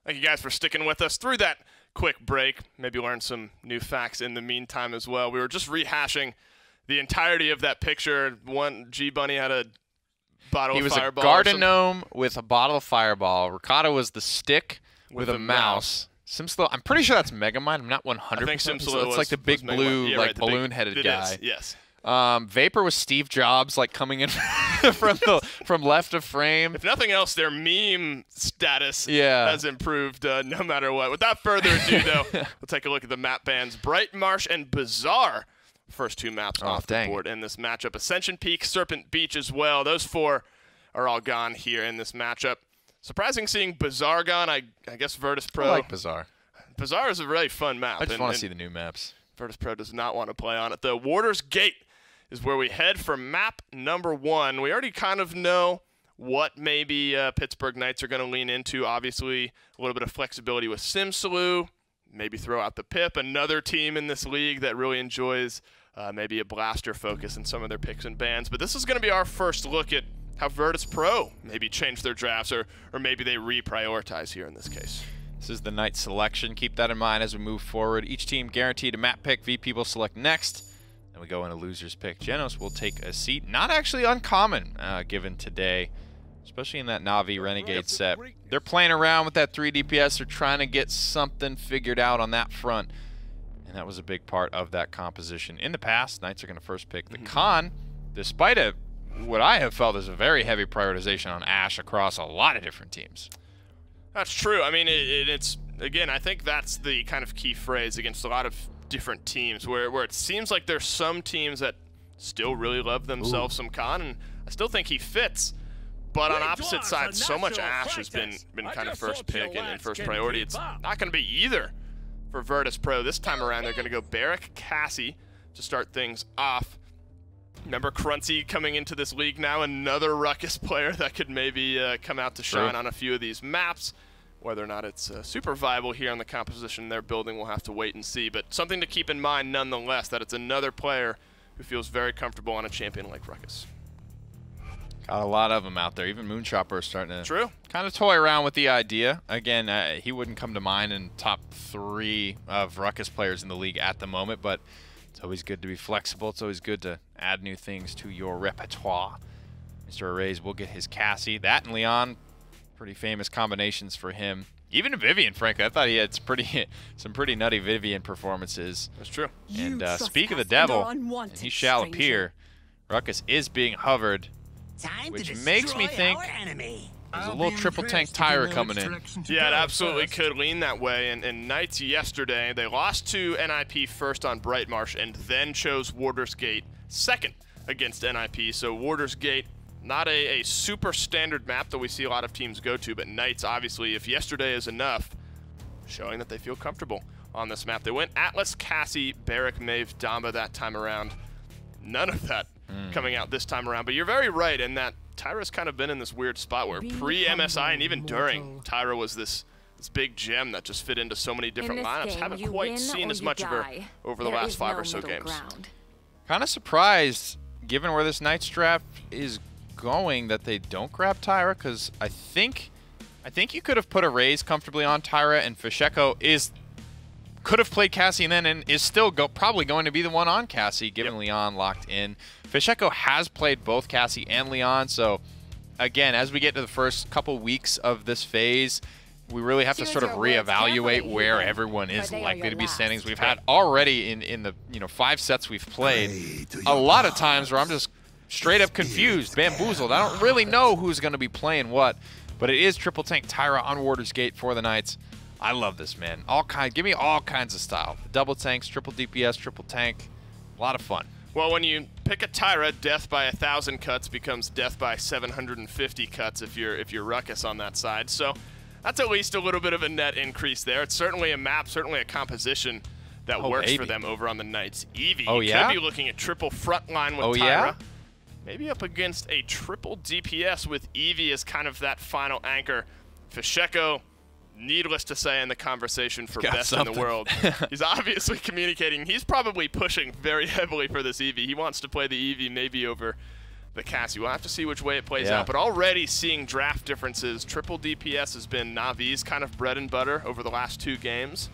Thank you guys for sticking with us through that quick break. Maybe learn some new facts in the meantime as well. We were just rehashing the entirety of that picture. One G Bunny had a bottle of Fireball. He was a garden gnome with a bottle of Fireball. Ricotta was the stick with a mouse. Simslo, I'm pretty sure that's Megamind. I'm not 100%. I think Simslo it's like the big blue, like balloon-headed guy. Yes. Vapor was Steve Jobs, like coming in from left of frame. If nothing else, their meme status has improved no matter what. Without further ado, though, we'll take a look at the map bans. Bright Marsh and Bazaar, first two maps off the board in this matchup. Ascension Peak, Serpent Beach as well. Those four are all gone here in this matchup. Surprising seeing Bazaar gone. I guess Virtus.Pro. I like Bazaar. Bazaar is a really fun map. I just want to see the new maps. Virtus.Pro does not want to play on it, though. Warder's Gate is where we head for map number 1. We already kind of know what maybe Pittsburgh Knights are going to lean into. Obviously, a little bit of flexibility with Simsaloo. Maybe throw out the Pip. Another team in this league that really enjoys maybe a blaster focus in some of their picks and bans. But this is going to be our first look at how Virtus.Pro maybe change their drafts or maybe they reprioritize here in this case. This is the Knight selection. Keep that in mind as we move forward. Each team guaranteed a map pick. VP will select next. Then we go into loser's pick. Genos will take a seat. Not actually uncommon given today, especially in that Na'Vi Renegade set. They're playing around with that 3 DPS. They're trying to get something figured out on that front. And that was a big part of that composition. In the past, Knights are going to first pick the Khan, despite what I have felt is a very heavy prioritization on Ashe across a lot of different teams. That's true. I mean, it's, again, I think that's the kind of key phrase against a lot of different teams where it seems like there's some teams that still really love themselves some Khan, and I still think he fits. But on opposite sides, so much Ashe has been kind of first pick and first priority. It's not going to be either for Virtus.Pro. This time around, they're going to go Barrack Cassie to start things off. Remember Crunty coming into this league now, another Ruckus player that could maybe come out to shine on a few of these maps. Whether or not it's super viable here on the composition they're building, we'll have to wait and see. But something to keep in mind nonetheless, that it's another player who feels very comfortable on a champion like Ruckus. Got a lot of them out there. Even Moonchopper is starting to kind of toy around with the idea. Again, he wouldn't come to mind in top 3 of Ruckus players in the league at the moment, but it's always good to be flexible. It's always good to add new things to your repertoire. Mr. Arrays will get his Cassie. That and Leon, pretty famous combinations for him. Even Vivian, frankly, I thought he had some pretty nutty Vivian performances. That's true. And speak of the devil, and he shall appear. Ruckus is being hovered, which makes me think there's a little triple tank Tyra coming in. Yeah, it absolutely could lean that way. And Knights yesterday, they lost to NIP first on Bright Marsh and then chose Warder's Gate second against NIP. So Warder's Gate, not a super standard map that we see a lot of teams go to, but Knights, obviously, if yesterday is enough, showing that they feel comfortable on this map. They went Atlas, Cassie, Barrack, Maeve, Damba that time around. None of that coming out this time around, but you're very right in that Tyra's kind of been in this weird spot where pre-MSI and even during, Tyra was this big gem that just fit into so many different lineups. Haven't quite seen as much of her over the last 5 or so games. Kind of surprised, given where this Knights draft is going, that they don't grab Tyra, because I think you could have put a raise comfortably on Tyra, and Fisheko could have played Cassie and is still probably going to be the one on Cassie, given Leon locked in. Fisheko has played both Cassie and Leon, so again, as we get to the first couple weeks of this phase, we really have to sort of reevaluate where everyone is likely to be standing. We've had already in the 5 sets we've played, a lot of times where I'm just straight up confused, bamboozled. I don't really know who's going to be playing what, but it is triple tank Tyra on Warder's Gate for the Knights. I love this, man. Give me all kinds of style. Double tanks, triple DPS, triple tank. A lot of fun. Well, when you pick a Tyra, death by 1,000 cuts becomes death by 750 cuts if you're Ruckus on that side. So that's at least a little bit of a net increase there. It's certainly a map, certainly a composition that works for them over on the Knights. Eevee could be looking at triple frontline with Tyra. Maybe up against a triple DPS with Eevee as kind of that final anchor. Fisheko, needless to say, in the conversation for best in the world. He's obviously communicating. He's probably pushing very heavily for this Eevee. He wants to play the Eevee maybe over the Cassie. We'll have to see which way it plays out, but already seeing draft differences. Triple DPS has been Navi's kind of bread and butter over the last 2 games,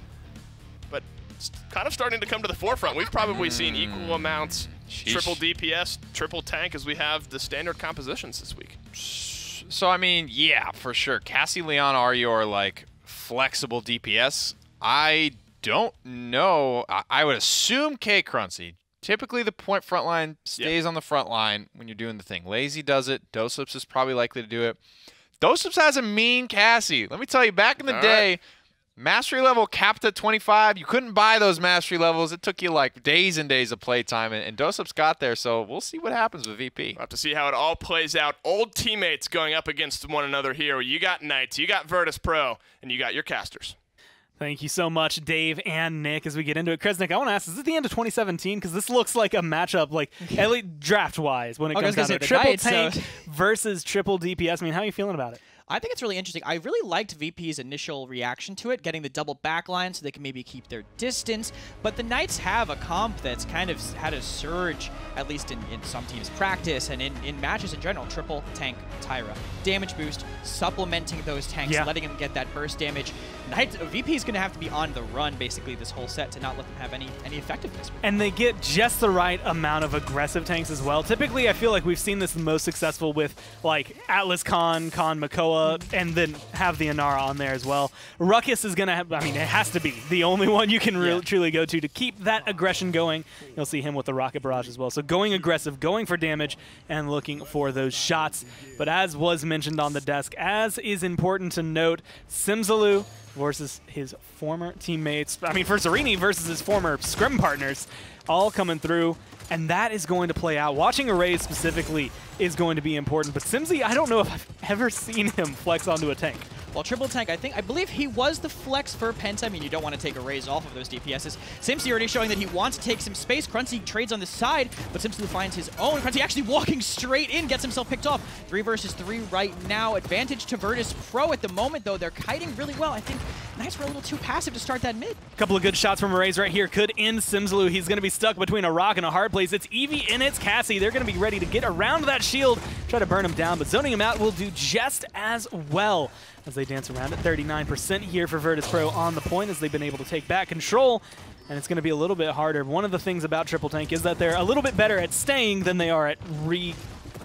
but it's kind of starting to come to the forefront. We've probably seen equal amounts triple DPS, triple tank as we have the standard compositions this week. So, I mean, yeah, for sure. Cassie, Leon are your, like, flexible DPS. I don't know. I would assume K Cruncy. Typically, the point front line stays on the front line when you're doing the thing. Lazy does it. Dosips is probably likely to do it. Dosips has a mean Cassie. Let me tell you, back in the day, mastery level capped at 25. You couldn't buy those mastery levels. It took you like days and days of playtime, and Dosips got there, so we'll see what happens with VP. We'll have to see how it all plays out. Old teammates going up against one another here. You got Knights, you got Virtus.Pro, and you got your casters. Thank you so much, Dave and Nick, as we get into it. Kresnik, I want to ask, is it the end of 2017? Because this looks like a matchup, like, at least draft-wise, when it comes down to triple tank versus triple DPS. I mean, how are you feeling about it? I think it's really interesting. I really liked VP's initial reaction to it, getting the double backline so they can maybe keep their distance. But the Knights have a comp that's kind of had a surge, at least in some teams' practice and in matches in general. Triple tank Tyra. Damage boost, supplementing those tanks, letting them get that burst damage. VP is going to have to be on the run, basically, this whole set to not let them have any effectiveness. And they get just the right amount of aggressive tanks as well. Typically, I feel like we've seen this the most successful with, like, Atlas Khan Makoa, and then have the Inara on there as well. Ruckus is going to have, I mean, it has to be the only one you can really, truly go to keep that aggression going. You'll see him with the Rocket Barrage as well. So going aggressive, going for damage, and looking for those shots. But as was mentioned on the desk, as is important to note, Simzalu versus his former teammates, I mean, for Zarini versus his former scrim partners, all coming through. And that is going to play out. Watching arrays specifically is going to be important. But Simzy, I don't know if I've ever seen him flex onto a tank. Well, triple tank, I believe he was the flex for Penta. I mean, you don't want to take arrays off of those DPSs. Simzy already showing that he wants to take some space. Cruncy trades on the side, but Simzy finds his own. Cruncy actually walking straight in, gets himself picked off. 3 versus 3 right now. Advantage to Virtus.Pro at the moment, though. They're kiting really well. I think Knights were a little too passive to start that mid. A couple of good shots from arrays right here could end Simzalu. He's going to be stuck between a rock and a hard place. It's Eevee and it's Cassie. They're going to be ready to get around that shield, try to burn him down, but zoning him out will do just as well as they dance around it. 39% here for Virtus.Pro on the point as they've been able to take back control, and it's going to be a little bit harder. One of the things about triple tank is that they're a little bit better at staying than they are at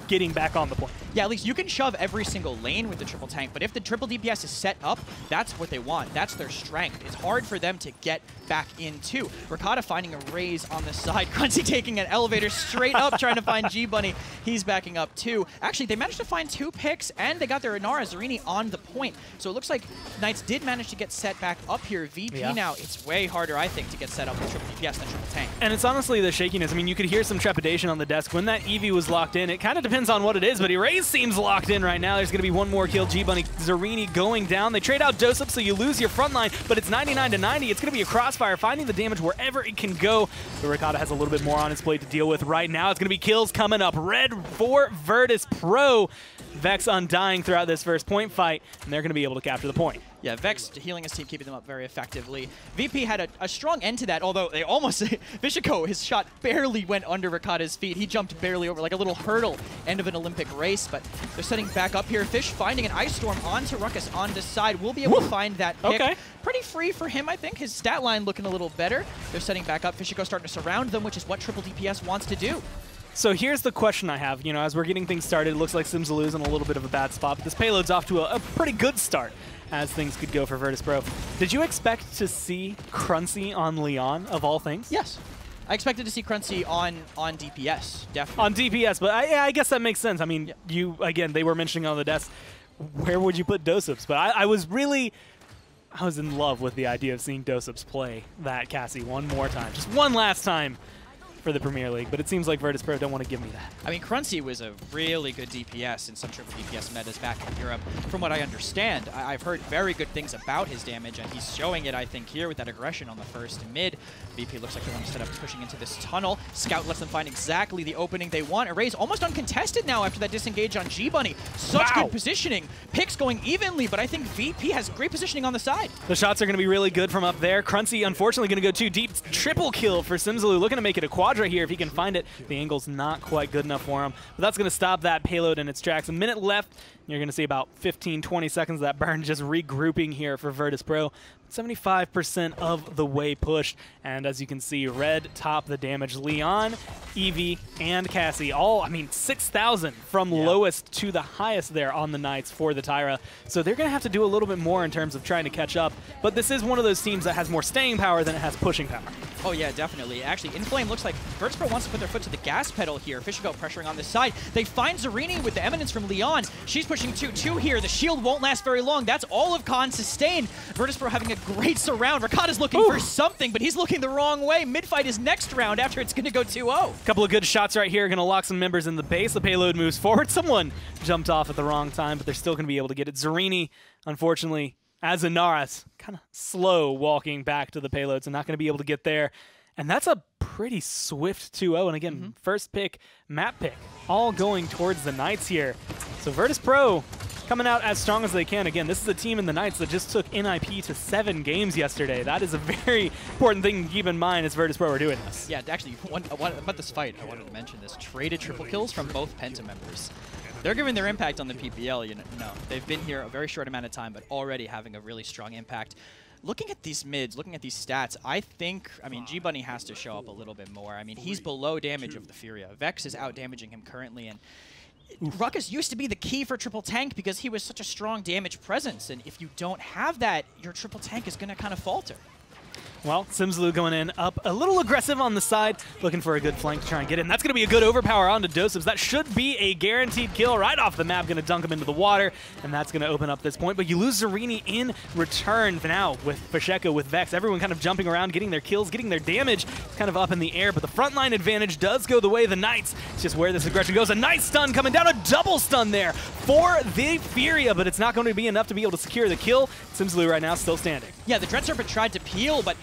getting back on the point. Yeah, at least you can shove every single lane with the triple tank, but if the triple DPS is set up, that's what they want. That's their strength. It's hard for them to get back into. Ricotta finding a raise on the side. Cruncy taking an elevator straight up, trying to find G-Bunny. He's backing up too. Actually, they managed to find 2 picks, and they got their Inara Zarini on the point. So it looks like Knights did manage to get set back up here. VP now, it's way harder, I think, to get set up with triple DPS than triple tank. And it's honestly the shakiness. I mean, you could hear some trepidation on the desk. When that Eevee was locked in, it kind of depends on what it is, but Erase seems locked in right now. There's going to be one more kill. G-Bunny, Zarini going down. They trade out Dosip, so you lose your front line, but it's 99 to 90. It's going to be a crossfire, finding the damage wherever it can go. But Ricotta has a little bit more on his plate to deal with right now. It's going to be kills coming up. Red for Virtus.Pro. Vex undying throughout this first point fight, and they're going to be able to capture the point. Yeah, Vex healing his team, keeping them up very effectively. VP had a strong end to that, although they almost... Vishiko, his shot barely went under Ricotta's feet. He jumped barely over, like a little hurdle, end of an Olympic race, but they're setting back up here. Fish finding an Ice Storm onto Ruckus on the side. We'll be able to find that pick. Okay. Pretty free for him, I think. His stat line looking a little better. They're setting back up. Vishiko starting to surround them, which is what triple DPS wants to do. So here's the question I have. You know, as we're getting things started, it looks like Simzalu's in a little bit of a bad spot, but this payload's off to a pretty good start, as things could go for Virtus.Pro. Did you expect to see Cruncy on Leon, of all things? Yes. I expected to see Cruncy on DPS, definitely. On DPS, but I guess that makes sense. I mean, again, they were mentioning on the desk, where would you put Dosips? But I was in love with the idea of seeing Dosips play that Cassie one more time. Just one last time for the Premier League, but it seems like Virtus.Pro don't want to give me that. I mean, Cruncy was a really good DPS in some triple DPS metas back in Europe. From what I understand, I've heard very good things about his damage, and he's showing it, I think, here with that aggression on the first mid. VP looks like they want to set up pushing into this tunnel. Scout lets them find exactly the opening they want. Erase almost uncontested now after that disengage on G-Bunny. Such good positioning. Picks going evenly, but I think VP has great positioning on the side. The shots are going to be really good from up there. Cruncy, unfortunately, going to go too deep. Triple kill for Simzalu, looking to make it a quad dodge right here if he can find it. The angle's not quite good enough for him, but that's going to stop that payload in its tracks. A minute left. You're going to see about 15, 20 seconds of that burn just regrouping here for Virtus.Pro. 75% of the way pushed, and as you can see, red top the damage. Leon, Eevee, and Cassie, all, I mean, 6,000 from lowest to the highest there on the Knights for the Tyra. So they're going to have to do a little bit more in terms of trying to catch up, but this is one of those teams that has more staying power than it has pushing power. Oh yeah, definitely. Actually, Inflame looks like Virtus.Pro wants to put their foot to the gas pedal here. Fishigo pressuring on the side. They find Zarini with the eminence from Leon. She's pushing 2-2 here. The shield won't last very long. That's all of Khan sustained. Virtus.Pro having a great surround. Rakata's looking for something, but he's looking the wrong way. Mid-fight is next round after it's going to go 2-0. Couple of good shots right here. Going to lock some members in the base. The payload moves forward. Someone jumped off at the wrong time, but they're still going to be able to get it. Zarini, unfortunately, as Inara's kind of slow walking back to the payload, so not going to be able to get there. And that's a pretty swift 2-0. And again, first pick, map pick, all going towards the Knights here. So Virtus.Pro coming out as strong as they can. Again, this is a team in the Knights that just took NIP to 7 games yesterday. That is a very important thing to keep in mind as Virtus.Pro are doing this. Yeah, actually, about this fight, I wanted to mention this. Traded triple kills from both Penta members. They're giving their impact on the PPL, you know. No, they've been here a very short amount of time, but already having a really strong impact. Looking at these mids, looking at these stats, I mean, G-Bunny has to show up a little bit more. I mean, he's below damage of the Furia. Vex is out-damaging him currently, and Ruckus used to be the key for triple tank because he was such a strong damage presence, and if you don't have that, your triple tank is going to kind of falter. Well, Simsalou going in up a little aggressive on the side, looking for a good flank to try and get in. That's going to be a good overpower onto Dosebs. That should be a guaranteed kill right off the map. Going to dunk him into the water, and that's going to open up this point. But you lose Zarini in return now with Pacheco, with Vex. Everyone kind of jumping around, getting their kills, getting their damage. It's kind of up in the air, but the frontline advantage does go the way of the Knights. It's just where this aggression goes. A nice stun coming down, a double stun there for the Furia, but it's not going to be enough to be able to secure the kill. Simsalou right now still standing. Yeah, the Dread Serpent tried to peel, but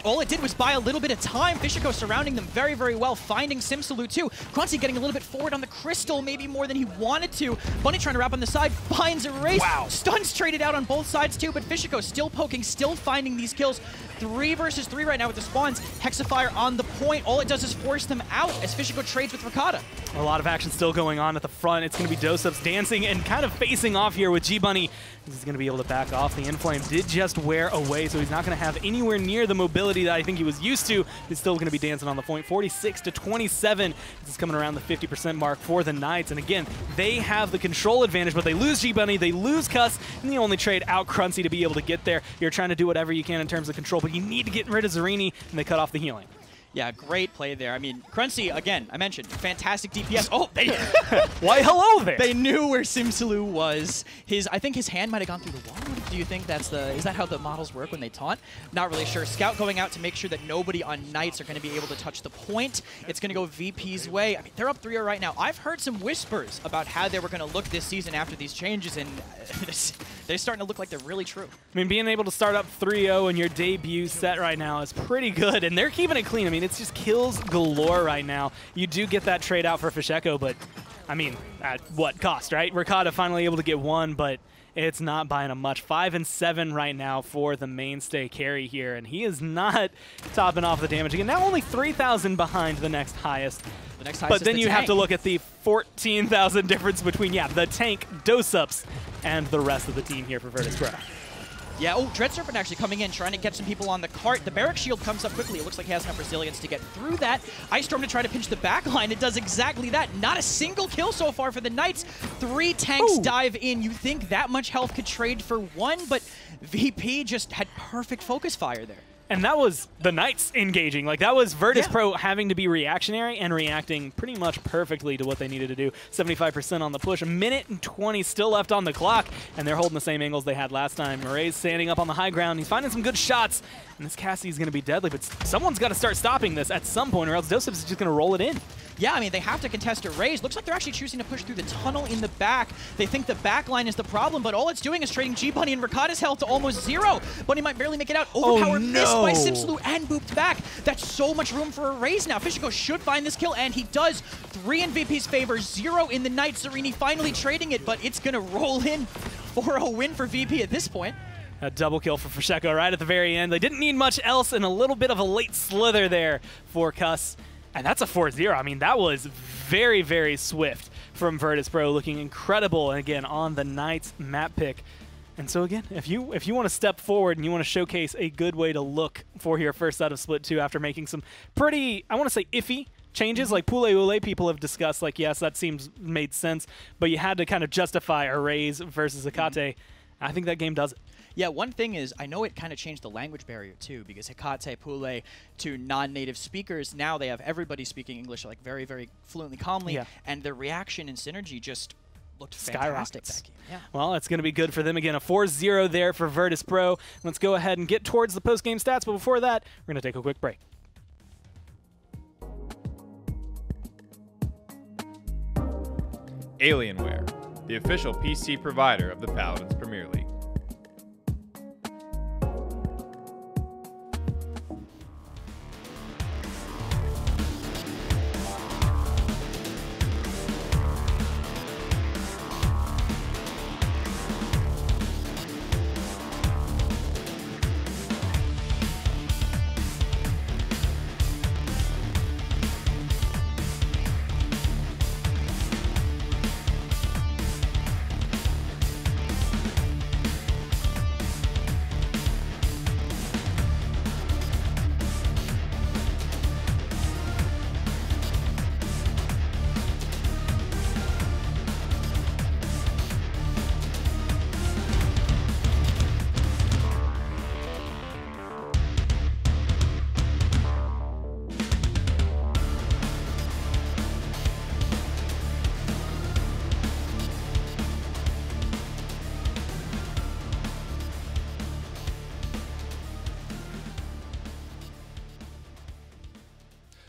all it did was buy a little bit of time. Fishico surrounding them very, very well, finding Simsalou too. Gruncy getting a little bit forward on the Crystal, maybe more than he wanted to. Bunny trying to wrap on the side, finds a race. Wow. Stuns traded out on both sides too, but Fishico still poking, still finding these kills. 3 versus 3 right now with the spawns. Hexafire on the point. All it does is force them out as Fishico trades with Rakata. A lot of action still going on at the front. It's going to be Dosebs dancing and kind of facing off here with G-Bunny. He's going to be able to back off. The Inflame did just wear away, so he's not going to have anywhere near the mobility that I think he was used to. He's still going to be dancing on the point. 46-27. This is coming around the 50% mark for the Knights. And again, they have the control advantage, but they lose G-Bunny, they lose Cuss, and they only trade out Cruncy to be able to get there. You're trying to do whatever you can in terms of control, but you need to get rid of Zarini, and they cut off the healing. Yeah, great play there. I mean, Cruncy, again, I mentioned, fantastic DPS. Oh, they why, hello there. They knew where Simsalou was. I think his hand might have gone through the wall. Do you think is that how the models work when they taunt? Not really sure. Scout going out to make sure that nobody on Knights are going to be able to touch the point. It's going to go VP's way. I mean, they're up 3-0 right now. I've heard some whispers about how they were going to look this season after these changes, and they're starting to look like they're really true. I mean, being able to start up 3-0 in your debut set right now is pretty good, and they're keeping it clean. I mean, it's just kills galore right now. You do get that trade out for Pacheco, but, I mean, at what cost, right? Rakata finally able to get one, but it's not buying him much. 5-7 right now for the mainstay carry here, and he is not topping off the damage. Again, now only 3,000 behind the next highest. The next highest but then is the you tank. have to look at the 14,000 difference between, the tank, Doseups, and the rest of the team here for Virtus.Pro. Yeah, oh, Dread Serpent actually coming in, trying to get some people on the cart. The Barrack Shield comes up quickly. It looks like he has enough resilience to get through that. Ice Storm to try to pinch the back line. It does exactly that. Not a single kill so far for the Knights. 3 tanks dive in. You think that much health could trade for 1, but VP just had perfect focus fire there. And that was the Knights engaging. Like, that was Virtus.Pro having to be reactionary and reacting pretty much perfectly to what they needed to do. 75% on the push. 1:20 still left on the clock, and they're holding the same angles they had last time. Murray's standing up on the high ground. He's finding some good shots, and this Cassie's going to be deadly, but someone's got to start stopping this at some point, or else Dosebs is just going to roll it in. Yeah, I mean, they have to contest a raise. Looks like they're actually choosing to push through the tunnel in the back. They think the back line is the problem, but all it's doing is trading G-Bunny and Rakata's health to almost 0. Bunny might barely make it out. Overpower missed by Simsalou and booped back. That's so much room for a raise now. Fishico should find this kill, and he does. 3 in VP's favor, 0 in the Knights. Zarini finally trading it, but it's going to roll in for a win for VP at this point. A double kill for Pacheco right at the very end. They didn't need much else, and a little bit of a late slither there for Cuss. And that's a 4-0. I mean, that was very, very swift from Virtus.Pro, looking incredible, and again, on the Knights map pick. And so again, if you want to step forward and you want to showcase a good way to look for your first out of Split 2 after making some pretty, I want to say, iffy changes, like Pule Ule, people have discussed, like, yes, that made sense, but you had to kind of justify a raise versus Hecate. I think that game does it. Yeah, one thing is, I know it kind of changed the language barrier too, because Hecate, Pule, to non-native speakers, now they have everybody speaking English like very, very fluently, calmly, and their reaction and synergy just looked fantastic that game. Yeah. Well, it's going to be good for them. Again, a 4-0 there for Virtus.Pro. Let's go ahead and get towards the post-game stats, but before that, we're going to take a quick break. Alienware, the official PC provider of the Paladins Premier League.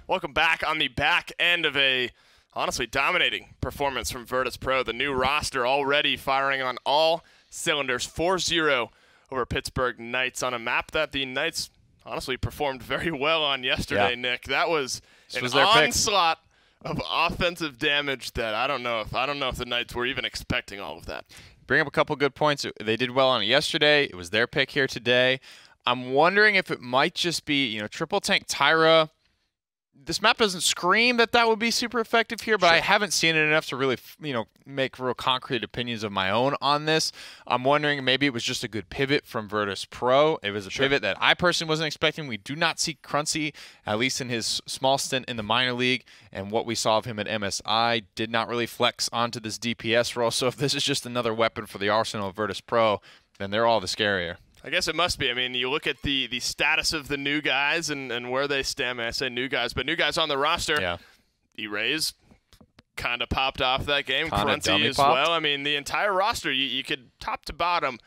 Welcome back on the back end of a honestly dominating performance from Virtus.Pro. The new roster already firing on all cylinders. 4-0 over Pittsburgh Knights on a map that the Knights honestly performed very well on yesterday, Nick. That was an onslaught of offensive damage that I don't know if the Knights were even expecting all of that. Bring up a couple good points. They did well on it yesterday. It was their pick here today. I'm wondering if it might just be, triple tank Tyra. This map doesn't scream that would be super effective here, but I haven't seen it enough to really, make real concrete opinions of my own on this. I'm wondering maybe it was just a good pivot from Virtus.Pro. It was a pivot that I personally wasn't expecting. We do not see Cruncy, at least in his small stint in the minor league, and what we saw of him at MSI did not really flex onto this DPS role. So if this is just another weapon for the arsenal of Virtus.Pro, then they're all the scarier. I guess it must be. I mean, you look at the status of the new guys and where they stand. I say new guys, but new guys on the roster. Yeah. E-Rays kind of popped off that game. Cruncy as well. I mean, the entire roster, you could top to bottom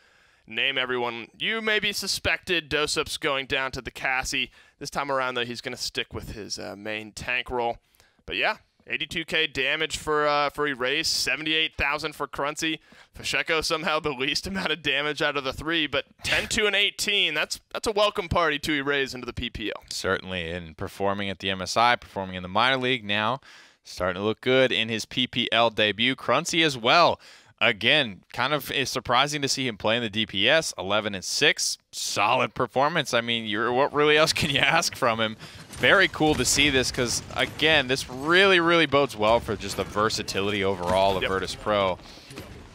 name everyone. You maybe suspected Dosup's going down to the Cassie. This time around, though, he's going to stick with his main tank role. But yeah, 82k damage for Erase, 78,000 for Cruncy. Fasheko somehow the least amount of damage out of the three, but 10-2 and 18. That's a welcome party to Erase into the PPL. Certainly, and performing at the MSI, performing in the minor league now, starting to look good in his PPL debut. Cruncy as well. Again, kind of is surprising to see him play in the DPS. 11 and 6, solid performance. I mean, what really else can you ask from him? Very cool to see this because, again, this really, really bodes well for just the versatility overall of Virtus.Pro.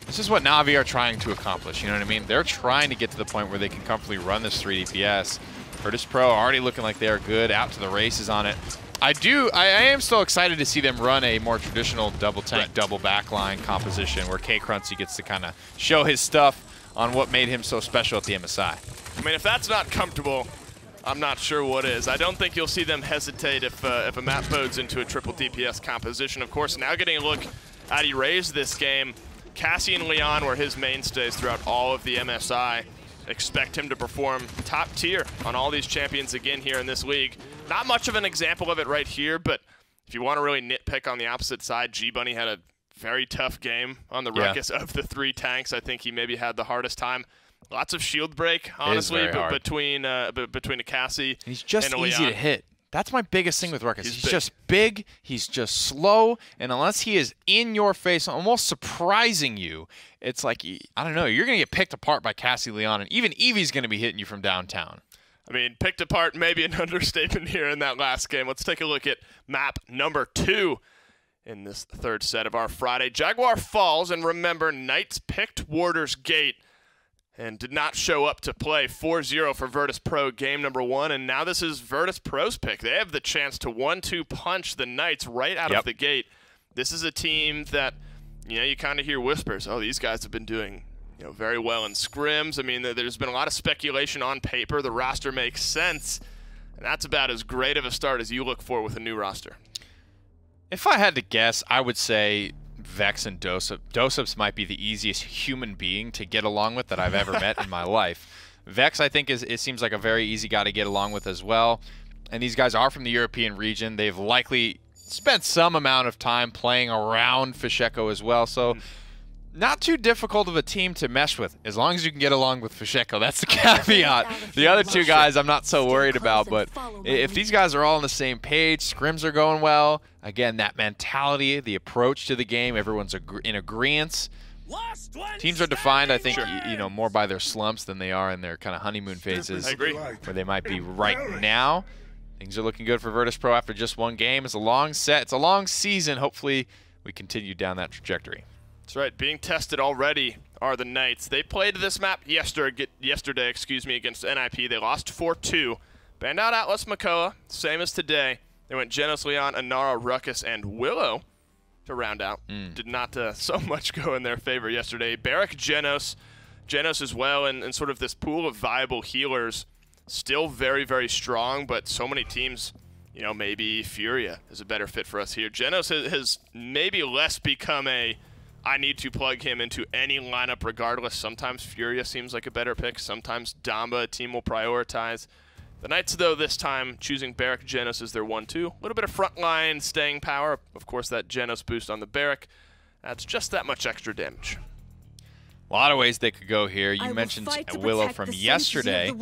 This is what Na'Vi are trying to accomplish, you know what I mean? They're trying to get to the point where they can comfortably run this 3 DPS. Virtus.Pro already looking like they're good, out to the races on it. I am still excited to see them run a more traditional double tank, double backline composition where K Cruncy gets to kind of show his stuff on what made him so special at the MSI. I mean, if that's not comfortable, I'm not sure what is. I don't think you'll see them hesitate if a map modes into a triple DPS composition. Of course, now getting a look at Erase this game, Cassie and Leon were his mainstays throughout all of the MSI. Expect him to perform top tier on all these champions again here in this league. Not much of an example of it right here, but if you want to really nitpick on the opposite side, G-Bunny had a very tough game on the Ruckus of the 3 tanks. I think he maybe had the hardest time. Lots of shield break, honestly, but between a Cassie He's just and a easy Leon. to hit. That's my biggest thing with Ruckus. He's just big, he's just slow, and unless he is in your face, almost surprising you, it's like, I don't know, you're going to get picked apart by Cassie, Leon, and even Eevee's going to be hitting you from downtown. I mean, picked apart, maybe an understatement here in that last game. Let's take a look at map number 2 in this third set of our Friday. Jaguar Falls, and remember, Knights picked Warder's Gate and did not show up to play. 4-0 for Virtus.Pro game number 1, and now this is Virtus.Pro's pick. They have the chance to 1-2 punch the Knights right out of the gate. This is a team that, you kind of hear whispers, oh, these guys have been doing very well in scrims. I mean, there's been a lot of speculation on paper. The roster makes sense, and that's about as great of a start as you look for with a new roster. If I had to guess, I would say Vex and Dosip. Dosip's might be the easiest human being to get along with that I've ever met in my life. Vex, I think, it seems like a very easy guy to get along with as well. And these guys are from the European region. They've likely spent some amount of time playing around Fisheko as well. So not too difficult of a team to mesh with, as long as you can get along with Fisheko. That's the caveat. The other two guys I'm not so worried about, but if these guys are all on the same page, scrims are going well, again, that mentality, the approach to the game, everyone's in agreement. Teams are defined, I think, more by their slumps than they are in their kind of honeymoon phases. I agree. Where they might be right now. Things are looking good for Virtus.Pro after just one game. It's a long set. It's a long season. Hopefully, we continue down that trajectory. That's right. Being tested already are the Knights. They played this map yesterday, against NIP. They lost 4-2. Banned out Atlas Makoa, same as today. They went Genos, Leon, Anara, Ruckus, and Willow to round out. Did not so much go in their favor yesterday. Barrack, Genos as well, and sort of this pool of viable healers. Still very, very strong, but so many teams, maybe Furia is a better fit for us here. Genos has maybe less become I need to plug him into any lineup regardless. Sometimes Furia seems like a better pick. Sometimes Damba, a team will prioritize. The Knights, though, this time choosing Barrack Genos as their 1-2. A little bit of frontline staying power. Of course, that Genos boost on the Barrack. That's just that much extra damage. A lot of ways they could go here. You mentioned Willow from yesterday.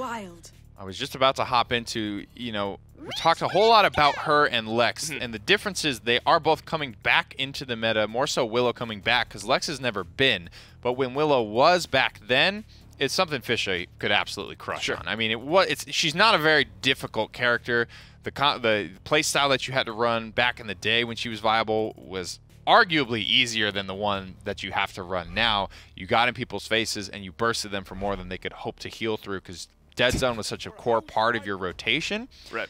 I was just about to hop into, we talked a whole lot about her and Lex, and the difference is they are both coming back into the meta, more so Willow coming back, because Lex has never been. But when Willow was back then, it's something Fisher could absolutely crush on. I mean, she's not a very difficult character. The play style that you had to run back in the day when she was viable was arguably easier than the one that you have to run now. You got in people's faces, and you bursted them for more than they could hope to heal through, because Dead Zone was such a core part of your rotation. Right.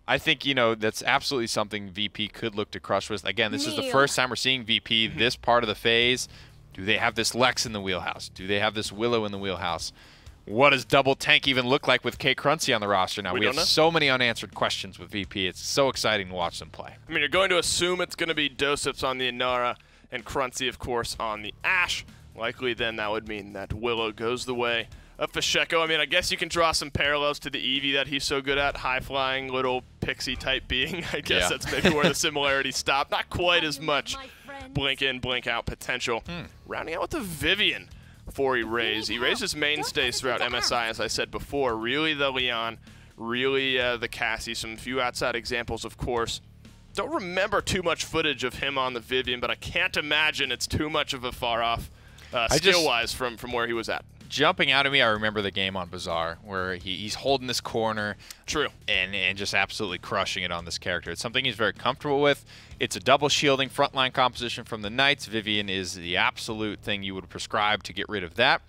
I think, that's absolutely something VP could look to crush with. Again, this is the first time we're seeing VP this part of the phase. Do they have this Lex in the wheelhouse? Do they have this Willow in the wheelhouse? What does double tank even look like with K Crunchy on the roster now? We have so many unanswered questions with VP. It's so exciting to watch them play. I mean, you're going to assume it's going to be Dosips on the Inara and Crunchy, of course, on the Ashe. Likely then that would mean that Willow goes the way of Fisheko. I mean, I guess you can draw some parallels to the Eevee that he's so good at, high-flying little pixie-type being. I guess that's maybe where the similarities stop. Not quite as much blink in, blink out potential. Rounding out with the Vivian for Erase. Erase his mainstays throughout MSI, as I said before. Really the Leon, really the Cassie. Some few outside examples, of course. Don't remember too much footage of him on the Vivian, but I can't imagine it's too much of a far off skill-wise from where he was at. Jumping out of me, I remember the game on Bazaar where he's holding this corner. True. And just absolutely crushing it on this character. It's something he's very comfortable with. It's a double shielding frontline composition from the Knights. Vivian is the absolute thing you would prescribe to get rid of that.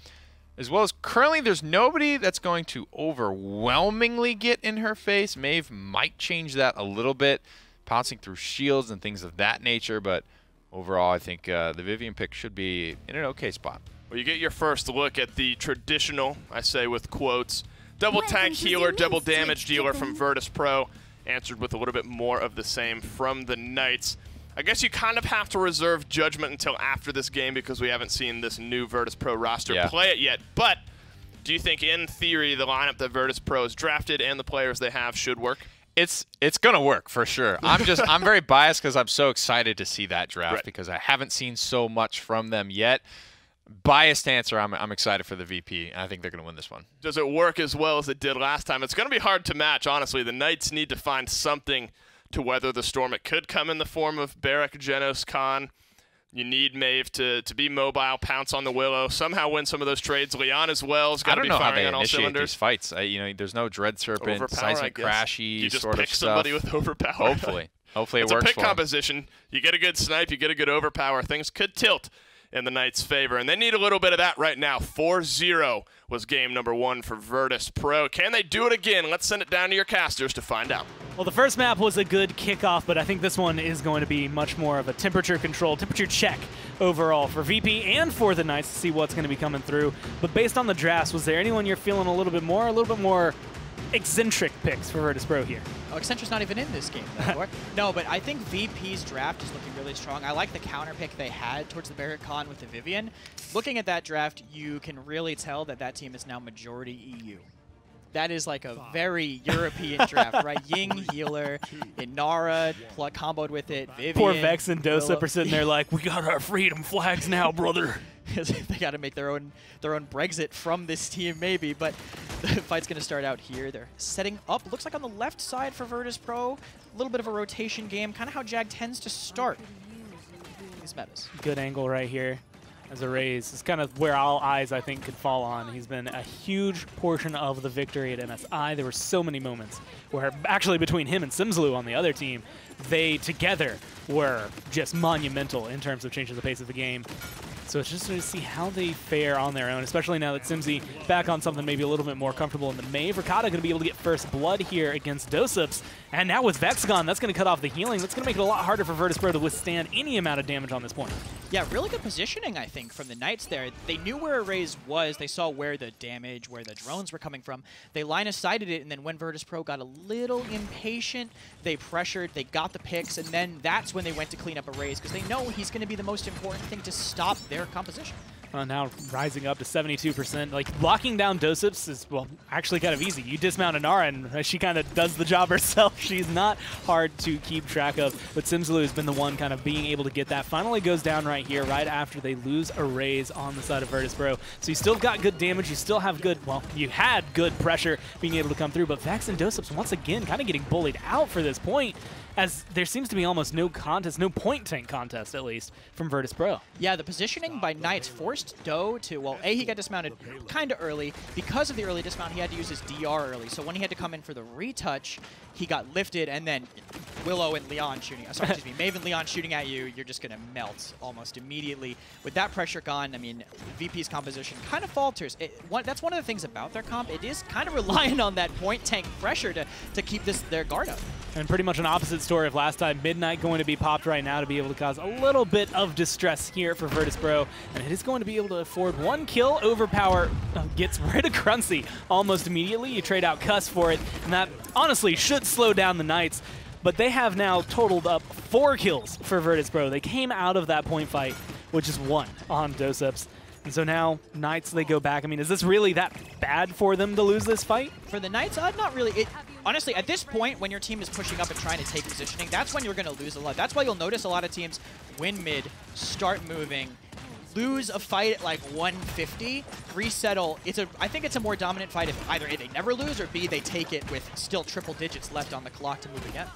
As well as currently there's nobody that's going to overwhelmingly get in her face. Maeve might change that a little bit, pouncing through shields and things of that nature. But overall, I think the Vivian pick should be in an okay spot. Well, you get your first look at the traditional, I say with quotes, double tank healer, double damage dealer from Virtus.Pro, answered with a little bit more of the same from the Knights. I guess you kind of have to reserve judgment until after this game because we haven't seen this new Virtus.Pro roster play it yet. But do you think, in theory, the lineup that Virtus.Pro has drafted and the players they have should work? It's gonna work for sure. I'm very biased because I'm so excited to see that draft because I haven't seen so much from them yet. Biased answer, I'm excited for the VP, and I think they're going to win this one. Does it work as well as it did last time? It's going to be hard to match, honestly. The Knights need to find something to weather the storm. It could come in the form of Barrack, Genos, Khan. You need Maeve to be mobile, pounce on the Willow, somehow win some of those trades. Leon as well has got to be firing on all cylinders. I don't know how they initiate these fights. You know, there's no Dread Serpent, Seismic Crashy you just sort pick of somebody stuff. with overpower. Hopefully it works for It's a pick him. composition. You get a good snipe, you get a good overpower. Things could tilt in the Knights' favor, and they need a little bit of that right now. 4-0 was game number 1 for Virtus.Pro. Can they do it again? Let's send it down to your casters to find out. Well, the first map was a good kickoff, but I think this one is going to be much more of a temperature check overall for VP and for the Knights to see what's going to be coming through. But based on the drafts, was there anyone you're feeling a little bit more eccentric picks for Virtus.Pro here? Oh, Eccentric's not even in this game, though. No, but I think VP's draft is looking really strong. I like the counter pick they had towards the Barrett Con with the Vivian. Looking at that draft, you can really tell that that team is now majority EU. That is like a very European draft, right? Ying, healer, Inara, comboed with it, Vivian. Poor Vex and Dosip are sitting there like, we got our freedom flags now, brother. They got to make their own Brexit from this team, maybe. But the fight's going to start out here. They're setting up. Looks like on the left side for Virtus.Pro, a little bit of a rotation game, kind of how Jag tends to start these metas. Good angle right here as a raise. It's kind of where all eyes, I think, could fall on. He's been a huge portion of the victory at MSI. There were so many moments where actually between him and Simslu on the other team, they together were just monumental in terms of changing the pace of the game. So it's just to see how they fare on their own, especially now that Simsy back on something maybe a little bit more comfortable in the Maeve. Ricotta going to be able to get first blood here against Dosips. And now with Vex gone, that's going to cut off the healing. That's going to make it a lot harder for Virtus.Pro to withstand any amount of damage on this point. Yeah, really good positioning, I think, from the Knights there. They knew where Arrays was. They saw where the damage, where the drones were coming from. They line-of-sighted it, and then when Virtus.Pro got a little impatient, they pressured, they got the picks, and then that's when they went to clean up Arrays, because they know he's going to be the most important thing to stop their composition. Now rising up to 72%. Like, locking down Dosips is, well, actually kind of easy. You dismount Inara, and she kind of does the job herself. She's not hard to keep track of, but Simslu has been the one kind of being able to get that. Finally goes down right here, right after they lose Arrays on the side of Virtus.Pro. So you still got good damage. You still have good, well, you had good pressure being able to come through, but Vex and Dosips, once again, kind of getting bullied out for this point, as there seems to be almost no contest, no point tank contest, at least, from Virtus.Pro. Yeah, the positioning by Knights forced Do to, well, A, he got dismounted kind of early. Because of the early dismount, he had to use his DR early. So when he had to come in for the retouch, he got lifted, and then Willow and Leon shooting, sorry, excuse me, Maeve and Leon shooting at you, you're just going to melt almost immediately. With that pressure gone, I mean, VP's composition kind of falters. That's one of the things about their comp. It is kind of reliant on that point tank pressure to keep their guard up. And pretty much an opposite story of last time. Midnight going to be popped right now to be able to cause a little bit of distress here for Virtus.Pro. And it is going to be able to afford one kill. Overpower gets rid of Cruncy almost immediately. You trade out Cuss for it. And that honestly should slow down the Knights. But they have now totaled up 4 kills for Virtus.Pro. They came out of that point fight with just 1 on Dosips. And so now, Knights, they go back. I mean, is this really that bad for them to lose this fight? For the Knights, not really. Honestly, at this point, when your team is pushing up and trying to take positioning, that's when you're going to lose a lot. That's why you'll notice a lot of teams win mid, start moving, lose a fight at like 150, resettle. I think it's a more dominant fight if either A, they never lose, or B, they take it with still triple digits left on the clock to move again.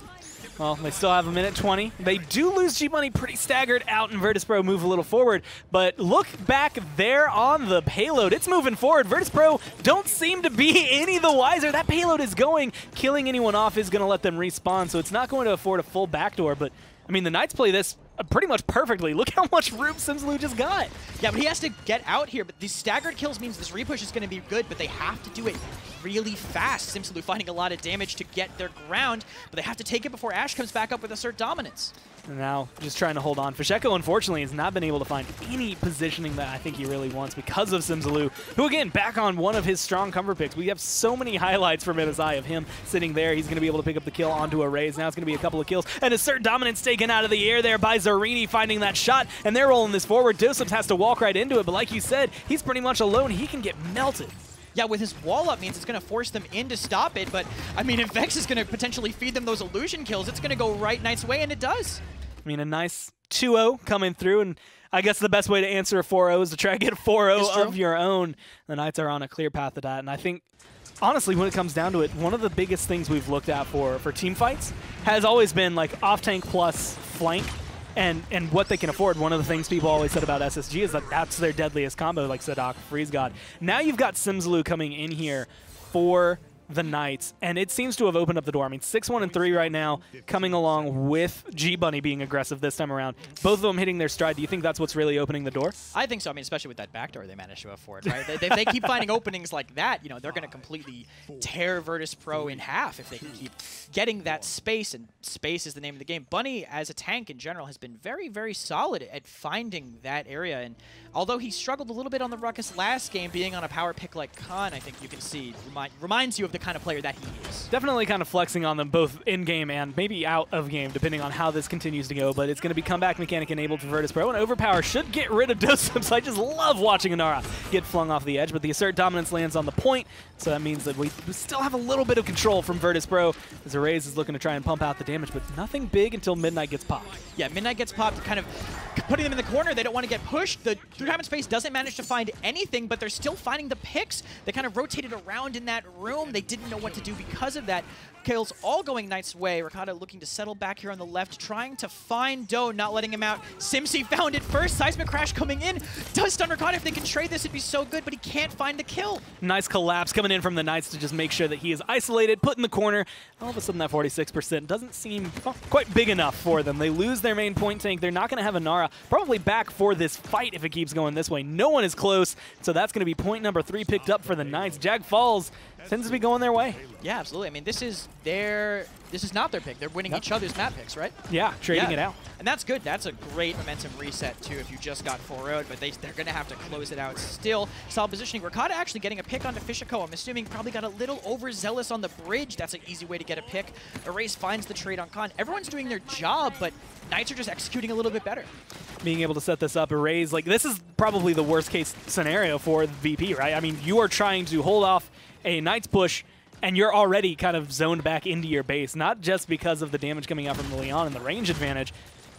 Well, they still have a minute 20. They do lose G-Money pretty staggered out, and Virtus.Pro move a little forward. But look back there on the payload. It's moving forward. Virtus.Pro don't seem to be any the wiser. That payload is going. Killing anyone off is going to let them respawn, so it's not going to afford a full backdoor. But, I mean, the Knights play this pretty much perfectly. Look how much room Simslu just got. Yeah, but he has to get out here. But these staggered kills means this repush is going to be good, but they have to do it really fast. Simslu finding a lot of damage to get their ground, but they have to take it before Ash comes back up with assert dominance. And now just trying to hold on. Fasheko, unfortunately, has not been able to find any positioning that I think he really wants because of Simslu, who, again, back on one of his strong comfort picks. We have so many highlights from MSI of him sitting there. He's going to be able to pick up the kill onto Arrays. Now it's going to be a couple of kills. And assert dominance taken out of the air there by Zarini, finding that shot. And they're rolling this forward. Dosips has to walk right into it. But like you said, he's pretty much alone. He can get melted. Yeah, with his wall up means it's going to force them in to stop it, but, I mean, if Vex is going to potentially feed them those illusion kills, it's going to go right Knight's way, and it does. I mean, a nice 2-0 coming through, and I guess the best way to answer a 4-0 is to try to get a 4-0 of your own. The Knights are on a clear path to that, and I think, honestly, when it comes down to it, one of the biggest things we've looked at for team fights has always been, like, off-tank plus flank and what they can afford. One of the things people always said about SSG is that that's their deadliest combo, like Sadok, Freeze God. Now you've got Simsalou coming in here for the Knights, and it seems to have opened up the door. I mean, 6-1 and 3 right now, coming along with G-Bunny being aggressive this time around. Both of them hitting their stride. Do you think that's what's really opening the door? I think so. I mean, especially with that backdoor they managed to afford, right? They keep finding openings like that, you know, they're going to completely tear Virtus.Pro in half if they can keep getting that space, and space is the name of the game. Bunny, as a tank in general, has been very, very solid at finding that area, and although he struggled a little bit on the Ruckus last game, being on a power pick like Khan, I think you can see, reminds you of the kind of player that he is. Definitely kind of flexing on them both in-game and maybe out of game, depending on how this continues to go, but it's going to be comeback mechanic enabled for Virtus.Pro, and Overpower should get rid of Dosum, I just love watching Inara get flung off the edge, but the Assert Dominance lands on the point, so that means that we still have a little bit of control from Virtus.Pro, as Arrays is looking to try and pump out the damage, but nothing big until Midnight gets popped. Yeah, Midnight gets popped, kind of putting them in the corner. They don't want to get pushed. The Through Time and Space doesn't manage to find anything, but they're still finding the picks. They kind of rotated around in that room. They didn't know what to do because of that. Kills all going Knight's way. Ricotta looking to settle back here on the left, trying to find Doe, not letting him out. Simsi found it first. Seismic Crash coming in. Does stun Ricotta. If they can trade this, it'd be so good, but he can't find the kill. Nice collapse coming in from the Knights to just make sure that he is isolated, put in the corner. All of a sudden, that 46% doesn't seem quite big enough for them. They lose their main point tank. They're not going to have Inara probably back for this fight if it keeps going this way. No one is close, so that's going to be point number 3 picked up for the Knights. Jag Falls tends to be going their way. Yeah, absolutely. I mean, this is not their pick. They're winning each other's map picks, right? Yeah, trading it out. And that's good. That's a great momentum reset, too, if you just got 4-0'd, but they're going to have to close it out still. Solid positioning. Ricotta actually getting a pick onto Fishiko. I'm assuming probably got a little overzealous on the bridge. That's an easy way to get a pick. Erase finds the trade on Khan. Everyone's doing their job, but Knights are just executing a little bit better. Being able to set this up, Erase, like, this is probably the worst case scenario for the VP, right? I mean, you are trying to hold off a Knights push, and you're already kind of zoned back into your base, not just because of the damage coming out from the Leon and the range advantage,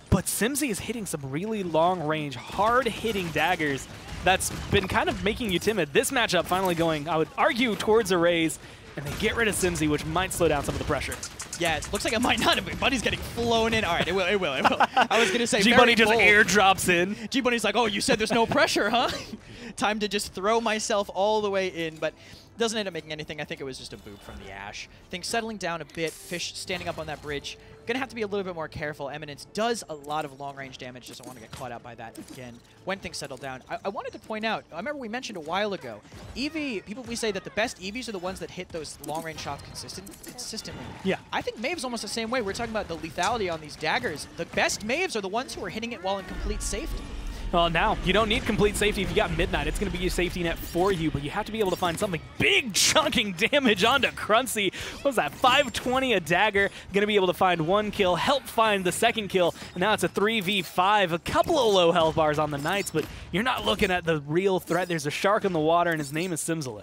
but Simsi is hitting some really long-range, hard-hitting daggers that's been kind of making you timid. This matchup finally going, I would argue, towards Arrays, and they get rid of Simsi, which might slow down some of the pressure. Yeah, it looks like it might not have been. Bunny's getting flown in. All right, it will. I was going to say G-Bunny just airdrops in. G-Bunny's like, oh, you said there's no pressure, huh? Time to just throw myself all the way in, but doesn't end up making anything. I think it was just a boop from the Ash. Things settling down a bit. Fish standing up on that bridge. Gonna have to be a little bit more careful. Eminence does a lot of long-range damage. Doesn't want to get caught out by that again when things settle down. I wanted to point out, I remember we mentioned a while ago, we say that the best EVs are the ones that hit those long-range shots consistently. Yeah. I think Maeve's almost the same way. We're talking about the lethality on these daggers. The best Maeves are the ones who are hitting it while in complete safety. Well, now, you don't need complete safety if you got Midnight. It's going to be your safety net for you, but you have to be able to find something big chunking damage onto Crunchy. What was that, 520 a dagger? Going to be able to find 1 kill, help find the 2nd kill, and now it's a 3v5. A couple of low health bars on the Knights, but you're not looking at the real threat. There's a shark in the water, and his name is Simsalou.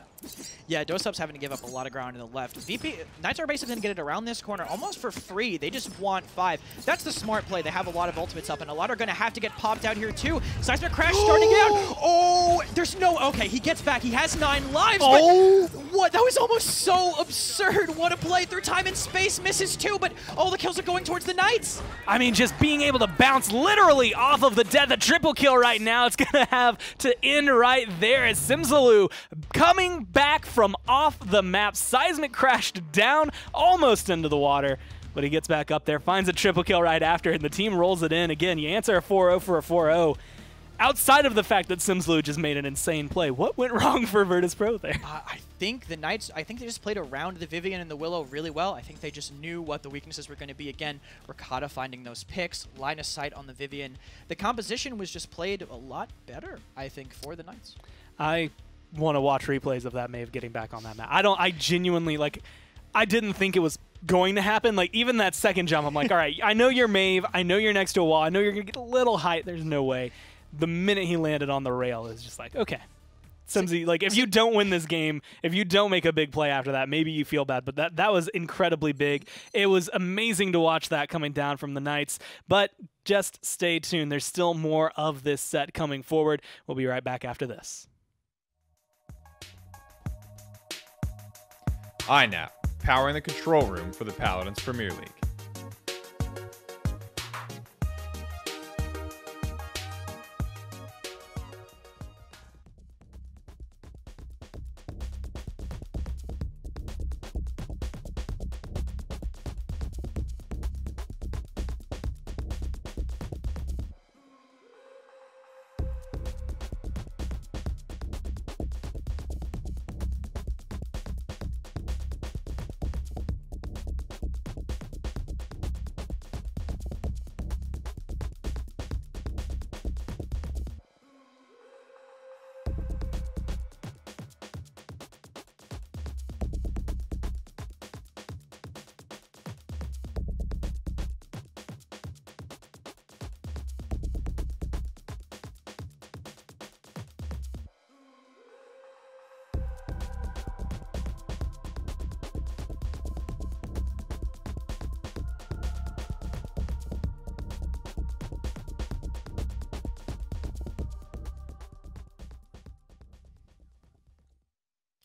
Yeah, Dosup's having to give up a lot of ground in the left. Knights are basically going to get it around this corner almost for free. They just want 5. That's the smart play. They have a lot of ultimates up, and a lot are going to have to get popped out here too. Seismic Crash starting out. Oh, there's no... Okay, he gets back. He has 9 lives, but what? That was almost so absurd. What a play. Through Time and Space misses too, but all the kills are going towards the Knights. I mean, just being able to bounce literally off of the death, the triple kill right now, it's going to have to end right there as Simsalou coming back from off the map. Seismic crashed down almost into the water, but he gets back up there, finds a triple kill right after, and the team rolls it in. Again, you answer a 4-0 for a 4-0. Outside of the fact that Simsalou just made an insane play, what went wrong for Virtus.Pro there? I think the Knights, they just played around the Vivian and the Willow really well. I think they just knew what the weaknesses were going to be. Again, Ricotta finding those picks, line of sight on the Vivian. The composition was just played a lot better, I think, for the Knights. I want to watch replays of that Maeve getting back on that map. I genuinely, like, I didn't think it was going to happen. Like, even that second jump, I'm like, all right, I know you're Maeve. I know you're next to a wall. I know you're going to get a little height. There's no way. The minute he landed on the rail is just like, okay. Simsi, like, if you don't win this game, if you don't make a big play after that, maybe you feel bad. But that was incredibly big. It was amazing to watch that coming down from the Knights. But just stay tuned. There's still more of this set coming forward. We'll be right back after this. iNap, powering the control room for the Paladins Premier League.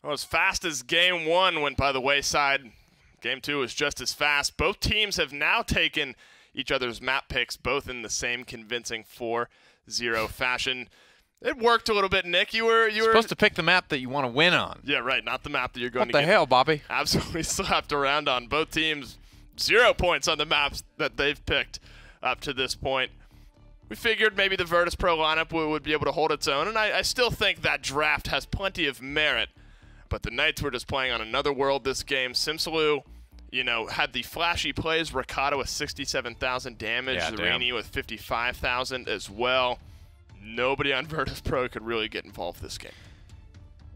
Well, as fast as Game 1 went by the wayside, Game 2 was just as fast. Both teams have now taken each other's map picks, both in the same convincing 4-0 fashion. It worked a little bit, Nick. You were supposed to pick the map that you want to win on. Yeah, right. Not the map that you're going to get. What the hell, Bobby? Absolutely slapped around on. Both teams 0 points on the maps that they've picked up to this point. We figured maybe the Virtus.Pro lineup would be able to hold its own, and I still think that draft has plenty of merit. But the Knights were just playing on another world this game. Simsalou, you know, had the flashy plays. Ricotta with 67,000 damage. Yeah, Rainey with 55,000 as well. Nobody on Virtus.Pro could really get involved this game.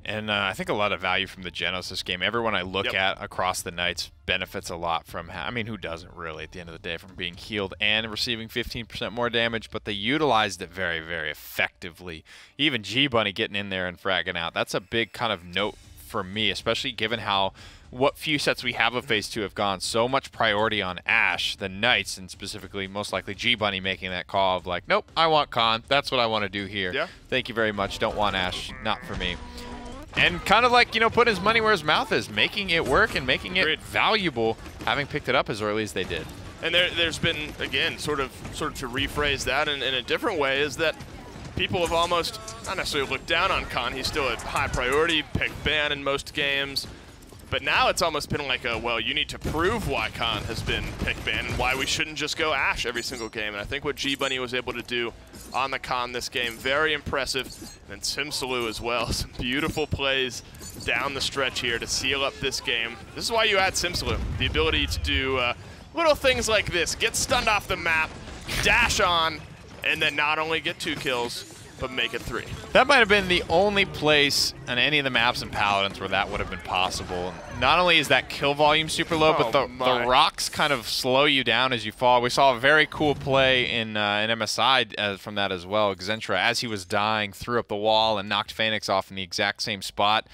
And I think a lot of value from the Genos this game. Everyone I look at across the Knights benefits a lot from, I mean, who doesn't really at the end of the day, from being healed and receiving 15% more damage, but they utilized it very, very effectively. Even G-Bunny getting in there and fragging out. That's a big kind of note for me, especially given how what few sets we have of Phase 2 have gone so much priority on Ashe, the Knights, and specifically most likely G-Bunny making that call of like, nope, I want Khan. That's what I want to do here. Yeah. Thank you very much. Don't want Ashe. Not for me. And kind of like, you know, putting his money where his mouth is, making it work and making it valuable, having picked it up as early as they did. And there's been, again, sort of to rephrase that in a different way, is that people have almost not necessarily looked down on Khan. He's still a high priority, pick ban in most games. But now it's almost been like a, well, you need to prove why Khan has been pick banned and why we shouldn't just go Ashe every single game. And I think what G-Bunny was able to do on the Khan this game, very impressive. And Simsalou as well. Some beautiful plays down the stretch here to seal up this game. This is why you add Simsalou. The ability to do little things like this. Get stunned off the map, dash on, and then not only get 2 kills, but make it 3. That might have been the only place on any of the maps in Paladins where that would have been possible. Not only is that kill volume super low, but the rocks kind of slow you down as you fall. We saw a very cool play in MSI from that as well. Xentra, as he was dying, threw up the wall and knocked Phoenix off in the exact same spot.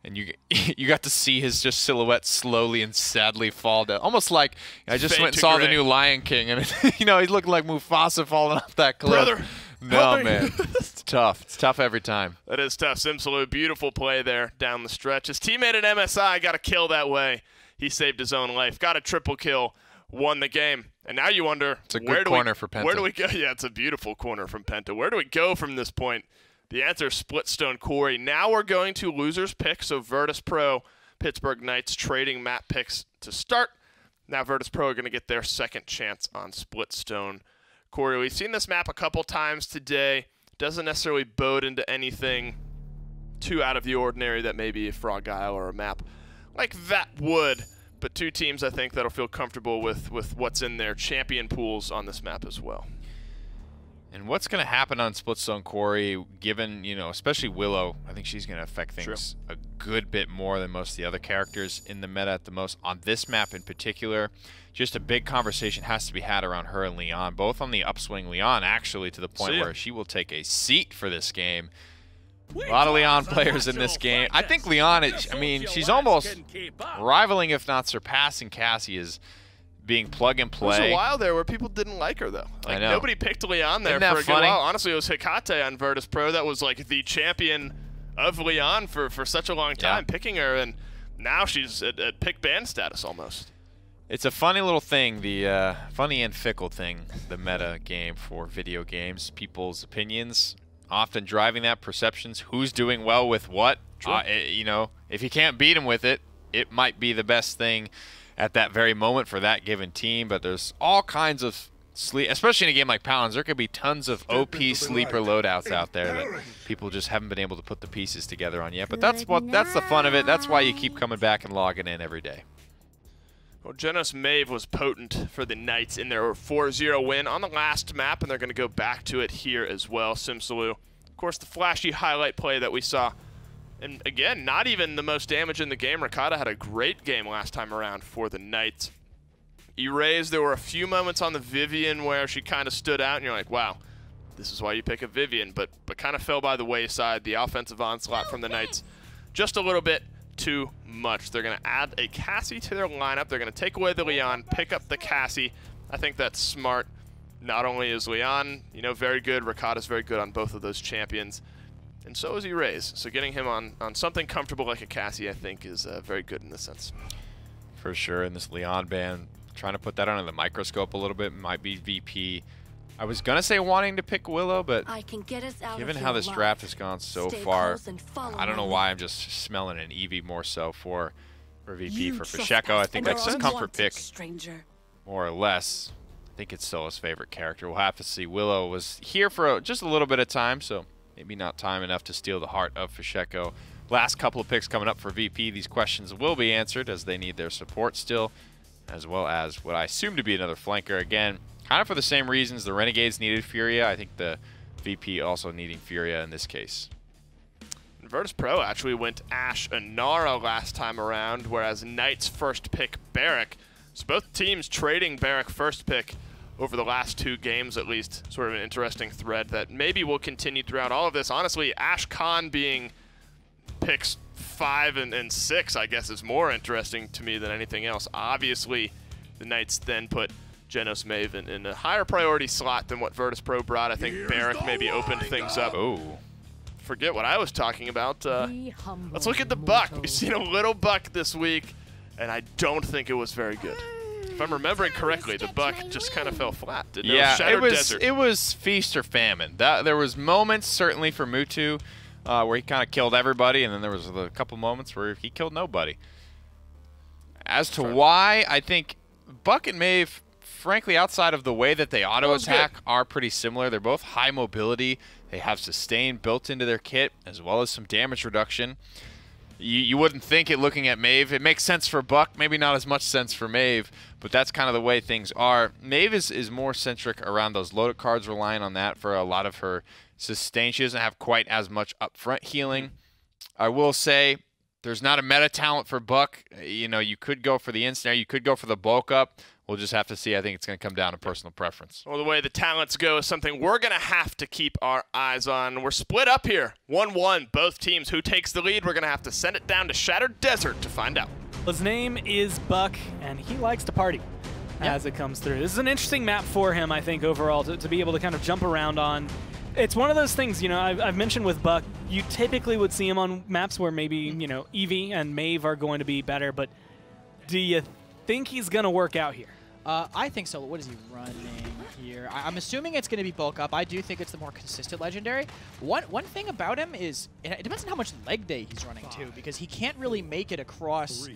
And you got to see his just silhouette slowly and sadly fall down. Almost like I just went and saw the new Lion King, and you know, he's looking like Mufasa falling off that cliff. Brother, no, man. It's tough. It's tough every time. That is tough. Simsalou, beautiful play there down the stretch. His teammate at MSI got a kill that way. He saved his own life. Got a triple kill, won the game. And now you wonder, it's a good corner for Penta. Where do we go? Yeah, it's a beautiful corner from Penta. Where do we go from this point? The answer is Splitstone Quarry. Now we're going to losers pick. So Virtus.Pro, Pittsburgh Knights trading map picks to start. Now Virtus.Pro are going to get their second chance on Splitstone Quarry. We've seen this map a couple times today. Doesn't necessarily bode into anything too out of the ordinary that maybe a Frog Isle or a map like that would. But 2 teams, I think, that'll feel comfortable with what's in their champion pools on this map as well. And what's going to happen on Splitstone Quarry, given, you know, especially Willow, I think she's going to affect things a good bit more than most of the other characters in the meta at the most. On this map in particular, just a big conversation has to be had around her and Leon, both on the upswing. Leon, actually, to the point where she will take a seat for this game. A lot of Leon players in this game. I think Leon is, I mean, she's almost rivaling, if not surpassing, Cassie as being plug and play. There was a while there where people didn't like her, though. Like, I know. Nobody picked Leon there for a good while. Honestly, it was Hecate on Virtus.Pro that was like the champion of Leon for such a long time, picking her, and now she's at pick ban status almost. It's a funny little thing, the funny and fickle thing, the meta game for video games. People's opinions often driving that, perceptions, who's doing well with what. You know, if you can't beat them with it, it might be the best thing at that very moment for that given team, but there's all kinds of especially in a game like Paladins, there could be tons of OP sleeper loadouts out there that people just haven't been able to put the pieces together on yet. But that's the fun of it. That's why you keep coming back and logging in every day. Well, Genos Maeve was potent for the Knights in their 4-0 win on the last map, and they're going to go back to it here as well. Simsalou, of course, the flashy highlight play that we saw. And again, not even the most damage in the game. Ricotta had a great game last time around for the Knights. Erased, there were a few moments on the Vivian where she kind of stood out, and you're like, wow, this is why you pick a Vivian, but kind of fell by the wayside. The offensive onslaught from the Knights, just a little bit too much. They're going to add a Cassie to their lineup. They're going to take away the Leon, pick up the Cassie. I think that's smart. Not only is Leon, you know, very good, Ricotta's very good on both of those champions. and so is Raze. So getting him on something comfortable like a Cassie, I think, is very good in this sense. For sure, in this Leon ban, trying to put that under the microscope a little bit might be VP. I was going to say wanting to pick Willow, but given how this draft has gone so far, I don't know why I'm just smelling an Eevee more so for VP. For Fasheko, I think that's his comfort pick, more or less. I think it's still his favorite character. We'll have to see. Willow was here for just a little bit of time, so maybe not time enough to steal the heart of Fasheko. Last couple of picks coming up for VP. These questions will be answered as they need their support still, as well as what I assume to be another flanker. Again, kind of for the same reasons the Renegades needed Furia. I think the VP also needing Furia in this case. Virtus.Pro actually went Ashe Inara last time around, whereas Knight's first pick Barrack. So both teams trading Barrack first pick over the last 2 games at least. Sort of an interesting thread that maybe will continue throughout all of this. Honestly, Ashe Khan being picks 5 and 6, I guess, is more interesting to me than anything else. Obviously, the Knights then put Genos Maven in a higher priority slot than what Virtus.Pro brought. I think Barrack maybe opened things up. Oh. Forget what I was talking about. Let's look at the Buck. We've seen a little Buck this week, and I don't think it was very good. If I'm remembering correctly, the Buck just kind of fell flat, didn't it? Yeah, Desert. it was feast or famine. There was moments, certainly for Mutu, where he kind of killed everybody, and then there was a couple moments where he killed nobody. As to why, I think Buck and Maeve, frankly, outside of the way that they auto-attack, are pretty similar. They're both high mobility. They have sustain built into their kit, as well as some damage reduction. You wouldn't think it looking at Maeve. It makes sense for Buck, maybe not as much sense for Maeve, but that's kind of the way things are. Maeve is more centric around those loaded cards, relying on that for a lot of her sustain. She doesn't have quite as much upfront healing. I will say there's not a meta talent for Buck. You know, you could go for the instant, you could go for the bulk up. We'll just have to see. I think it's going to come down to personal preference. Well, the way the talents go is something we're going to have to keep our eyes on. We're split up here, 1-1, both teams. Who takes the lead? We're going to have to send it down to Shattered Desert to find out. His name is Buck, and he likes to party as it comes through. This is an interesting map for him, I think, overall, to be able to kind of jump around on. It's one of those things, you know, I've mentioned with Buck, you typically would see him on maps where maybe, you know, Eevee and Maeve are going to be better, but do you think he's going to work out here? I think so. What is he running here? I'm assuming it's going to be bulk up. I do think it's the more consistent legendary. One thing about him is, it depends on how much leg day he's running too, because he can't really make it across.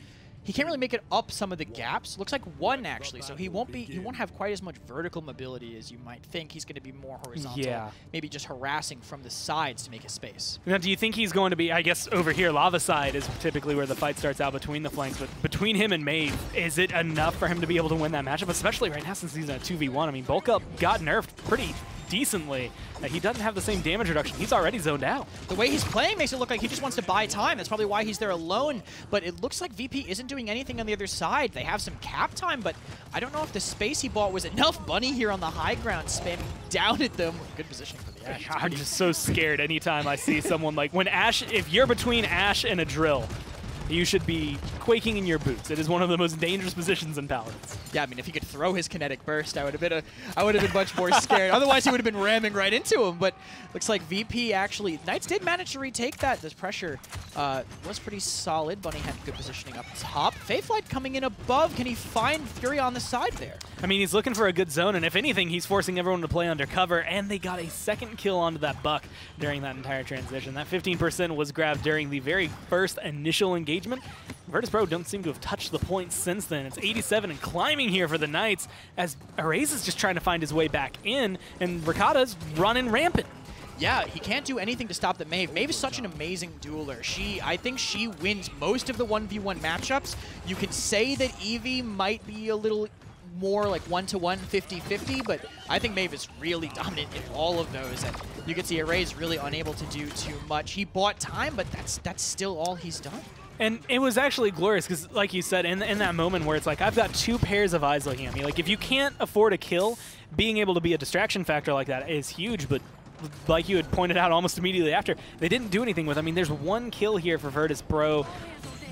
He can't really make it up some of the gaps. Looks like 1 actually, so he won't have quite as much vertical mobility as you might think. He's going to be more horizontal. Yeah. Maybe just harassing from the sides to make a space. Now, do you think he's going to be, I guess over here, lava side is typically where the fight starts out between the flanks, but between him and Maeve, is it enough for him to be able to win that matchup, especially right now since he's in a 2v1? I mean, bulk up got nerfed pretty decently. He doesn't have the same damage reduction. He's already zoned out. The way he's playing makes it look like he just wants to buy time. That's probably why he's there alone. But it looks like VP isn't doing anything on the other side. They have some cap time, but I don't know if the space he bought was enough. Bunny here on the high ground spamming down at them. Good positioning for the Ashe. I'm just so scared anytime I see someone like when Ashe, if you're between Ashe and a drill, you should be quaking in your boots. It is one of the most dangerous positions in Paladins. Yeah, I mean, if he could throw his kinetic burst, I would have been much more scared. Otherwise, he would have been ramming right into him. But looks like VP actually, Knights did manage to retake that. This pressure was pretty solid. Bunny had good positioning up top. Fayflight coming in above. Can he find Fury on the side there? I mean, he's looking for a good zone, and if anything, he's forcing everyone to play undercover. And they got a second kill onto that Buck during that entire transition. That 15% was grabbed during the very first initial engagement. Virtus.Pro don't seem to have touched the point since then. It's 87 and climbing here for the Knights as Arraze is just trying to find his way back in, and Ricotta's running rampant. Yeah, he can't do anything to stop the Maeve. Maeve is such an amazing dueler. I think she wins most of the 1v1 matchups. You can say that Eevee might be a little more like 1-to-1, 50-50, but I think Maeve is really dominant in all of those, and you can see Arraze really unable to do too much. He bought time, but that's still all he's done. And it was actually glorious because, like you said, in that moment where it's like, I've got 2 pairs of eyes looking at me. Like, if you can't afford a kill, being able to be a distraction factor like that is huge, but like you had pointed out almost immediately after, they didn't do anything with it. I mean, there's 1 kill here for Virtus.Pro.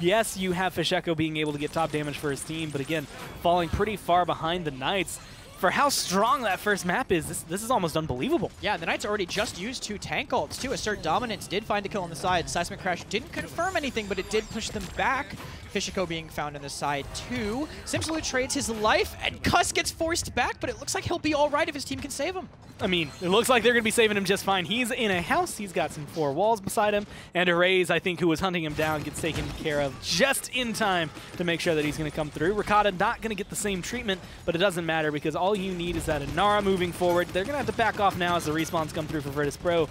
Yes, you have Fasheko being able to get top damage for his team, but again, falling pretty far behind the Knights. for how strong that first map is, this is almost unbelievable. Yeah, the Knights already just used 2 tank ults too. Assert Dominance did find a kill on the side. Seismic Crash didn't confirm anything, but it did push them back. Fishiko being found on the side too. Simsalute trades his life, and Cuss gets forced back, but it looks like he'll be all right if his team can save him. I mean, it looks like they're going to be saving him just fine. He's in a house. He's got some 4 walls beside him. And Arrays, I think, who was hunting him down, gets taken care of just in time to make sure that he's going to come through. Ricotta not going to get the same treatment, but it doesn't matter because all you need is that Inara moving forward. They're going to have to back off now as the respawns come through for Virtus.Pro.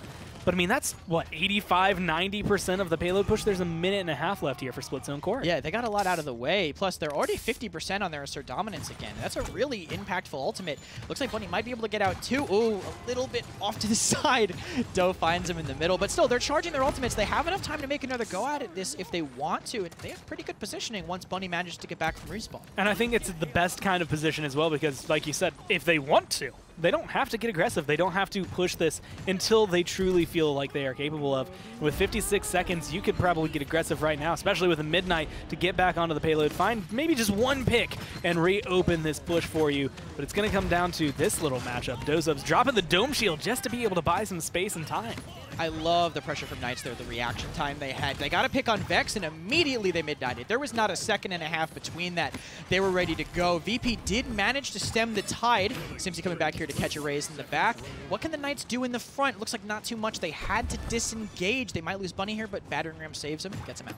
But I mean, that's what, 85, 90% of the payload push? There's a minute and a half left here for Split Zone Core. Yeah, they got a lot out of the way. Plus, they're already 50% on their Assert Dominance again. That's a really impactful ultimate. Looks like Bunny might be able to get out too. Ooh, a little bit off to the side. Doe finds him in the middle. But still, they're charging their ultimates. They have enough time to make another go at this if they want to. And they have pretty good positioning once Bunny manages to get back from respawn. And I think it's the best kind of position as well because, like you said, if they want to, they don't have to get aggressive. They don't have to push this until they truly feel like they are capable of. With 56 seconds, you could probably get aggressive right now, especially with a Midnight, to get back onto the payload, find maybe just one pick, and reopen this push for you. But it's going to come down to this little matchup. Dozub's dropping the Dome Shield just to be able to buy some space and time. I love the pressure from Knights there, the reaction time they had. They got a pick on Vex, and immediately they mid-knighted. There was not a second and a half between that. They were ready to go. VP did manage to stem the tide. Simpsy coming back here to catch a raise in the back. What can the Knights do in the front? Looks like not too much. They had to disengage. They might lose Bunny here, but Battering Ram saves him, gets him out.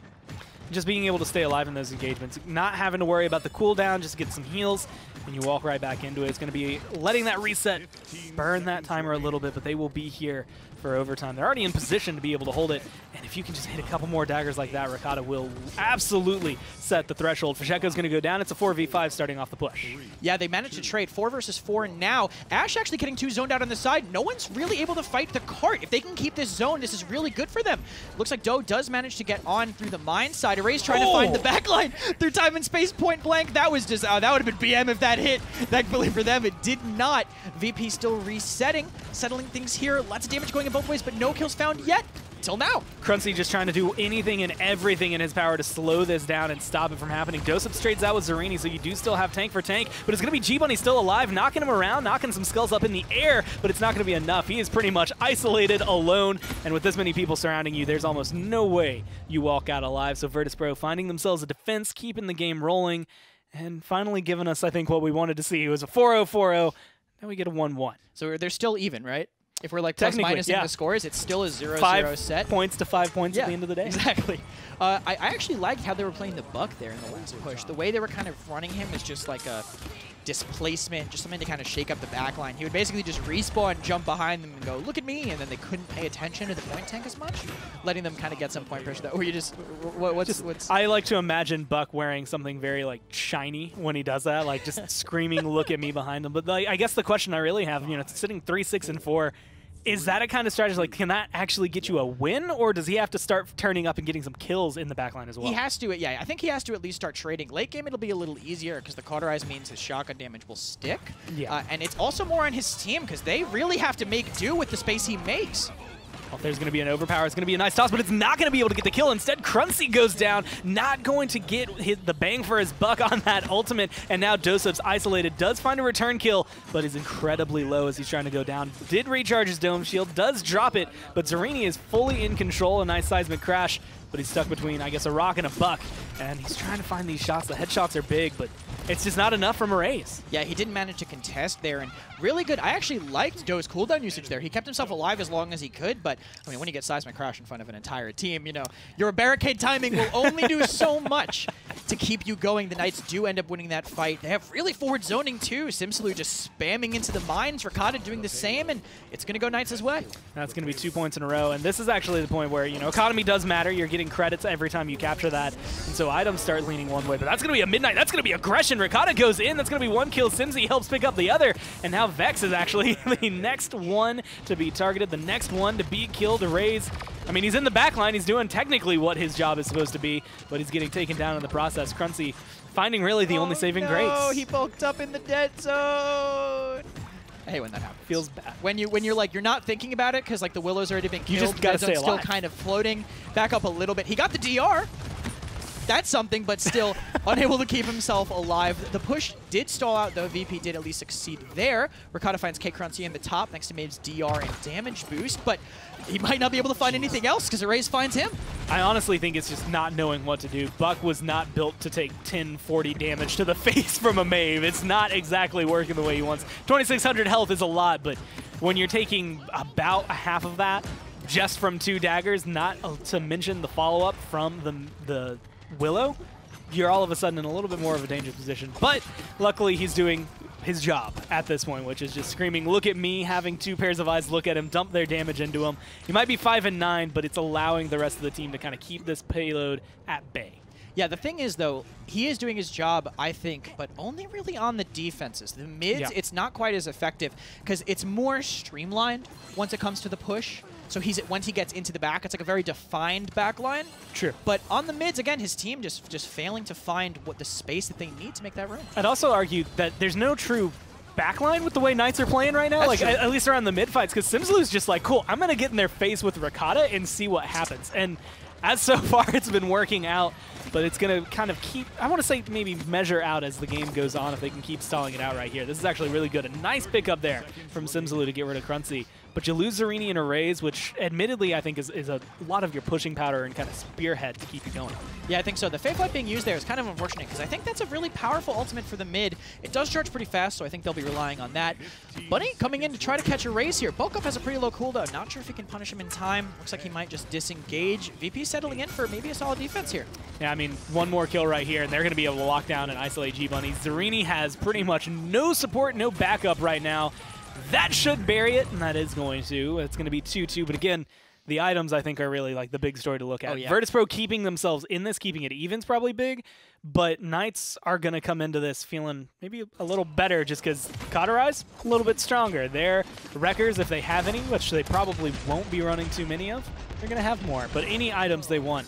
Just being able to stay alive in those engagements, not having to worry about the cooldown, just get some heals, and you walk right back into it. It's going to be letting that reset burn that timer a little bit, but they will be here for overtime. They're already in position to be able to hold it, and if you can just hit a couple more daggers like that, Ricotta will absolutely set the threshold. Fisheko's going to go down. It's a 4v5 starting off the push. Yeah, they managed to trade 4 versus 4 now. Ash actually getting 2 zoned out on the side. No one's really able to fight the cart. If they can keep this zone, this is really good for them. Looks like Doe does manage to get on through the mine side. Array's trying to find the backline through time and space point blank. That was just, that would have been BM if that hit. Thankfully for them, it did not. VP still resetting, settling things here. Lots of damage going in both ways, but no kills found yet. Till now. Cruncy just trying to do anything and everything in his power to slow this down and stop it from happening. Dosub trades out with Zarini, so you do still have tank for tank, but it's going to be G-Bunny still alive, knocking him around, knocking some skulls up in the air, but it's not going to be enough. He is pretty much isolated, alone, and with this many people surrounding you, there's almost no way you walk out alive. So Virtus.Pro finding themselves a defense, keeping the game rolling, and finally giving us, I think, what we wanted to see. It was a 4-0-4-0. Now we get a 1-1. So they're still even, right? If we're like plus minus in the scores, it's still a 0-0 set. 5 points to 5 points at the end of the day. Exactly. I actually liked how they were playing the Buck there in the last push. The way they were kind of running him is just like a displacement, just something to kind of shake up the back line. He would basically just respawn, jump behind them, and go, look at me, and then they couldn't pay attention to the point tank as much, letting them kind of get some point pressure. Or you just, what's... I like to imagine Buck wearing something very, like, shiny when he does that, like, just screaming, look at me behind him. But like, I guess the question I really have, you know, it's sitting 3-6-4, is that a kind of strategy, like, can that actually get you a win, or does he have to start turning up and getting some kills in the backline as well? He has to, yeah. I think he has to at least start trading. Late game, it'll be a little easier because the cauterize means his shotgun damage will stick. Yeah. And it's also more on his team because they really have to make do with the space he makes. Well, if there's going to be an overpower, it's going to be a nice toss, but it's not going to be able to get the kill. Instead, Cruncy goes down, not going to get the bang for his buck on that ultimate, and now Dosub's isolated. Does find a return kill, but is incredibly low as he's trying to go down. Did recharge his Dome Shield, does drop it, but Zarini is fully in control. A nice seismic crash, but he's stuck between, I guess, a rock and a buck, and he's trying to find these shots. The headshots are big, but it's just not enough from Arrays. Yeah, he didn't manage to contest there, and really good. I actually liked Doe's cooldown usage there. He kept himself alive as long as he could, but I mean, when you get seismic crash in front of an entire team, you know, your barricade timing will only do so much to keep you going. The Knights do end up winning that fight. They have really forward zoning too. Simsalute just spamming into the mines. Ricotta doing the same, and it's going to go Knights' way. That's going to be 2 points in a row, and this is actually the point where, you know, economy does matter. You're getting credits every time you capture that, and so items start leaning one way, but that's going to be a Midnight. That's going to be aggression. Ricotta goes in. That's going to be one kill. Simsy helps pick up the other, and now Vex is actually the next one to be targeted, the next one to be killed. Arrays, I mean, he's in the back line. He's doing technically what his job is supposed to be, but he's getting taken down in the process. Cruncy finding really the only saving grace. Oh, he bulked up in the dead zone. I hate when that happens. Feels bad. When you're like, you're not thinking about it because like the Willow's already been killed. You just gotta stay alive. Still kind of floating back up a little bit. He got the DR. that's something, but still unable to keep himself alive. The push did stall out, though. VP did at least succeed there. Ricotta finds K-Crunchy in the top next to Maeve's DR and damage boost, but he might not be able to find anything else because Erase finds him. I honestly think it's just not knowing what to do. Buck was not built to take 10, 40 damage to the face from a Maeve. It's not exactly working the way he wants. 2,600 health is a lot, but when you're taking about a half of that just from 2 daggers, not to mention the follow-up from the Willow, you're all of a sudden in a little bit more of a dangerous position. But luckily he's doing his job at this point, which is just screaming, look at me, having 2 pairs of eyes look at him, dump their damage into him. He might be 5 and 9, but it's allowing the rest of the team to kind of keep this payload at bay. Yeah, the thing is, though, he is doing his job, I think, but only really on the defenses. The mids, it's not quite as effective because it's more streamlined once it comes to the push. So once he gets into the back, it's like a very defined back line. True. But on the mids, again, his team just failing to find what the space that they need to make that room. I'd also argue that there's no true backline with the way Knights are playing right now. That's at least around the mid fights, because Simsalu's just like, cool, I'm gonna get in their face with Ricotta and see what happens. And as so far, it's been working out, but it's going to kind of keep, I want to say maybe measure out as the game goes on if they can keep stalling it out right here. This is actually really good. A nice pickup there from Simsalu to get rid of Crunchy. But you lose Zarini and Erase, which admittedly I think is a lot of your pushing powder and kind of spearhead to keep you going. Yeah, I think so. The Fake Flight being used there is kind of unfortunate because I think that's a really powerful ultimate for the mid. It does charge pretty fast, so I think they'll be relying on that. Bunny coming in to try to catch Erase here. Bulk Up has a pretty low cooldown. Not sure if he can punish him in time. Looks like he might just disengage. VP settling in for maybe a solid defense here. Yeah, I mean, one more kill right here, and they're going to be able to lock down and isolate G-Bunny. Zarini has pretty much no support, no backup right now. That should bury it, and that is going to. It's going to be 2-2, but again, the items I think are really like the big story to look at. Oh, yeah. Virtus.Pro keeping themselves in this, keeping it even's probably big, but Knights are going to come into this feeling maybe a little better just because Cauterize a little bit stronger. Their Wreckers, if they have any, which they probably won't be running too many of, they're going to have more, but any items they want,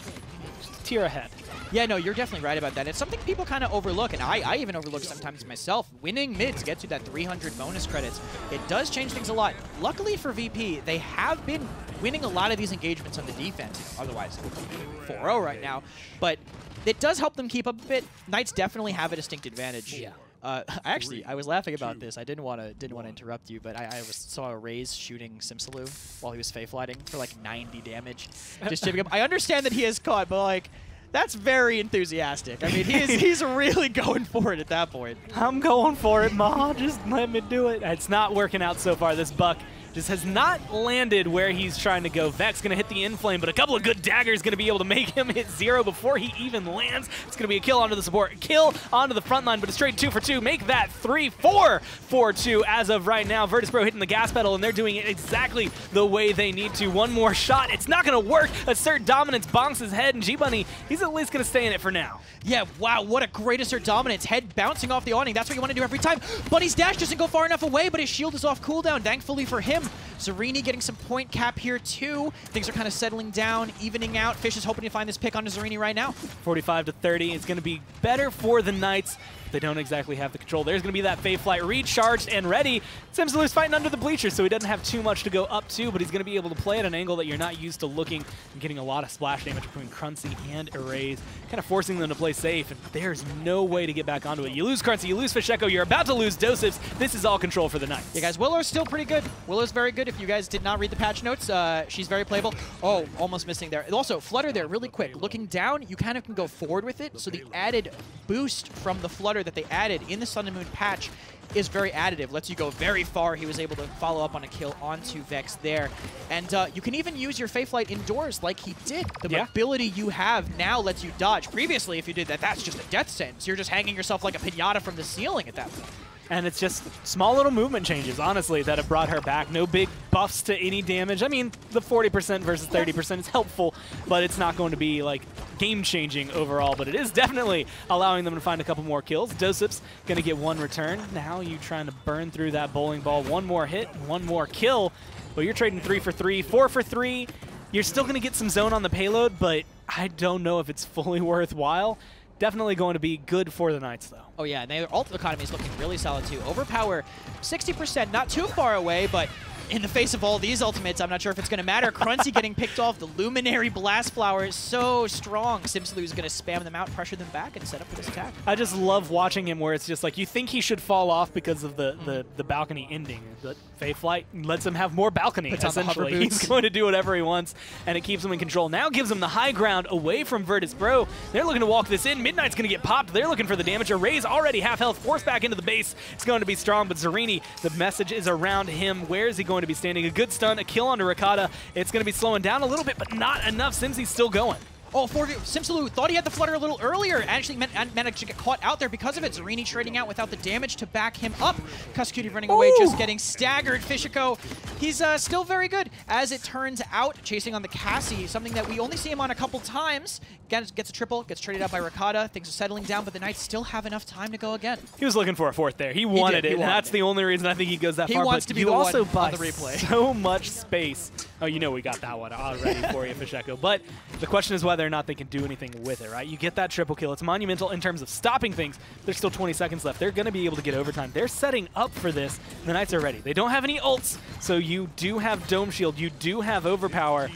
just a tier ahead. Yeah, no, you're definitely right about that. It's something people kind of overlook, and I even overlook sometimes myself. Winning mids gets you that 300 bonus credits. It does change things a lot. Luckily for VP, they have been winning a lot of these engagements on the defense. Otherwise, it would be 4-0 right now. But it does help them keep up a bit. Knights definitely have a distinct advantage. Yeah. I was laughing about this. I didn't want to interrupt you, but I saw a Raze shooting Simsalu while he was Fae Flighting for like 90 damage. Just chipping up. I understand that he is caught, but like, that's very enthusiastic. I mean, he's really going for it at that point. I'm going for it, Ma. Just let me do it. It's not working out so far. This Buck just has not landed where he's trying to go. Vex going to hit the in-flame, but a couple of good daggers going to be able to make him hit 0 before he even lands. It's going to be a kill onto the support, kill onto the front line, but a straight 2 for 2. Make that 3-4 for 2 as of right now. Virtus.Pro hitting the gas pedal, and they're doing it exactly the way they need to. One more shot. It's not going to work. Assert Dominance bonks his head, and G-Bunny, he's at least going to stay in it for now. Yeah, wow, what a great Assert Dominance. Head bouncing off the awning. That's what you want to do every time. Bunny's dash doesn't go far enough away, but his shield is off cooldown, thankfully for him. Zarini getting some point cap here too. Things are kind of settling down, evening out. Fish is hoping to find this pick onto Zarini right now. 45-30. It's going to be better for the Knights. They don't exactly have the control. There's going to be that Fae Flight recharged and ready. Simsalu's fighting under the bleachers, so he doesn't have too much to go up to, but he's going to be able to play at an angle that you're not used to looking and getting a lot of splash damage between Crunchy and Erase, kind of forcing them to play safe, and there's no way to get back onto it. You lose Crunchy, you lose Fisheko, you're about to lose Dosips. This is all control for the Knights. Yeah, guys, Willow's still pretty good. Willow's very good. If you guys did not read the patch notes, she's very playable. Oh, almost missing there. Also, Flutter there, really quick. Looking down, you kind of can go forward with it, so the added boost from the Flutter that they added in the Sun and Moon patch is very additive, lets you go very far. He was able to follow up on a kill onto Vex there. And you can even use your Fae Flight indoors like he did. The mobility you have now lets you dodge. Previously, if you did that, that's just a death sentence. You're just hanging yourself like a pinata from the ceiling at that point. And it's just small little movement changes, honestly, that have brought her back. No big buffs to any damage. I mean, the 40% versus 30% is helpful, but it's not going to be, like, game-changing overall. But it is definitely allowing them to find a couple more kills. Dosip's going to get one return. Now you trying to burn through that bowling ball. One more hit, one more kill. But you're trading 3 for 3, 4 for 3. You're still going to get some zone on the payload, but I don't know if it's fully worthwhile. Definitely going to be good for the Knights, though. Oh, yeah, and their ult economy is looking really solid, too. Overpower, 60%, not too far away, but in the face of all these ultimates, I'm not sure if it's going to matter. Cruncy getting picked off. The Luminary Blast Flower is so strong. Simsaloo is going to spam them out, pressure them back, and set up for this attack. I just love watching him where it's just like you think he should fall off because of the balcony ending. But Fae Flight lets him have more balcony, essentially. He's going to do whatever he wants, and it keeps him in control. Now gives him the high ground away from Virtus.Pro. They're looking to walk this in. Midnight's going to get popped. They're looking for the damage. Array's already half health, forced back into the base. It's going to be strong, but Zerini, the message is around him. Where is he going to be standing? A good stun, a kill onto Ricotta. It's going to be slowing down a little bit, but not enough. Simsy's still going. Oh, Simsaloo thought he had the Flutter a little earlier. Actually managed to get caught out there because of it. Zerini trading out without the damage to back him up. Cuskcutie running away, just getting staggered. Fishiko, he's still very good. As it turns out, chasing on the Cassie, something that we only see him on a couple times. Gets a triple, gets traded out by Ricotta. Things are settling down, but the Knights still have enough time to go again. He was looking for a fourth there. He wanted it, and that's the only reason I think he goes that far. He wants to be the one on the replay. So much space. Oh, you know we got that one already for you, Fisheko. But the question is whether or not they can do anything with it, right? You get that triple kill. It's monumental in terms of stopping things. There's still 20 seconds left. They're going to be able to get overtime. They're setting up for this. The Knights are ready. They don't have any ults, so you do have Dome Shield. You do have Overpower.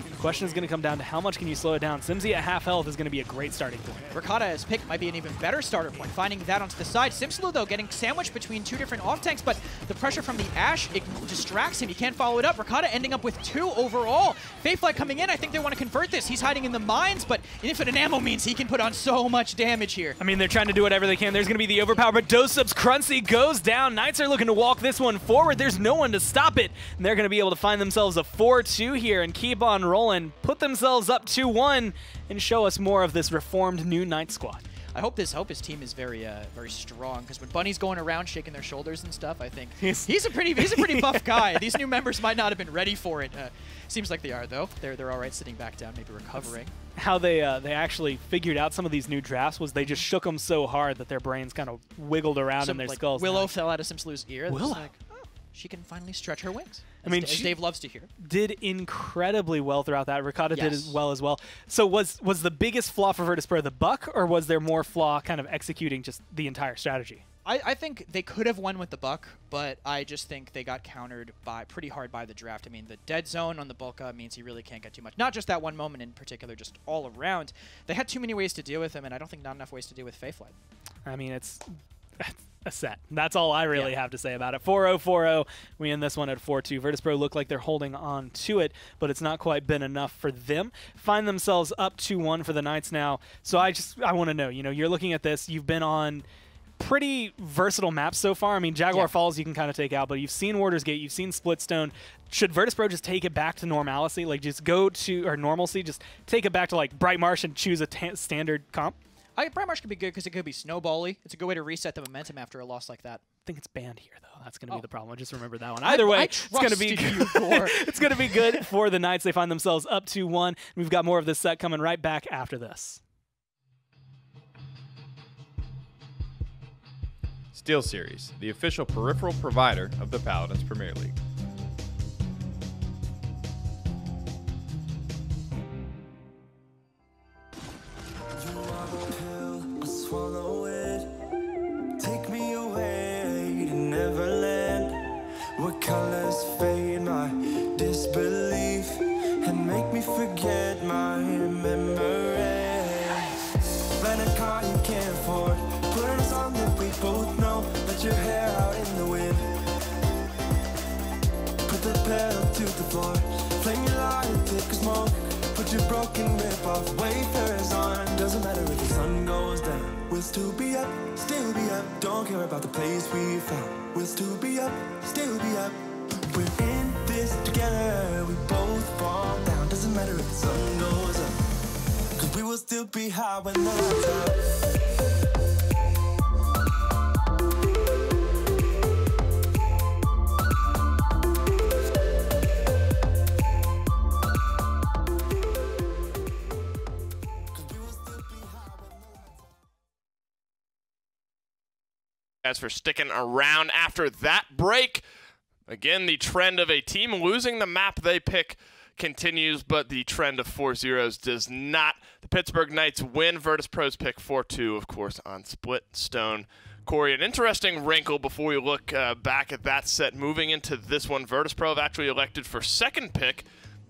The question is going to come down to how much can you slow it down. Simsy at half health is going to be a great starting point. Ricotta as pick might be an even better starter point, finding that onto the side. Simsaloo, though, getting sandwiched between two different off-tanks, but the pressure from the Ashe, it distracts him. He can't follow it up. Ricotta ending up with 2 overall. Fae Flight coming in. I think they want to convert this. He's hiding in the mines, but infinite ammo means he can put on so much damage here. I mean, they're trying to do whatever they can. There's going to be the overpower, but Dosub's Cruncy goes down. Knights are looking to walk this one forward. There's no one to stop it, and they're going to be able to find themselves a 4-2 here and keep on rolling, put themselves up 2-1, and show us more of this reformed new Knight squad. I hope his team is very strong, because when Bunny's going around shaking their shoulders and stuff, I think he's a pretty buff guy. These new members might not have been ready for it. Seems like they are, though. They're all right sitting back down, maybe recovering. How they actually figured out some of these new drafts was they just shook them so hard that their brains kind of wiggled around in their skulls. Willow fell out of Simsaloo's ear. Willow? Like, oh, she can finally stretch her wings. I mean, as Dave loves to hear. Did incredibly well throughout that. Ricotta did as well. So was the biggest flaw for Virtus.Pro the buck, or was there more flaw kind of executing just the entire strategy? I think they could have won with the buck, but I just think they got countered pretty hard by the draft. I mean, the dead zone on the Bulka means he really can't get too much. Not just that one moment in particular, just all around. They had too many ways to deal with him, and I don't think not enough ways to deal with Fae Flight. I mean, it's a set. That's all I really have to say about it. 4-0, 4-0. We end this one at 4-2. Virtus.Pro look like they're holding on to it, but it's not quite been enough for them. Find themselves up 2-1 for the Knights now. So I want to know, you're looking at this. You've been on pretty versatile maps so far. I mean, Jaguar Falls you can kind of take out, but you've seen Warder's Gate, you've seen Splitstone. Should Virtus.Pro just take it back to normalcy? Like, just go to, or normalcy, just take it back to, like, Bright Marsh and choose a standard comp? Bright Marsh could be good because it could be snowbally. It's a good way to reset the momentum after a loss like that. I think it's banned here, though. That's going to be the problem. Just remember that one. Either way, it's going to be good. It's going to be good for the Knights. They find themselves up 2-1. We've got more of this set coming right back after this. SteelSeries, the official peripheral provider of the Paladins Premier League. Swallow it, take me away to Neverland, where colors fade my disbelief and make me forget my memory. Rent a car you can't afford, put on a song that we both know, let your hair out in the wind, put the pedal to the floor, flame your light, take a smoke, put your broken rip off, wafers on, doesn't matter if the sun goes down. We'll still be up, don't care about the place we found. We'll still be up, we're in this together, we both fall down. Doesn't matter if the sun goes up, cause we will still be high when the lights out. As for sticking around after that break, again, the trend of a team losing the map they pick continues, but the trend of 4-0s does not. The Pittsburgh Knights win Virtus.Pro's pick 4-2, of course, on Split Stone. Corey, an interesting wrinkle before we look back at that set. Moving into this one, Virtus.Pro have actually elected for second pick.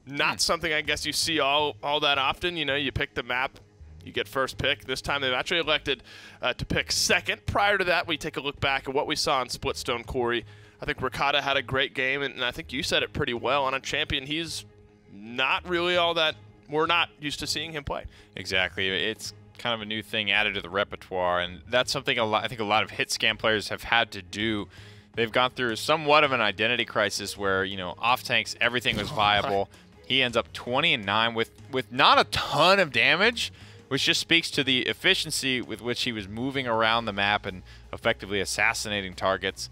Not something I guess you see all that often. You know, you pick the map, you get first pick. This time they've actually elected to pick second. Prior to that, we take a look back at what we saw in Split Stone, Corey. I think Ricotta had a great game, and I think you said it pretty well. On a champion, he's not really all that – we're not used to seeing him play. Exactly. It's kind of a new thing added to the repertoire, and that's something I think a lot of hit scam players have had to do. They've gone through somewhat of an identity crisis where, you know, off tanks, everything was viable. He ends up 20-9 with not a ton of damage, which just speaks to the efficiency with which he was moving around the map and effectively assassinating targets.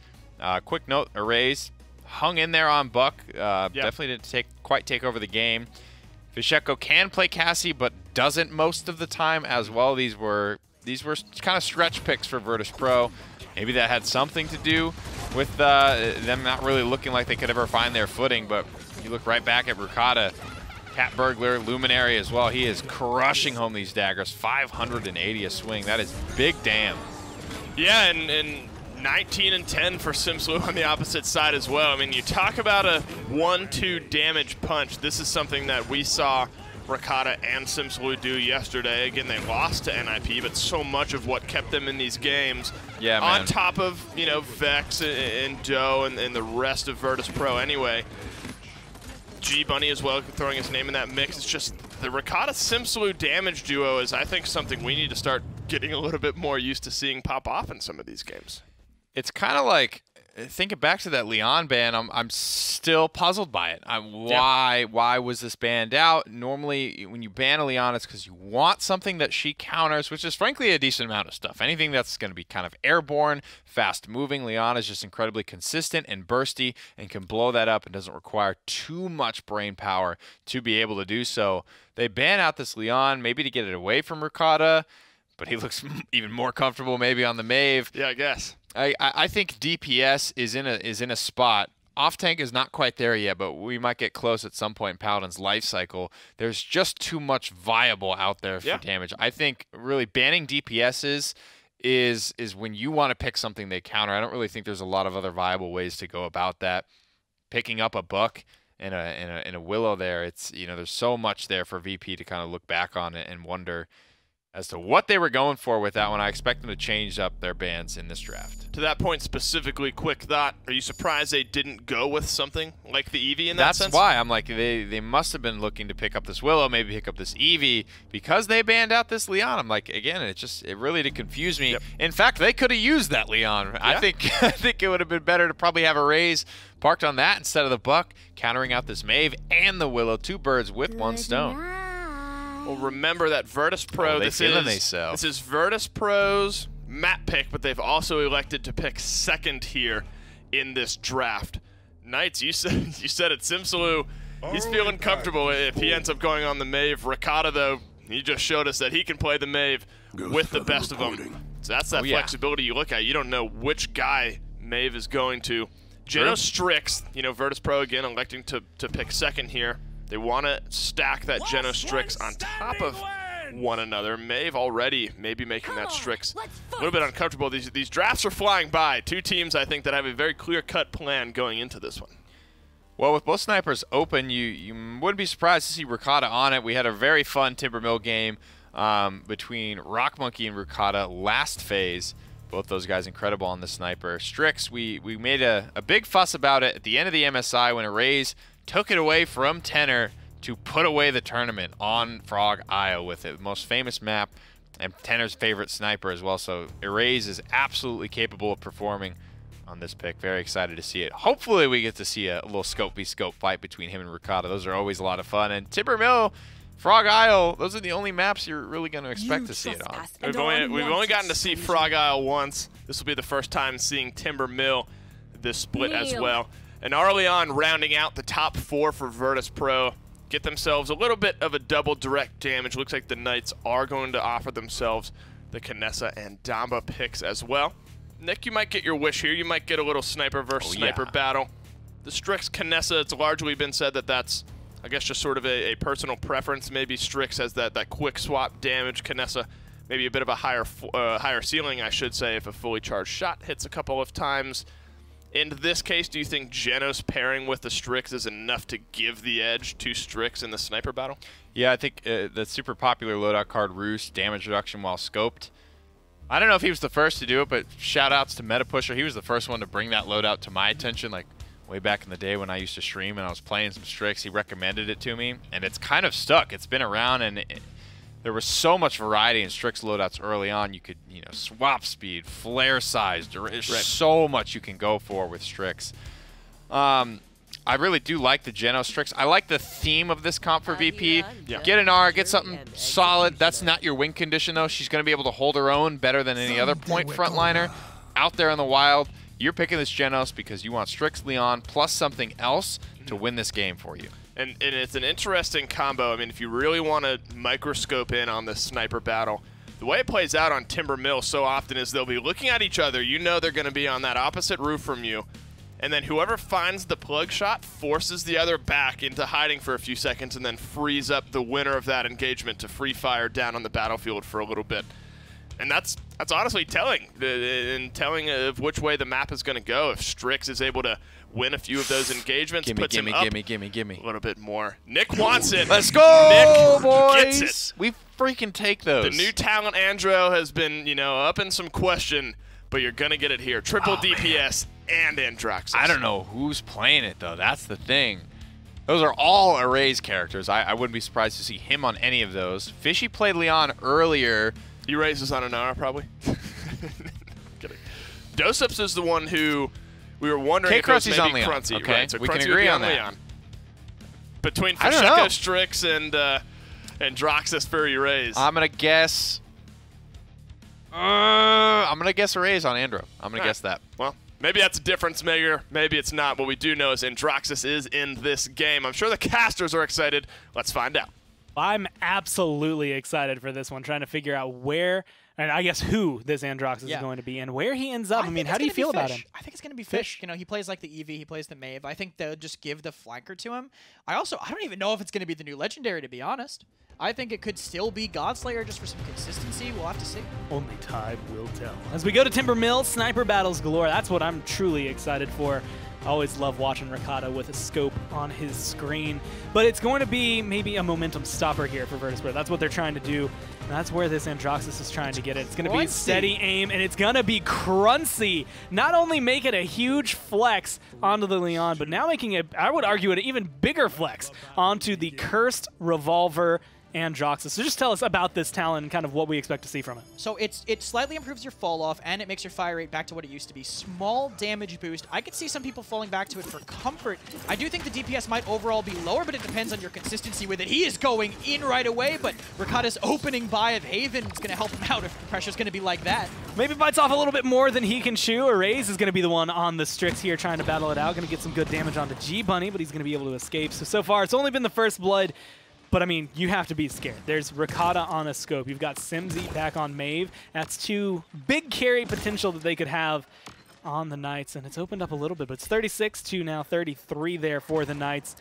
Quick note, Erase hung in there on Buck. Definitely didn't quite take over the game. Fisheko can play Cassie, but doesn't most of the time as well. These were kind of stretch picks for Virtus.Pro. Maybe that had something to do with them not really looking like they could ever find their footing, but you look right back at Ricotta, Cat Burglar, Luminary as well. He is crushing home these daggers. 580 a swing. That is big damn. Yeah, and 19 and 10 for Simslu on the opposite side as well. I mean, you talk about a 1-2 damage punch. This is something that we saw Ricotta and Simslu do yesterday. Again, they lost to NIP, but so much of what kept them in these games, yeah, man, on top of, you know, Vex and Doe and the rest of Virtus.Pro anyway. G-Bunny as well, throwing his name in that mix. It's just the Ricotta-Simslu damage duo is, I think, something we need to start getting a little bit more used to seeing pop off in some of these games. It's kind of like, thinking back to that Leon ban, I'm still puzzled by it. Why was this banned out? Normally, when you ban a Leon, it's because you want something that she counters, which is frankly a decent amount of stuff. Anything that's going to be kind of airborne, fast-moving. Leon is just incredibly consistent and bursty and can blow that up and doesn't require too much brain power to be able to do so. They ban out this Leon, maybe to get it away from Ricotta, but he looks even more comfortable maybe on the Maeve. Yeah, I guess. I think DPS is in a spot. Off tank is not quite there yet, but we might get close at some point in Paladin's life cycle. There's just too much viable out there for damage. I think really banning DPSs is when you want to pick something they counter. I don't really think there's a lot of other viable ways to go about that. Picking up a Buck and a Willow there, it's, you know, there's so much there for VP to kind of look back on it and wonder as to what they were going for with that one. I expect them to change up their bans in this draft. To that point specifically, quick thought, are you surprised they didn't go with something like the Eevee in that sense? That's why I'm like, they must have been looking to pick up this Willow, maybe pick up this Eevee, because they banned out this Leon. I'm like, again, it really did confuse me. Yep. In fact, they could have used that Leon. Yeah. I think it would have been better to probably have a Raze parked on that instead of the Buck, countering out this Maeve and the Willow. 2 birds with 1 stone. Well, remember that Virtus.Pro, this is Virtus.Pro's map pick, but they've also elected to pick second here in this draft. Knights, you said it, Simslu, he's feeling comfortable if he ends up going on the Maeve. Ricotta, though, he just showed us that he can play the Maeve with the best of them. So that's that flexibility you look at. You don't know which guy Maeve is going to. Geno Strix, you know, Virtus.Pro again electing to pick second here. They want to stack that Geno Strix on top of one another. Maeve already maybe making that Strix a little bit uncomfortable. These drafts are flying by. 2 teams, I think, that have a very clear-cut plan going into this one. Well, with both snipers open, you wouldn't be surprised to see Ricotta on it. We had a very fun Timbermill game between Rock Monkey and Ricotta last phase. Both those guys incredible on the sniper. Strix, we made a big fuss about it at the end of the MSI when Erase took it away from Tenor to put away the tournament on Frog Isle with it. The most famous map and Tenor's favorite sniper as well. So Erase is absolutely capable of performing on this pick. Very excited to see it. Hopefully we get to see a little scope v scope fight between him and Ricotta. Those are always a lot of fun. And Timbermill, Frog Isle, those are the only maps you're really going to expect to see it on. We've only gotten to see Frog Isle once. This will be the first time seeing Timbermill this split as well. And Arleon rounding out the top 4 for Virtus.Pro. Get themselves a little bit of a double direct damage. Looks like the Knights are going to offer themselves the Kinessa and Damba picks as well. Nick, you might get your wish here. You might get a little sniper versus sniper battle. The Strix Kinessa, it's largely been said that that's I guess just sort of a personal preference. Maybe Strix has that quick swap damage. Kinessa, maybe a bit of a higher ceiling, I should say, if a fully charged shot hits a couple of times. In this case, do you think Genos pairing with the Strix is enough to give the edge to Strix in the sniper battle? Yeah, I think the super popular loadout card, Roost, damage reduction while scoped. I don't know if he was the first to do it, but shout-outs to MetaPusher. He was the first one to bring that loadout to my attention, like way back in the day when I used to stream and I was playing some Strix. He recommended it to me, and it's kind of stuck. It's been around, and there was so much variety in Strix loadouts early on. You could, you know, swap speed, flare size. There's so much you can go for with Strix. I really do like the Genos Strix. I like the theme of this comp for VP. Yeah. Get an R, get something solid. That's not your win condition, though. She's going to be able to hold her own better than any other point frontliner out there in the wild. You're picking this Genos because you want Strix Leon plus something else to win this game for you. And it's an interesting combo. I mean, if you really want to microscope in on this sniper battle, the way it plays out on Timber Mill so often is they'll be looking at each other. You know they're going to be on that opposite roof from you. And then whoever finds the plug shot forces the other back into hiding for a few seconds and then frees up the winner of that engagement to free fire down on the battlefield for a little bit. And that's honestly telling, in telling of which way the map is going to go. If Strix is able to win a few of those engagements, puts him up gimme. a little bit more. Nick wants it. Let's go, Nick boys. gets it. We freaking take those. The new talent Andro has been, you know, up in some question, but you're going to get it here. Triple DPS and Androxus. I don't know who's playing it, though. That's the thing. Those are all Array's characters. I wouldn't be surprised to see him on any of those. Fishy played Leon earlier. He raises on Anara, probably. Kidding. Dosups is the one who we were wondering if it was maybe on Leon. Crunchy. Okay, Right, so we Crunchy can agree would be on that. Leon. Between I don't know. Fasheko, Strix, and Droxus for Raise. I'm gonna guess. I'm gonna guess Array's on Andro. I'm gonna guess that. Well, maybe that's a difference maker. Maybe it's not. What we do know is Androxus is in this game. I'm sure the casters are excited. Let's find out. I'm absolutely excited for this one, trying to figure out where, and I guess who this Androxus is going to be and where he ends up. I mean, how do you feel about him? I think it's going to be Fish. You know, he plays like the Eevee, he plays the Maeve. I think they'll just give the flanker to him. I don't even know if it's going to be the new Legendary, to be honest. I think it could still be Godslayer just for some consistency. We'll have to see. Only time will tell. As we go to Timber Mill, sniper battles galore. That's what I'm truly excited for. I always love watching Ricotta with a scope on his screen. But it's going to be maybe a momentum stopper here for Virtus.Pro. That's what they're trying to do. And that's where this Androxus is trying to get it. It's going to be steady aim, and it's going to be Crunchy. Not only make it a huge flex onto the Leon, but now making it, I would argue, an even bigger flex onto the Cursed Revolver Androxus. So just tell us about this talent and kind of what we expect to see from it. So it slightly improves your fall off, and it makes your fire rate back to what it used to be. Small damage boost. I could see some people falling back to it for comfort. I do think the DPS might overall be lower, but it depends on your consistency with it. He is going in right away, but Ricotta's opening buy of Haven is going to help him out if the pressure's going to be like that. Maybe bites off a little bit more than he can chew. Arrays is going to be the one on the Strix here trying to battle it out. Going to get some good damage onto G-Bunny, but he's going to be able to escape. So far, it's only been the first blood. But, I mean, you have to be scared. There's Ricotta on a scope. You've got Simzy back on Maeve. That's two big carry potential that they could have on the Knights. And it's opened up a little bit, but it's 36 to now 33 there for the Knights.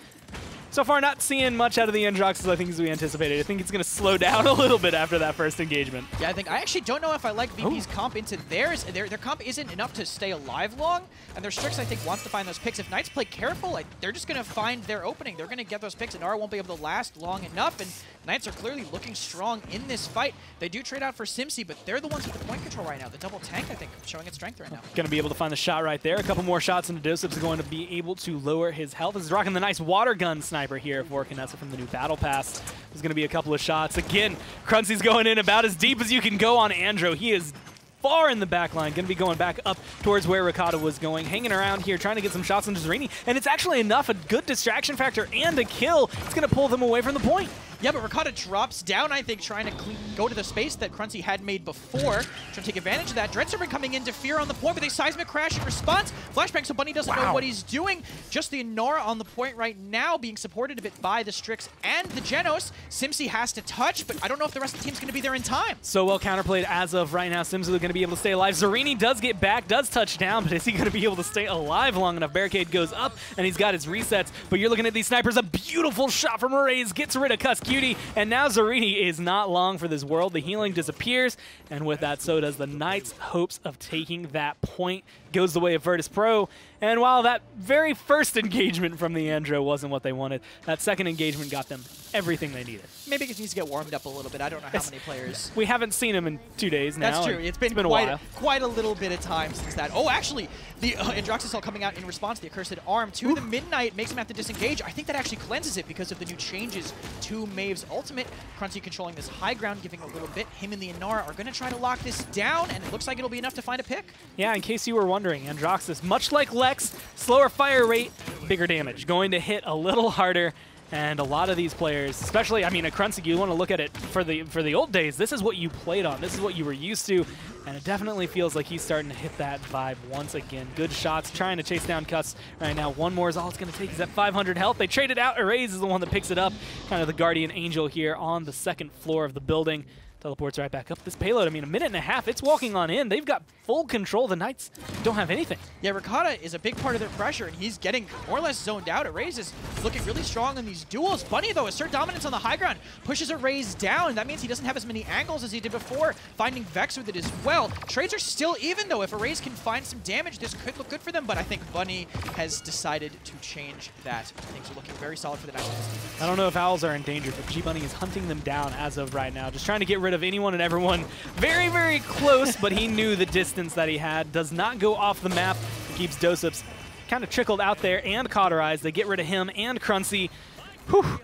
So far, not seeing much out of the Androxus, I think, as we anticipated. I think it's going to slow down a little bit after that first engagement. Yeah, I actually don't know if I like VP's comp into theirs. Their comp isn't enough to stay alive long, and their Strix, I think, wants to find those picks. If Knights play careful, like, they're just going to find their opening. They're going to get those picks, and Nara won't be able to last long enough, and Knights are clearly looking strong in this fight. They do trade out for Simcy, but they're the ones with the point control right now. The double tank, I think, showing its strength right now. Going to be able to find the shot right there. A couple more shots into Dosups is going to be able to lower his health. He's rocking the nice water gun sniper here for Kinessa from the new Battle Pass. There's going to be a couple of shots. Again, Crunchy's going in about as deep as you can go on Andro. He is far in the back line, going to be going back up towards where Ricotta was going, hanging around here, trying to get some shots into Zarini, and it's actually enough, a good distraction factor and a kill. It's going to pull them away from the point. Yeah, but Ricotta drops down, I think, trying to go to the space that Cruncy had made before. Trying to take advantage of that. Dreadserpent coming in to fear on the point, but they seismic crash in response. Flashbang, so Bunny doesn't know what he's doing. Just the Inara on the point right now, being supported a bit by the Strix and the Genos. Simsi has to touch, but I don't know if the rest of the team's going to be there in time. So well counterplayed as of right now. Simsi going to be able to stay alive. Zarini does get back, does touch down, but is he going to be able to stay alive long enough? Barricade goes up, and he's got his resets, but you're looking at these snipers. A beautiful shot from Raze gets rid of Cuss Cutie, and now Zarini is not long for this world. The healing disappears, and with that, so does the Knights' hopes of taking that point. Goes the way of Virtus.Pro, and while that very first engagement from the Andro wasn't what they wanted, that second engagement got them everything they needed. Maybe it needs to get warmed up a little bit. I don't know how many players. We haven't seen him in 2 days now. That's true. It's been a while. Quite a little bit of time since that. Oh, actually, the Androxysol coming out in response to the Accursed Arm to the Midnight makes him have to disengage. I think that actually cleanses it because of the new changes to Maeve's ultimate. Cruncy controlling this high ground, giving a little bit. Him and the Inara are going to try to lock this down, and it looks like it'll be enough to find a pick. Yeah, in case you were wondering, Androxys, much like Lex, slower fire rate, bigger damage. Going to hit a little harder. And a lot of these players, especially, I mean, at Cruncy, you want to look at it for the old days. This is what you played on. This is what you were used to. And it definitely feels like he's starting to hit that vibe once again. Good shots, trying to chase down Cuss right now. One more is all it's going to take. He's at 500 health. They traded out. Erase is the one that picks it up. Kind of the guardian angel here on the second floor of the building. Teleports right back up. This payload, I mean, 1.5 minutes, it's walking on in. They've got full control. The Knights don't have anything. Yeah, Ricotta is a big part of their pressure, and he's getting more or less zoned out. Erase is looking really strong in these duels. Bunny, though, assert dominance on the high ground, pushes Erase down. That means he doesn't have as many angles as he did before, finding Vex with it as well. Trades are still even, though. If Erase can find some damage, this could look good for them, but I think Bunny has decided to change that. Things are looking very solid for the Knights. I don't know if Owls are endangered, but G-Bunny is hunting them down as of right now, just trying to get rid of anyone and everyone very, very close, but he knew the distance that he had. Does not go off the map. Keeps Dosups kind of trickled out there and cauterized. They get rid of him and Cruncy,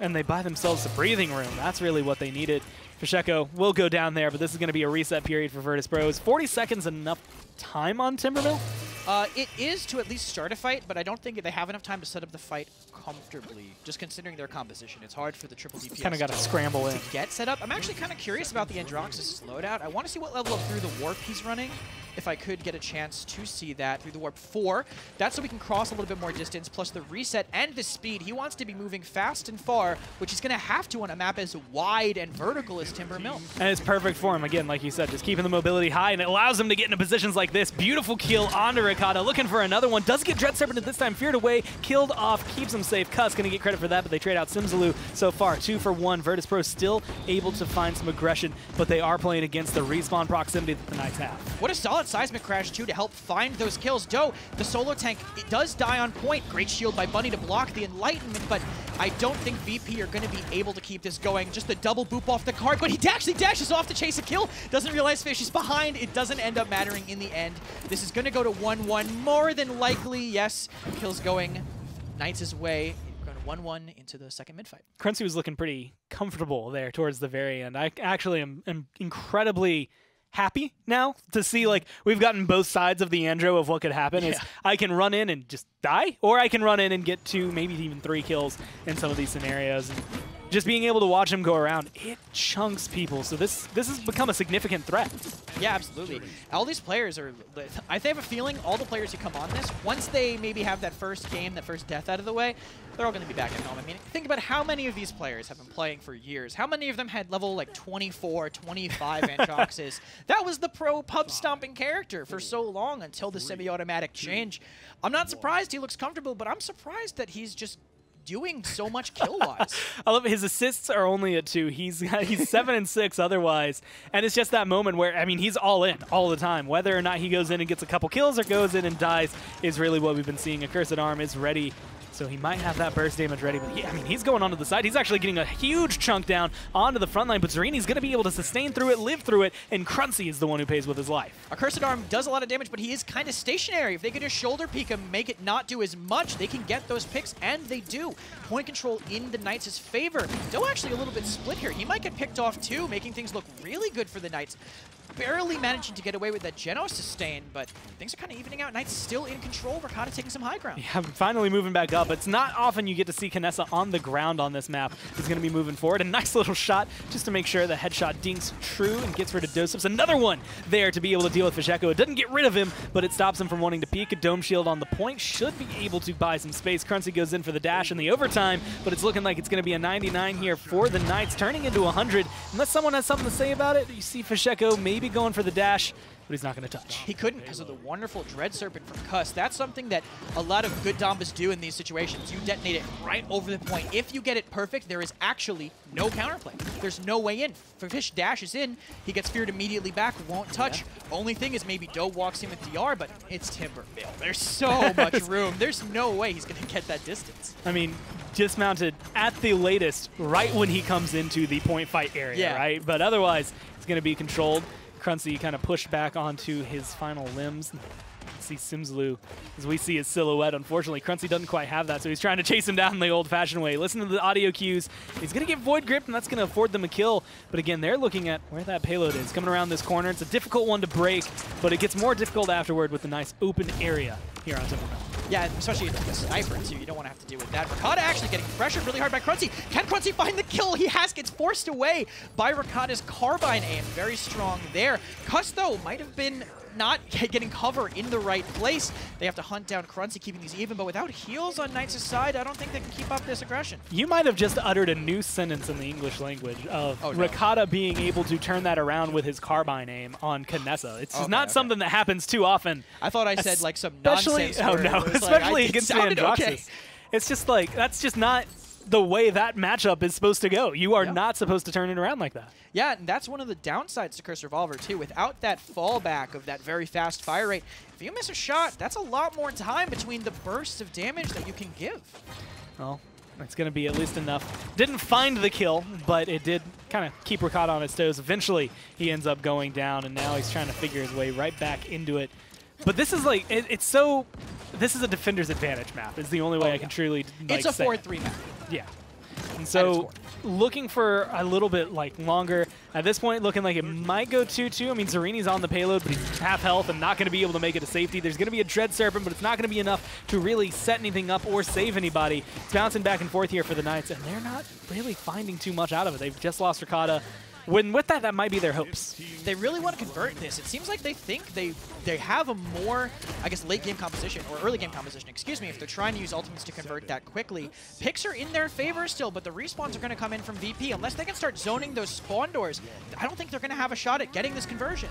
and they buy themselves a breathing room. That's really what they needed. Fasheko will go down there, but this is going to be a reset period for Virtus.Pro. Is 40 seconds enough time on Timbermill? It is to at least start a fight, but I don't think they have enough time to set up the fight comfortably, just considering their composition. It's hard for the triple DPS kind of got to scramble in to get set up. I'm actually kind of curious about the Androxys loadout. I want to see what level of Through the Warp he's running, if I could get a chance to see that. Through the Warp 4. That's so we can cross a little bit more distance, plus the reset and the speed. He wants to be moving fast and far, which he's going to have to on a map as wide and vertical as Timbermill. And it's perfect for him, again, like you said, just keeping the mobility high, and it allows him to get into positions like this. Beautiful kill onto Ricotta, looking for another one. Does get Dreadserpent at this time, feared away, killed off, keeps him safe. Cuss going to get credit for that, but they trade out Simsaloo so far. 2 for 1. Virtus.Pro still able to find some aggression, but they are playing against the respawn proximity that the Knights have. What a solid seismic crash, too, to help find those kills. Doe, the solo tank, it does die on point. Great shield by Bunny to block the Enlightenment, but I don't think VP are going to be able to keep this going. Just the double boop off the card, but he actually dashes off to chase a kill. Doesn't realize Fish is behind. It doesn't end up mattering in the end. This is going to go to 1-1. More than likely, yes. Kills going Knights' way. Going 1-1 into the second mid-fight. Cruncy was looking pretty comfortable there towards the very end. I actually am incredibly happy now to see, like, we've gotten both sides of the Andro of what could happen. Is I can run in and just die, or I can run in and get 2, maybe even 3 kills in some of these scenarios. And just being able to watch him go around, it chunks people. So this has become a significant threat. Yeah, absolutely. All these players are, I have a feeling all the players who come on this, once they maybe have that first game, that first death out of the way, they're all going to be back at home. I mean, think about how many of these players have been playing for years. How many of them had level like 24, 25 Androxys? That was the pro pub stomping character for so long until the semi-automatic change. I'm not surprised he looks comfortable, but I'm surprised that he's just doing so much kill-wise. I love it. His assists are only at 2. He's 7 and 6 otherwise, and it's just that moment where, I mean, he's all in all the time. Whether or not he goes in and gets a couple kills or goes in and dies is really what we've been seeing. Accursed Arm is ready, so he might have that burst damage ready, but I mean, he's going onto the side. He's actually getting a huge chunk down onto the front line, but Zarini's going to be able to sustain through it, live through it, and Cruncy is the one who pays with his life. Accursed Arm does a lot of damage, but he is kind of stationary. If they could just shoulder peek him, make it not do as much, they can get those picks, and they do. Point control in the Knights' favor. Doe actually a little bit split here. He might get picked off too, making things look really good for the Knights. barely managing to get away with that Geno sustain, but things are kind of evening out. Knight's still in control. Rakata taking some high ground. Yeah, finally moving back up. It's not often you get to see Knessa on the ground on this map. He's going to be moving forward. A nice little shot just to make sure the headshot dinks true and gets rid of Doseps. Another one there to be able to deal with Fisheko. It doesn't get rid of him, but it stops him from wanting to peek. A dome shield on the point should be able to buy some space. Cruncy goes in for the dash in the overtime, but it's looking like it's going to be a 99 here for the Knights, turning into 100. Unless someone has something to say about it, you see Fisheko maybe going for the dash, but he's not going to touch. He couldn't because of the wonderful Dread Serpent from Cuss. That's something that a lot of good Dombas do in these situations. You detonate it right over the point. If you get it perfect, there is actually no counterplay. There's no way in. Fish dashes in, he gets feared immediately back, won't touch. Yeah. Only thing is maybe Doe walks in with DR, but it's Timberville. There's so much room. There's no way he's going to get that distance. I mean, dismounted at the latest right when he comes into the point fight area, right? But otherwise, it's going to be controlled. Cruncy kind of pushed back onto his final limbs. See Simslu as we see his silhouette. Unfortunately, Cruncy doesn't quite have that, so he's trying to chase him down the old-fashioned way. Listen to the audio cues. He's going to get Void Gripped, and that's going to afford them a kill. But again, they're looking at where that payload is. Coming around this corner. It's a difficult one to break, but it gets more difficult afterward with the nice open area here on Timberville. Yeah, especially if it's a sniper, too. You don't want to have to deal with that. Rakata actually getting pressured really hard by Cruncy. Can Cruncy find the kill? He gets forced away by Rakata's carbine aim. Very strong there. Cuss, though, might have been not getting cover in the right place. They have to hunt down Cruncy, keeping these even, but without heals on Knights' side, I don't think they can keep up this aggression. You might have just uttered a new sentence in the English language of Rakata being able to turn that around with his carbine aim on Knessa. It's just not something that happens too often. I thought I said like some nonsense. Oh no, especially like, against the Androxus. Okay. It's just like, that's just not the way that matchup is supposed to go. You are not supposed to turn it around like that. Yeah, and that's one of the downsides to Curse Revolver, too. Without that fallback of that very fast fire rate, if you miss a shot, that's a lot more time between the bursts of damage that you can give. Well, it's going to be at least enough. Didn't find the kill, but it did kind of keep Rakata on his toes. Eventually, he ends up going down, and now he's trying to figure his way right back into it. But this is like, it's so... This is a defender's advantage map. It's the only way I can truly It's a 4-3 map. Yeah. And so looking for a little bit longer. At this point, looking like it might go 2-2. I mean, Zarini's on the payload, but he's half health and not going to be able to make it to safety. There's going to be a Dread Serpent, but it's not going to be enough to really set anything up or save anybody. It's bouncing back and forth here for the Knights, and they're not really finding too much out of it. They've just lost Rakata. With that, that might be their hopes. They really want to convert this. It seems like they think they have a more, I guess, late-game composition, or early-game composition, excuse me, if they're trying to use ultimates to convert that quickly. Picks are in their favor still, but the respawns are going to come in from VP. Unless they can start zoning those spawn doors, I don't think they're going to have a shot at getting this conversion.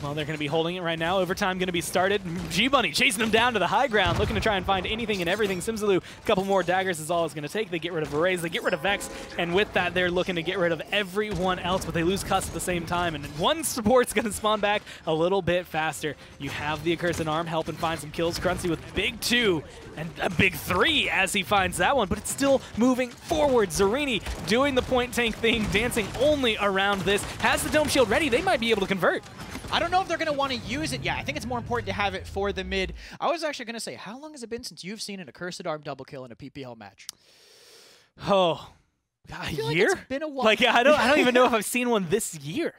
Well, they're going to be holding it right now. Overtime going to be started. G-Bunny chasing them down to the high ground, looking to try and find anything and everything. Simsaloo, a couple more daggers is all it's going to take. They get rid of Erase, they get rid of Vex, and with that, they're looking to get rid of everyone else, but they lose Cuss at the same time, and one support's going to spawn back a little bit faster. You have the Accursed Arm helping find some kills. Cruncy with big 2 and a big 3 as he finds that one, but it's still moving forward. Zarini doing the point tank thing, dancing only around this. Has the Dome Shield ready. They might be able to convert. I don't know if they're going to want to use it. Yeah, I think it's more important to have it for the mid. I was actually going to say, how long has it been since you've seen an Accursed Arm double kill in a PPL match? Oh, a year? Like it's been a while. Like, I don't even know if I've seen one this year.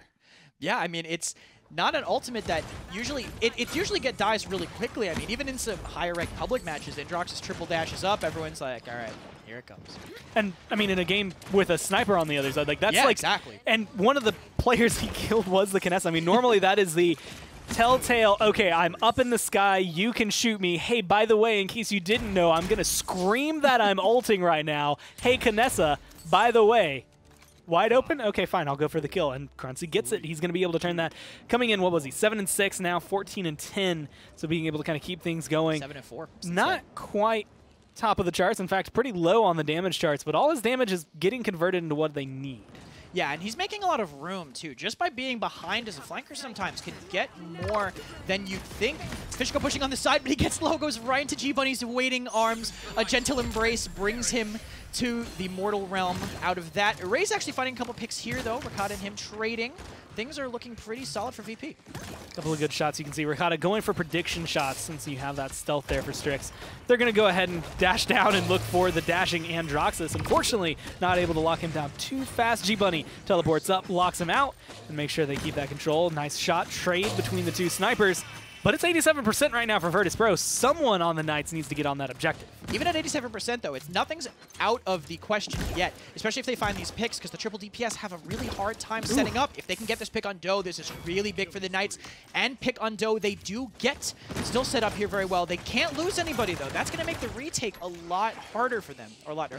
Yeah, I mean, it's not an ultimate that usually, it usually dies really quickly. I mean, even in some higher ranked public matches, Androxus triple dashes up, everyone's like, all right, here it comes. And I mean, in a game with a sniper on the other side, like that's like exactly. And one of the players he killed was the Knessa. I mean, normally that is the telltale, okay, I'm up in the sky, you can shoot me. Hey, by the way, in case you didn't know, I'm going to scream that I'm ulting right now. Hey, Knessa, by the way, wide open? Okay, fine, I'll go for the kill. And Cruncy gets it. He's going to be able to turn that. Coming in, what was he? 7-6 now, 14-10. So being able to kind of keep things going. 7-4. Not quite top of the charts. In fact, pretty low on the damage charts, but all his damage is getting converted into what they need. Yeah, and he's making a lot of room, too. Just by being behind as a flanker sometimes can get more than you think. Fishko pushing on the side, but he gets low, goes right into G-Bunny's waiting arms. A gentle embrace brings him to the mortal realm out of that. Erase actually finding a couple picks here, though. Rakata and him trading. things are looking pretty solid for VP. A couple of good shots you can see. Ricotta going for prediction shots since you have that stealth there for Strix. They're going to go ahead and dash down and look for the dashing Androxus. Unfortunately, not able to lock him down too fast. G-Bunny teleports up, locks him out, and make sure they keep that control. Nice shot trade between the two snipers. But it's 87% right now for Virtus.Pro. Someone on the Knights needs to get on that objective. Even at 87%, though, nothing's out of the question yet, especially if they find these picks, because the triple DPS have a really hard time setting up. If they can get this pick on Doe, this is really big for the Knights. And pick on Doe, they do get still set up here very well. They can't lose anybody, though. That's going to make the retake a lot harder for them, or a lot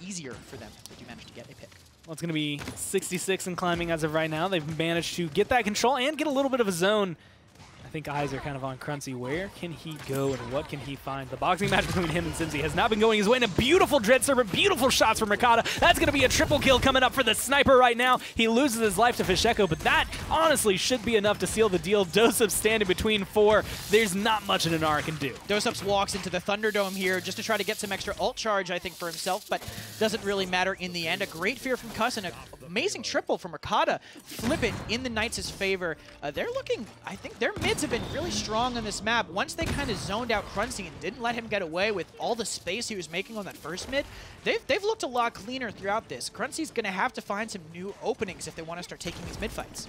easier for them if they do manage to get a pick. Well, it's going to be 66 and climbing as of right now. They've managed to get that control and get a little bit of a zone. I think eyes are kind of on Cruncy. Where can he go and what can he find? The boxing match between him and Simsy has not been going his way. And a beautiful Dread Serpent, beautiful shots from Ricotta. That's going to be a triple kill coming up for the sniper right now. He loses his life to Fisheko, but that honestly should be enough to seal the deal. Dosup's standing between 4. There's not much an Inara can do. Dosups walks into the Thunderdome here just to try to get some extra ult charge, I think, for himself, but doesn't really matter in the end. A great fear from Cuss and an amazing triple from Ricotta. Flip it in the Knights' favor. They're looking, I think their mids have been really strong on this map. Once they kind of zoned out Cruncy and didn't let him get away with all the space he was making on that first mid, they've looked a lot cleaner throughout this. Cruncy's going to have to find some new openings if they want to start taking these mid fights.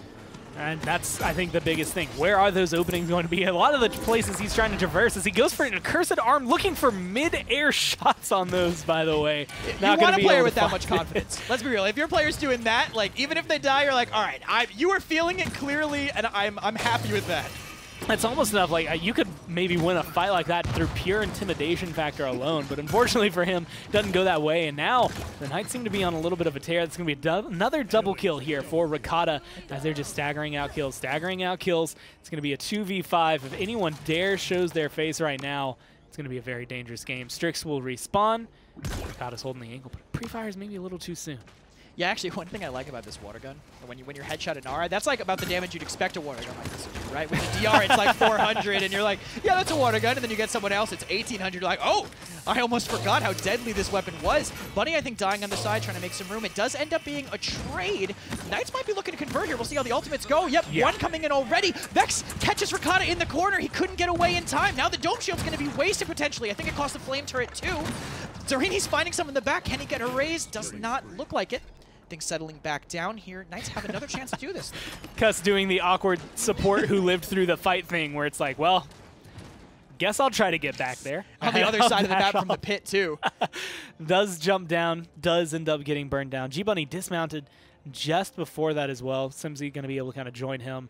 And that's, I think, the biggest thing. Where are those openings going to be? A lot of the places he's trying to traverse as he goes for an accursed arm, looking for mid-air shots on those, by the way. You want a player with that much confidence. Let's be real. If your player's doing that, like, even if they die, you're like, all right, you are feeling it clearly, and I'm happy with that. It's almost enough, like, you could maybe win a fight like that through pure intimidation factor alone, but unfortunately for him, it doesn't go that way, and now the Knights seem to be on a little bit of a tear. It's going to be another double kill here for Ricotta as they're just staggering out kills. It's going to be a 2v5. If anyone dares shows their face right now, it's going to be a very dangerous game. Strix will respawn. Ricotta's holding the ankle, but pre-fire is maybe a little too soon. Yeah, actually, one thing I like about this water gun, when you're headshot Inara, that's like about the damage you'd expect a water gun like this to do, right? With the DR, it's like 400, and you're like, yeah, that's a water gun, and then you get someone else, it's 1800, you're like, oh, I almost forgot how deadly this weapon was. Bunny, I think, dying on the side, trying to make some room. It does end up being a trade. Knights might be looking to convert here. We'll see how the ultimates go. Yep, one coming in already. Vex catches Ricotta in the corner. He couldn't get away in time. Now the Dome Shield's going to be wasted, potentially. I think it cost the Flame Turret, too. Zarini's finding someone in the back. Can he get a raise? Does not look like it. Things settling back down here. Knights have another chance to do this. Cuss doing the awkward support who lived through the fight thing where it's like, well, guess I'll try to get back there. On the other side of the map from the pit, too. Does jump down, does end up getting burned down. G-Bunny dismounted just before that as well. Simsy going to be able to kind of join him.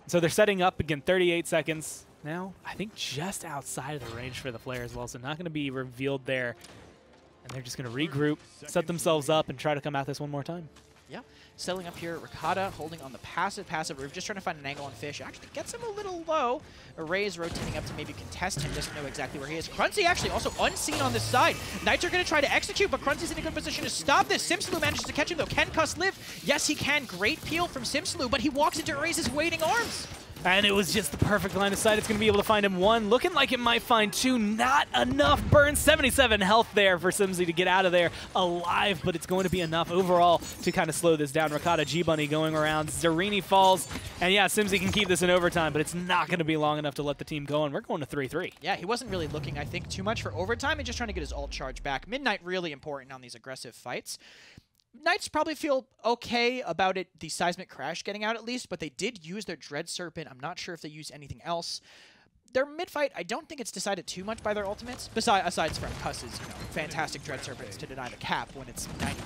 So they're setting up again, 38 seconds. Now, I think just outside of the range for the flare as well, so not going to be revealed there. And they're just going to regroup, set themselves up, and try to come at this one more time. Yeah, settling up here. Ricotta holding on the passive roof, just trying to find an angle on Fish. Actually gets him a little low. Array is rotating up to maybe contest him. Doesn't know exactly where he is. Cruncy actually also unseen on this side. Knights are going to try to execute, but Cruncy's in a good position to stop this. Simslu manages to catch him, though. Can Cuss live? Yes, he can. Great peel from Simslu, but he walks into Array's waiting arms. And it was just the perfect line of sight. It's going to be able to find him 1. Looking like it might find 2. Not enough burn. 77 health there for Simsy to get out of there alive, but it's going to be enough overall to kind of slow this down. Ricotta, G-Bunny going around. Zarini falls. And yeah, Simsy can keep this in overtime, but it's not going to be long enough to let the team go, and we're going to 3-3. Yeah, he wasn't really looking, I think, too much for overtime and just trying to get his ult charge back. Midnight really important on these aggressive fights. Knights probably feel okay about it, the Seismic Crash getting out at least, but they did use their Dread Serpent. I'm not sure if they used anything else. Their mid-fight, I don't think it's decided too much by their ultimates, aside from Cuss's, fantastic Dread Serpents to deny the cap when it's 99 to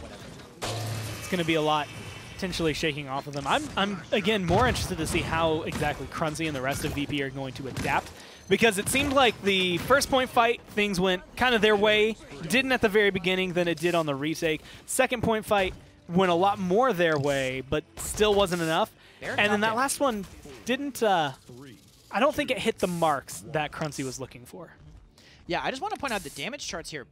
whatever. It's going to be a lot potentially shaking off of them. I'm again, more interested to see how exactly Cruncy and the rest of VP are going to adapt, because it seemed like the first point fight, things went kind of their way. Didn't at the very beginning, than it did on the retake. Second point fight went a lot more their way, but still wasn't enough. And then that last one didn't, I don't think it hit the marks that Cruncy was looking for. Yeah, I just want to point out the damage charts here.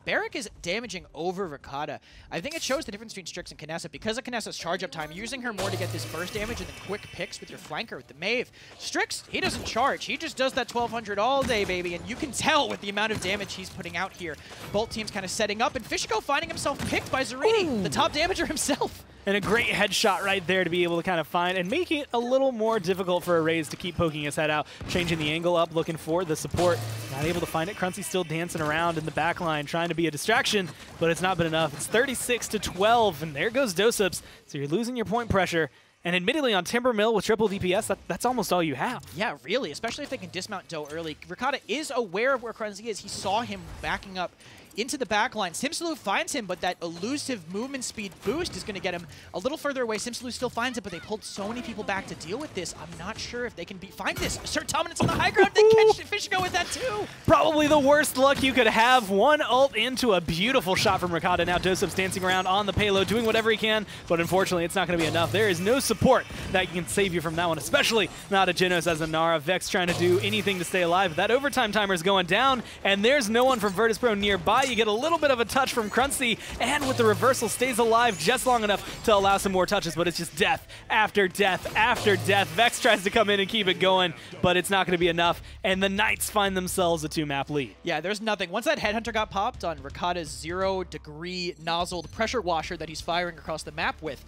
Barrick is damaging over Ricotta. I think it shows the difference between Strix and Kinessa. Because of Kinessa's charge up time, using her more to get this burst damage and then quick picks with your flanker with the Maeve. Strix, he doesn't charge. He just does that 1200 all day, baby. And you can tell with the amount of damage he's putting out here. Both teams kind of setting up. And Fishiko finding himself picked by Zarini, the top damager himself. And a great headshot right there to be able to kind of find and make it a little more difficult for a Raze to keep poking his head out, changing the angle up, looking for the support. Not able to find it. Cruncy still dancing around in the back line, trying to be a distraction, but it's not been enough. It's 36-12, and there goes Dosups. So you're losing your point pressure. And admittedly, on Timber Mill with triple DPS, that's almost all you have. Yeah, really, especially if they can dismount Doe early. Ricotta is aware of where Crunzy is. He saw him backing up into the back line. Simsaloo finds him, but that elusive movement speed boost is going to get him a little further away. Simsaloo still finds it, but they pulled so many people back to deal with this. I'm not sure if they can find this. Assert dominance on the high ground. They catch Fishigo with that too. Probably the worst luck you could have. One ult into a beautiful shot from Ricotta. Now Dosups dancing around on the payload, doing whatever he can, but unfortunately it's not going to be enough. There is no support that can save you from that one, especially not a Genos as a Nara. Vex trying to do anything to stay alive. That overtime timer is going down, and there's no one from Virtus.Pro nearby. You get a little bit of a touch from Cruncy, and with the reversal stays alive just long enough to allow some more touches, but it's just death after death after death. Vex tries to come in and keep it going, but it's not going to be enough, and the Knights find themselves a 2-map lead. Yeah, there's nothing. Once that Headhunter got popped on Ricotta's 0-degree nozzled pressure washer that he's firing across the map with,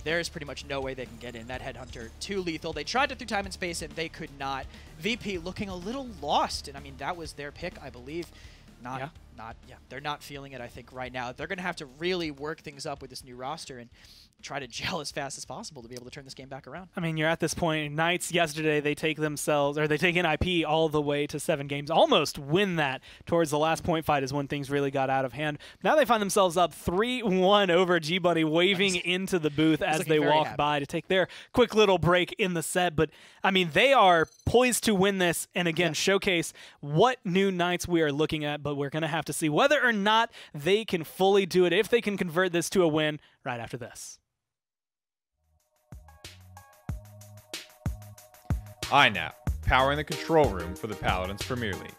there's pretty much no way they can get in. That Headhunter, too lethal. They tried to through time and space, and they could not. VP looking a little lost, and I mean, that was their pick, I believe. They're not feeling it, I think, right now. They're going to have to really work things up with this new roster and try to gel as fast as possible to be able to turn this game back around. I mean, you're at this point. Knights yesterday, they take themselves, or they take NIP all the way to 7 games, almost win that. Towards the last point fight is when things really got out of hand. Now they find themselves up 3-1 over G-Bunny, waving into the booth as they walk by to take their quick little break in the set. But, I mean, they are poised to win this and, again, showcase what new Knights we are looking at, but we're going to have to see whether or not they can fully do it, if they can convert this to a win right after this. now, powering the control room for the Paladins Premier League.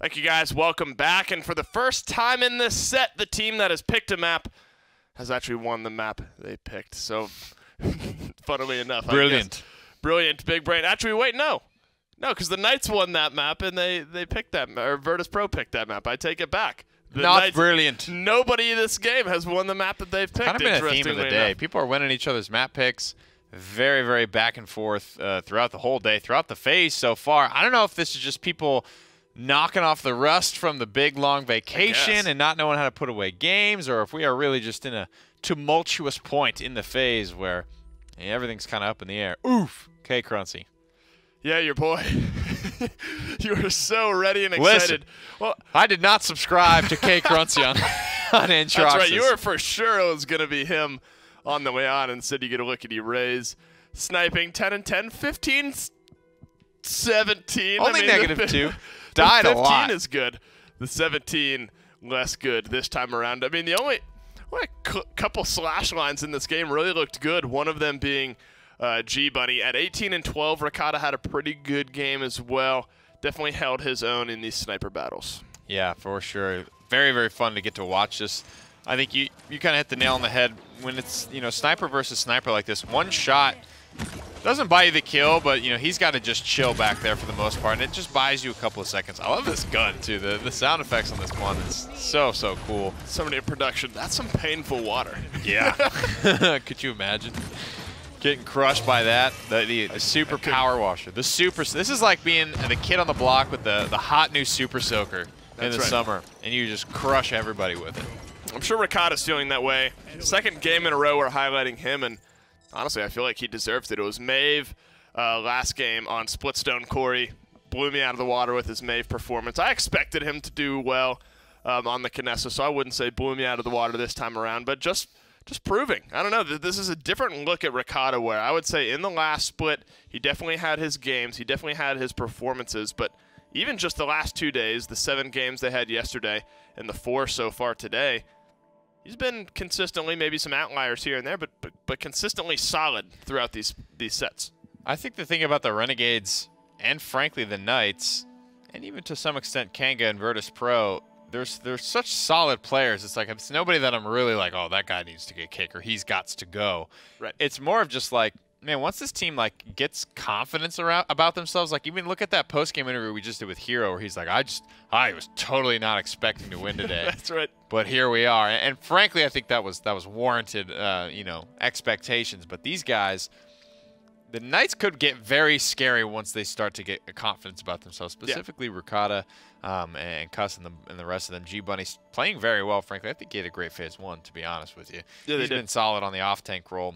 Thank you guys. Welcome back. And for the first time in this set, the team that has picked a map has actually won the map they picked. So, funnily enough, Brilliant. Brilliant. Big brain. Actually, wait, no. No, because the Knights won that map, and they picked that map, or Virtus.Pro picked that map. I take it back. The Not Knights, brilliant. Nobody in this game has won the map that they've picked. Kind of been a theme of the day. Enough. People are winning each other's map picks. Very, very back and forth throughout the whole day, throughout the phase so far. I don't know if this is just people knocking off the rust from the big, long vacation and not knowing how to put away games, or if we are really just in a tumultuous point in the phase where everything's kind of up in the air. Oof. Okay, Cruncy. Yeah, your boy. You were so ready and excited. Listen, well, I did not subscribe to K Cruncy on Antroxus. That's right. You were for sure it was going to be him on the way on. Instead, you get a lickety Raze. Sniping 10 and 10, 15, 17. Only -2. The Died a 15 lot. is good. The 17, less good this time around. I mean, the only couple slash lines in this game really looked good. One of them being G-Bunny. At 18-12, Ricotta had a pretty good game as well. Definitely held his own in these sniper battles. Yeah, for sure. Very, very fun to get to watch this. I think you kind of hit the nail on the head when it's, sniper versus sniper like this. One shot doesn't buy you the kill, but, he's got to just chill back there for the most part, and it just buys you a couple of seconds. I love this gun, too. The sound effects on this one is so, so cool. Somebody in production, that's some painful water. Yeah. Could you imagine getting crushed by that? The super power washer. This is like being the kid on the block with the hot new super soaker in the summer, and you just crush everybody with it. I'm sure Ricotta's feeling that way. Second game in a row we're highlighting him, and honestly, I feel like he deserves it. It was Maeve last game on Splitstone. Corey blew me out of the water with his Maeve performance. I expected him to do well on the Kinessa, so I wouldn't say blew me out of the water this time around, but just proving. I don't know. This is a different look at Ricotta, where I would say in the last split, he definitely had his games. He definitely had his performances, but even just the last 2 days, the 7 games they had yesterday and the 4 so far today, he's been consistently, maybe some outliers here and there, but consistently solid throughout these sets. I think the thing about the Renegades and, frankly, the Knights, and even to some extent Kanga and Virtus.Pro, there's such solid players. It's like it's nobody that I'm really like, oh, that guy needs to get kicked or he's got to go. Right. It's more of just like, man, once this team gets confidence about themselves, like even look at that post-game interview we just did with Hero, where he's like, I was totally not expecting to win today. That's right. But here we are, and frankly, I think that was warranted, expectations. But these guys, the Knights could get very scary once they start to get confidence about themselves. Specifically, Ricotta and Cuss and the rest of them. G-Bunny's playing very well. Frankly, I think he had a great phase 1. To be honest with you, he's been solid on the off-tank role,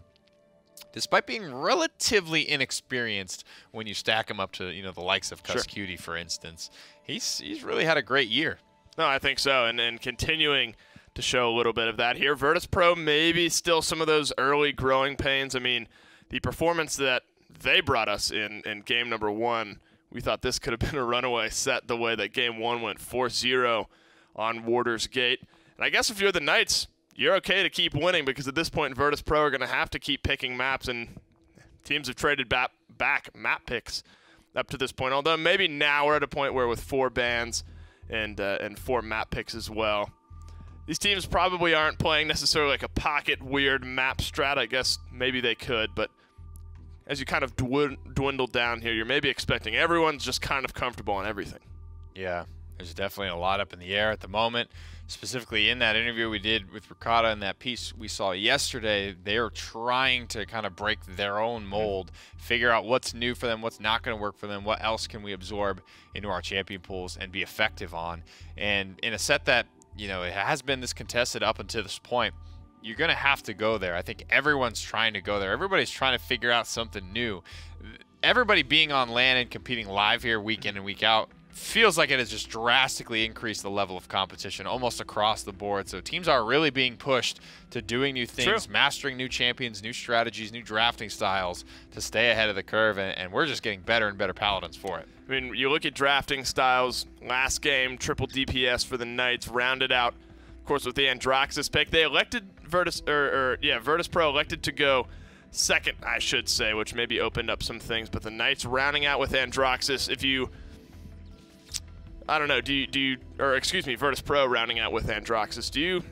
despite being relatively inexperienced when you stack him up to the likes of Cuss Cutie, for instance. He's really had a great year. No, I think so, and continuing to show a little bit of that here. Virtus.Pro maybe still some of those early growing pains. I mean, the performance that they brought us in game number 1, we thought this could have been a runaway set the way that game 1 went 4-0 on Warder's Gate. And I guess if you're the Knights, you're okay to keep winning, because at this point Virtus.Pro are going to have to keep picking maps, and teams have traded back map picks up to this point. Although maybe now we're at a point where with 4 bans and 4 map picks as well, these teams probably aren't playing necessarily like a pocket weird map strat. I guess maybe they could, but as you kind of dwindle down here, you're maybe expecting everyone's just kind of comfortable on everything. Yeah, there's definitely a lot up in the air at the moment. Specifically in that interview we did with Ricotta and that piece we saw yesterday, they are trying to kind of break their own mold, figure out what's new for them, what's not going to work for them, what else can we absorb into our champion pools and be effective on. And in a set that, it has been this contested up until this point, you're going to have to go there. I think everyone's trying to go there. Everybody's trying to figure out something new. Everybody being on LAN and competing live here week in and week out feels like it has just drastically increased the level of competition almost across the board. So teams are really being pushed to doing new things, mastering new champions, new strategies, new drafting styles to stay ahead of the curve, and we're just getting better and better Paladins for it. I mean, you look at drafting styles, last game, triple DPS for the Knights, rounded out, of course, with the Androxus pick. They elected Virtus.Pro elected to go second, I should say, which maybe opened up some things, but the Knights rounding out with Androxus. If you I don't know, Virtus.Pro rounding out with Androxus. Do you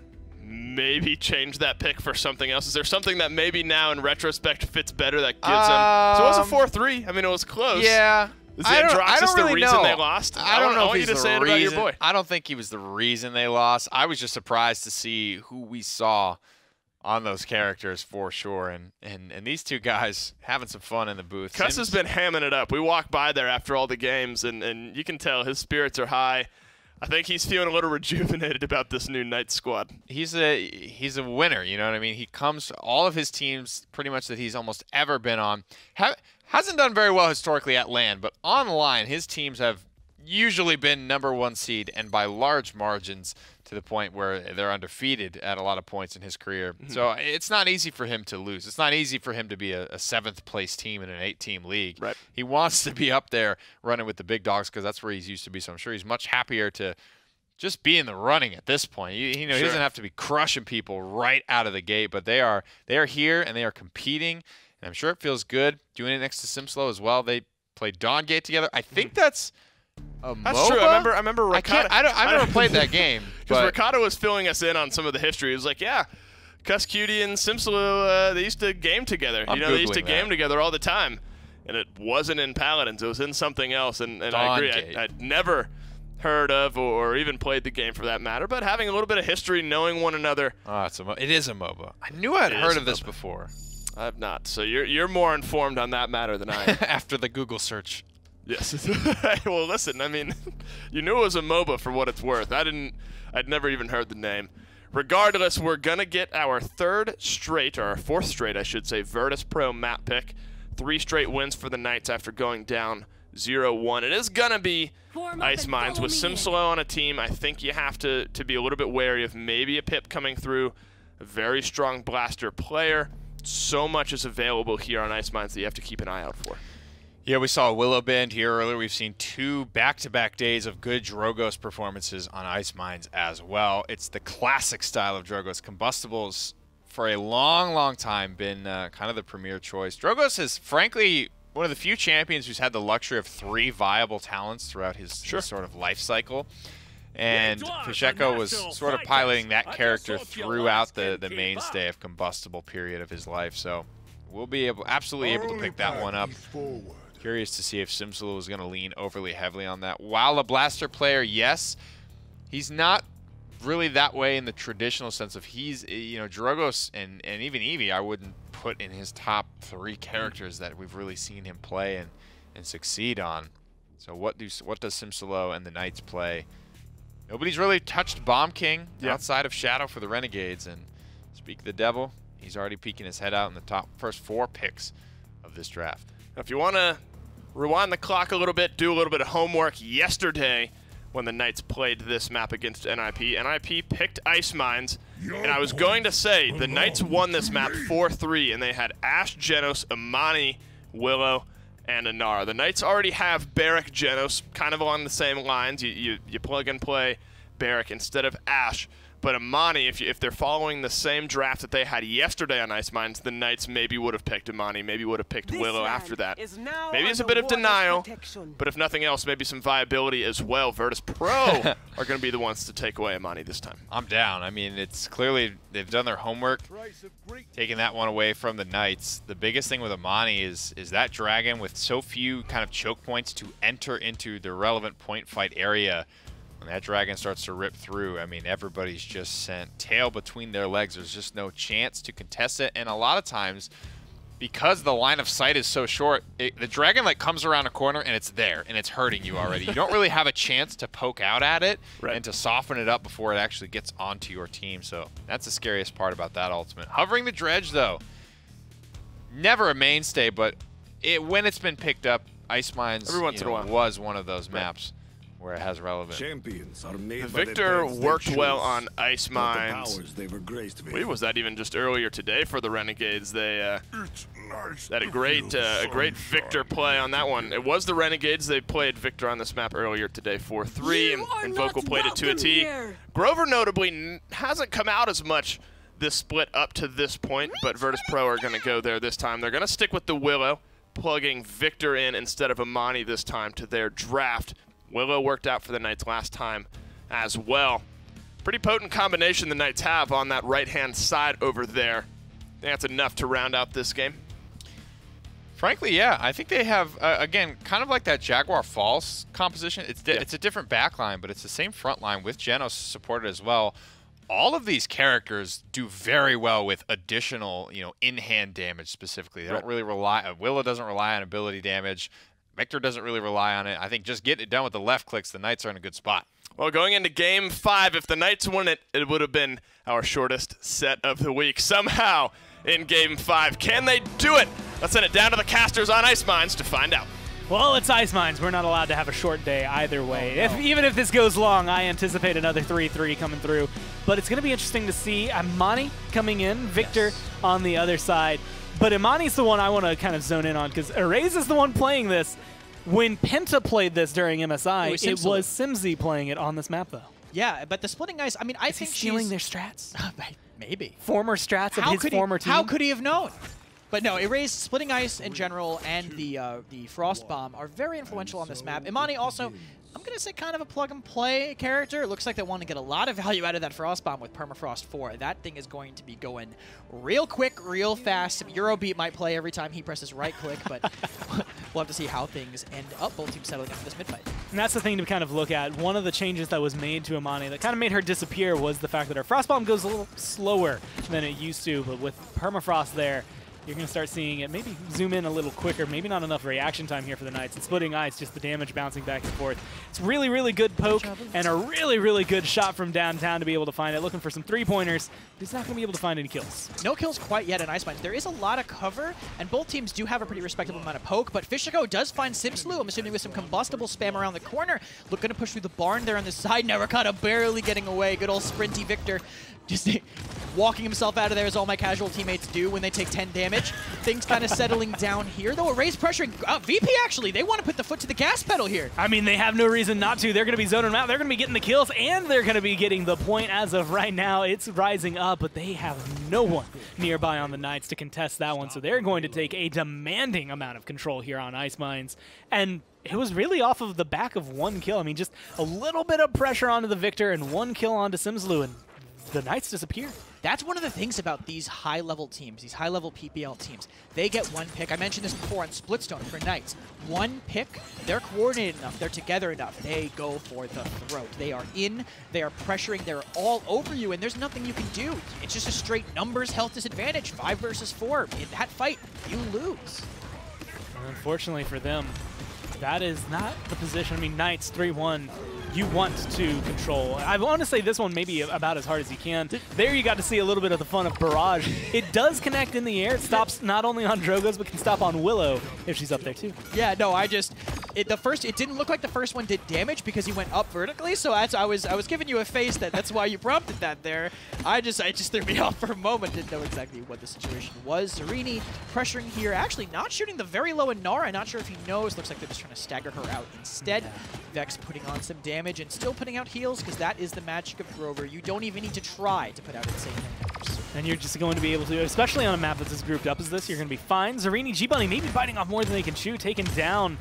maybe change that pick for something else? Is there something that maybe now in retrospect fits better that gives them? So it was a 4-3. I mean, it was close. Yeah. Is the Androxus really the reason know. they lost? I don't know I want if you he's to the say it reason. about your boy. I don't think he was the reason they lost. I was just surprised to see who we saw on those characters for sure, and these two guys having some fun in the booth. Cuss has been hamming it up. We walked by there after all the games, and you can tell his spirits are high. I think he's feeling a little rejuvenated about this new Knights squad. He's a winner, you know what I mean? He comes, all of his teams pretty much that he's almost ever been on, hasn't done very well historically at LAN, but online his teams have usually been #1 seed, and by large margins, to the point where they're undefeated at a lot of points in his career. So it's not easy for him to lose. It's not easy for him to be a 7th place team in an 8-team league. Right. He wants to be up there running with the big dogs because that's where he's used to be. So I'm sure he's much happier to just be in the running at this point. He doesn't have to be crushing people right out of the gate, but they are here and they are competing. And I'm sure it feels good doing it next to Simslow as well. They played Dawn Gate together. I think that's a MOBA? That's true. I remember Ricotta. I've never played that game. Because Ricotta was filling us in on some of the history. It was like, yeah, Cuss Cutie and Simslow, they used to game together. They used to game together all the time. And it wasn't in Paladins. It was in something else. And I agree. I'd never heard of or even played the game for that matter. But having a little bit of history, knowing one another. Oh, it is a MOBA. I knew I'd heard of this before. I've not. So you're more informed on that matter than I am. After the Google search. Yes. Well, listen, I mean, you knew it was a MOBA for what it's worth. I'd never even heard the name. Regardless, we're going to get our fourth straight, I should say, Virtus.Pro map pick. 3 straight wins for the Knights after going down 0-1. It is going to be Ice Mines. With Simslow on a team, I think you have to be a little bit wary of maybe a Pip coming through. A very strong blaster player. So much is available here on Ice Mines that you have to keep an eye out for. Yeah, we saw Willow Bend here earlier. We've seen 2 back-to-back days of good Drogos performances on Ice Mines as well. It's the classic style of Drogos. Combustibles, for a long, long time, been kind of the premier choice. Drogos is, frankly, one of the few champions who's had the luxury of 3 viable talents throughout his sort of life cycle. And Fisheko was sort of piloting that character throughout the mainstay of Combustible period of his life. So we'll be absolutely able to pick that one up. Curious to see if Simslow is going to lean overly heavily on that. While a blaster player, yes, he's not really that way in the traditional sense of Drogos and even Eevee I wouldn't put in his top 3 characters that we've really seen him play and succeed on. So what does Simslow and the Knights play? Nobody's really touched Bomb King outside of Shadow for the Renegades, and speak of the devil, he's already peeking his head out in the first 4 picks of this draft. If you want to rewind the clock a little bit, do a little bit of homework, yesterday when the Knights played this map against NIP picked Ice Mines, and I was going to say the Knights won this map 4-3, and they had Ashe, Genos, Imani, Willow, and Inara. The Knights already have Barrack, Genos, kind of along the same lines. You plug and play Barrack instead of Ashe. But Imani, if they're following the same draft that they had yesterday on Ice Mines, the Knights maybe would have picked Imani, maybe would have picked Willow after that. Maybe it's a bit of denial, but if nothing else, maybe some viability as well. Virtus.Pro are going to be the ones to take away Imani this time. I'm down. I mean, it's clearly they've done their homework, taking that one away from the Knights. The biggest thing with Imani is that dragon with so few kind of choke points to enter into the relevant point fight area. When that dragon starts to rip through, I mean, everybody's just sent tail between their legs. There's just no chance to contest it. And a lot of times, because the line of sight is so short, the dragon like comes around a corner and it's there and it's hurting you already. You don't really have a chance to poke out at it and to soften it up before it actually gets onto your team. So that's the scariest part about that ultimate. Hovering the Dredge, though, never a mainstay, but when it's been picked up, Ice Mines every once in a while was one of those maps where it has relevance. Champions are made Victor worked well on Ice Mines. Wait, was that even just earlier today for the Renegades? They had a great Victor play on that one. It was the Renegades. They played Victor on this map earlier today 4-3, and Vocal played it to a T. Grover notably hasn't come out as much this split up to this point, but Virtus.Pro are going to go there this time. They're going to stick with the Willow, plugging Victor in instead of Imani this time to their draft. Willow worked out for the Knights last time as well. Pretty potent combination the Knights have on that right-hand side over there. I think that's enough to round out this game. Frankly, yeah. I think they have, again, kind of like that Jaguar Falls composition. It's a different backline, but it's the same front line with Genos supported as well. All of these characters do very well with additional, in-hand damage specifically. They don't really rely, Willow doesn't rely on ability damage. Victor doesn't really rely on it. I think just getting it done with the left clicks, the Knights are in a good spot. Well, going into Game 5, if the Knights won it, it would have been our shortest set of the week. Somehow in Game 5, can they do it? Let's send it down to the casters on Ice Mines to find out. Well, it's Ice Mines. We're not allowed to have a short day either way. Even if this goes long, I anticipate another 3-3 coming through. But it's going to be interesting to see Imani coming in, Victor on the other side. But Imani's the one I want to kind of zone in on because Erase is the one playing this. When Penta played this during MSI, it was Simsy playing it on this map, though. Yeah, but the splitting ice, I mean, I think stealing their strats? Maybe. Former strats of his former team? How could he have known? But no, Erase, Splitting Ice in general, and the Frost Bomb are very influential on this map. Imani also, I'm going to say kind of a plug-and-play character. It looks like they want to get a lot of value out of that Frost Bomb with Permafrost 4. That thing is going to be going real quick, real fast. Some Eurobeat might play every time he presses right-click, but we'll have to see how things end up. Both teams settling into this mid-fight. And that's the thing to kind of look at. One of the changes that was made to Imani that kind of made her disappear was the fact that her Frost Bomb goes a little slower than it used to, but with Permafrost there, you're going to start seeing it maybe zoom in a little quicker. Maybe not enough reaction time here for the Knights. And Splitting Ice, just the damage bouncing back and forth. It's really, really good poke and a really, really good shot from downtown to be able to find it. Looking for some three-pointers, but he's not going to be able to find any kills. No kills quite yet in Ice Mines. There is a lot of cover, and both teams do have a pretty respectable amount of poke, but Fishiko does find Simslu, I'm assuming with some combustible spam around the corner. Looking to push through the barn there on the side. Now Ricotta barely getting away. Good old sprinty Victor. Just walking himself out of there as all my casual teammates do when they take 10 damage. Things kind of settling down here, though. Erase pressuring. VP, actually, they want to put the foot to the gas pedal here. I mean, they have no reason not to. They're going to be zoning them out. They're going to be getting the kills, and they're going to be getting the point as of right now. It's rising up, but they have no one nearby on the Knights to contest that one, so they're going to take a demanding amount of control here on Ice Mines. And it was really off of the back of one kill. I mean, just a little bit of pressure onto the Victor and one kill onto Simslu, and the Knights disappear. That's one of the things about these high-level teams, these high-level PPL teams. They get one pick. I mentioned this before on Splitstone for Knights. One pick, they're coordinated enough, they're together enough. They go for the throat. They are in, they are pressuring, they're all over you, and there's nothing you can do. It's just a straight numbers health disadvantage, 5 versus 4. In that fight, you lose. And unfortunately for them, that is not the position. I mean, Knights 3-1. You want to control. I want to say this one maybe about as hard as you can. There you got to see a little bit of the fun of Barrage. It does connect in the air. It stops not only on Drogoz, but can stop on Willow if she's up there too. Yeah, no, it didn't look like the first one did damage because he went up vertically, so I was giving you a face that's why you prompted that there. I just threw me off for a moment, didn't know exactly what the situation was. Zarini pressuring here, actually not shooting the very low Inara. Not sure if he knows. Looks like they're just trying to stagger her out instead. Vex putting on some damage and still putting out heals because that is the magic of Grover. You don't even need to try to put out insane numbers. And you're just going to be able to, especially on a map that's as grouped up as this, you're going to be fine. Zarini, G-Bunny maybe biting off more than they can chew, taken down.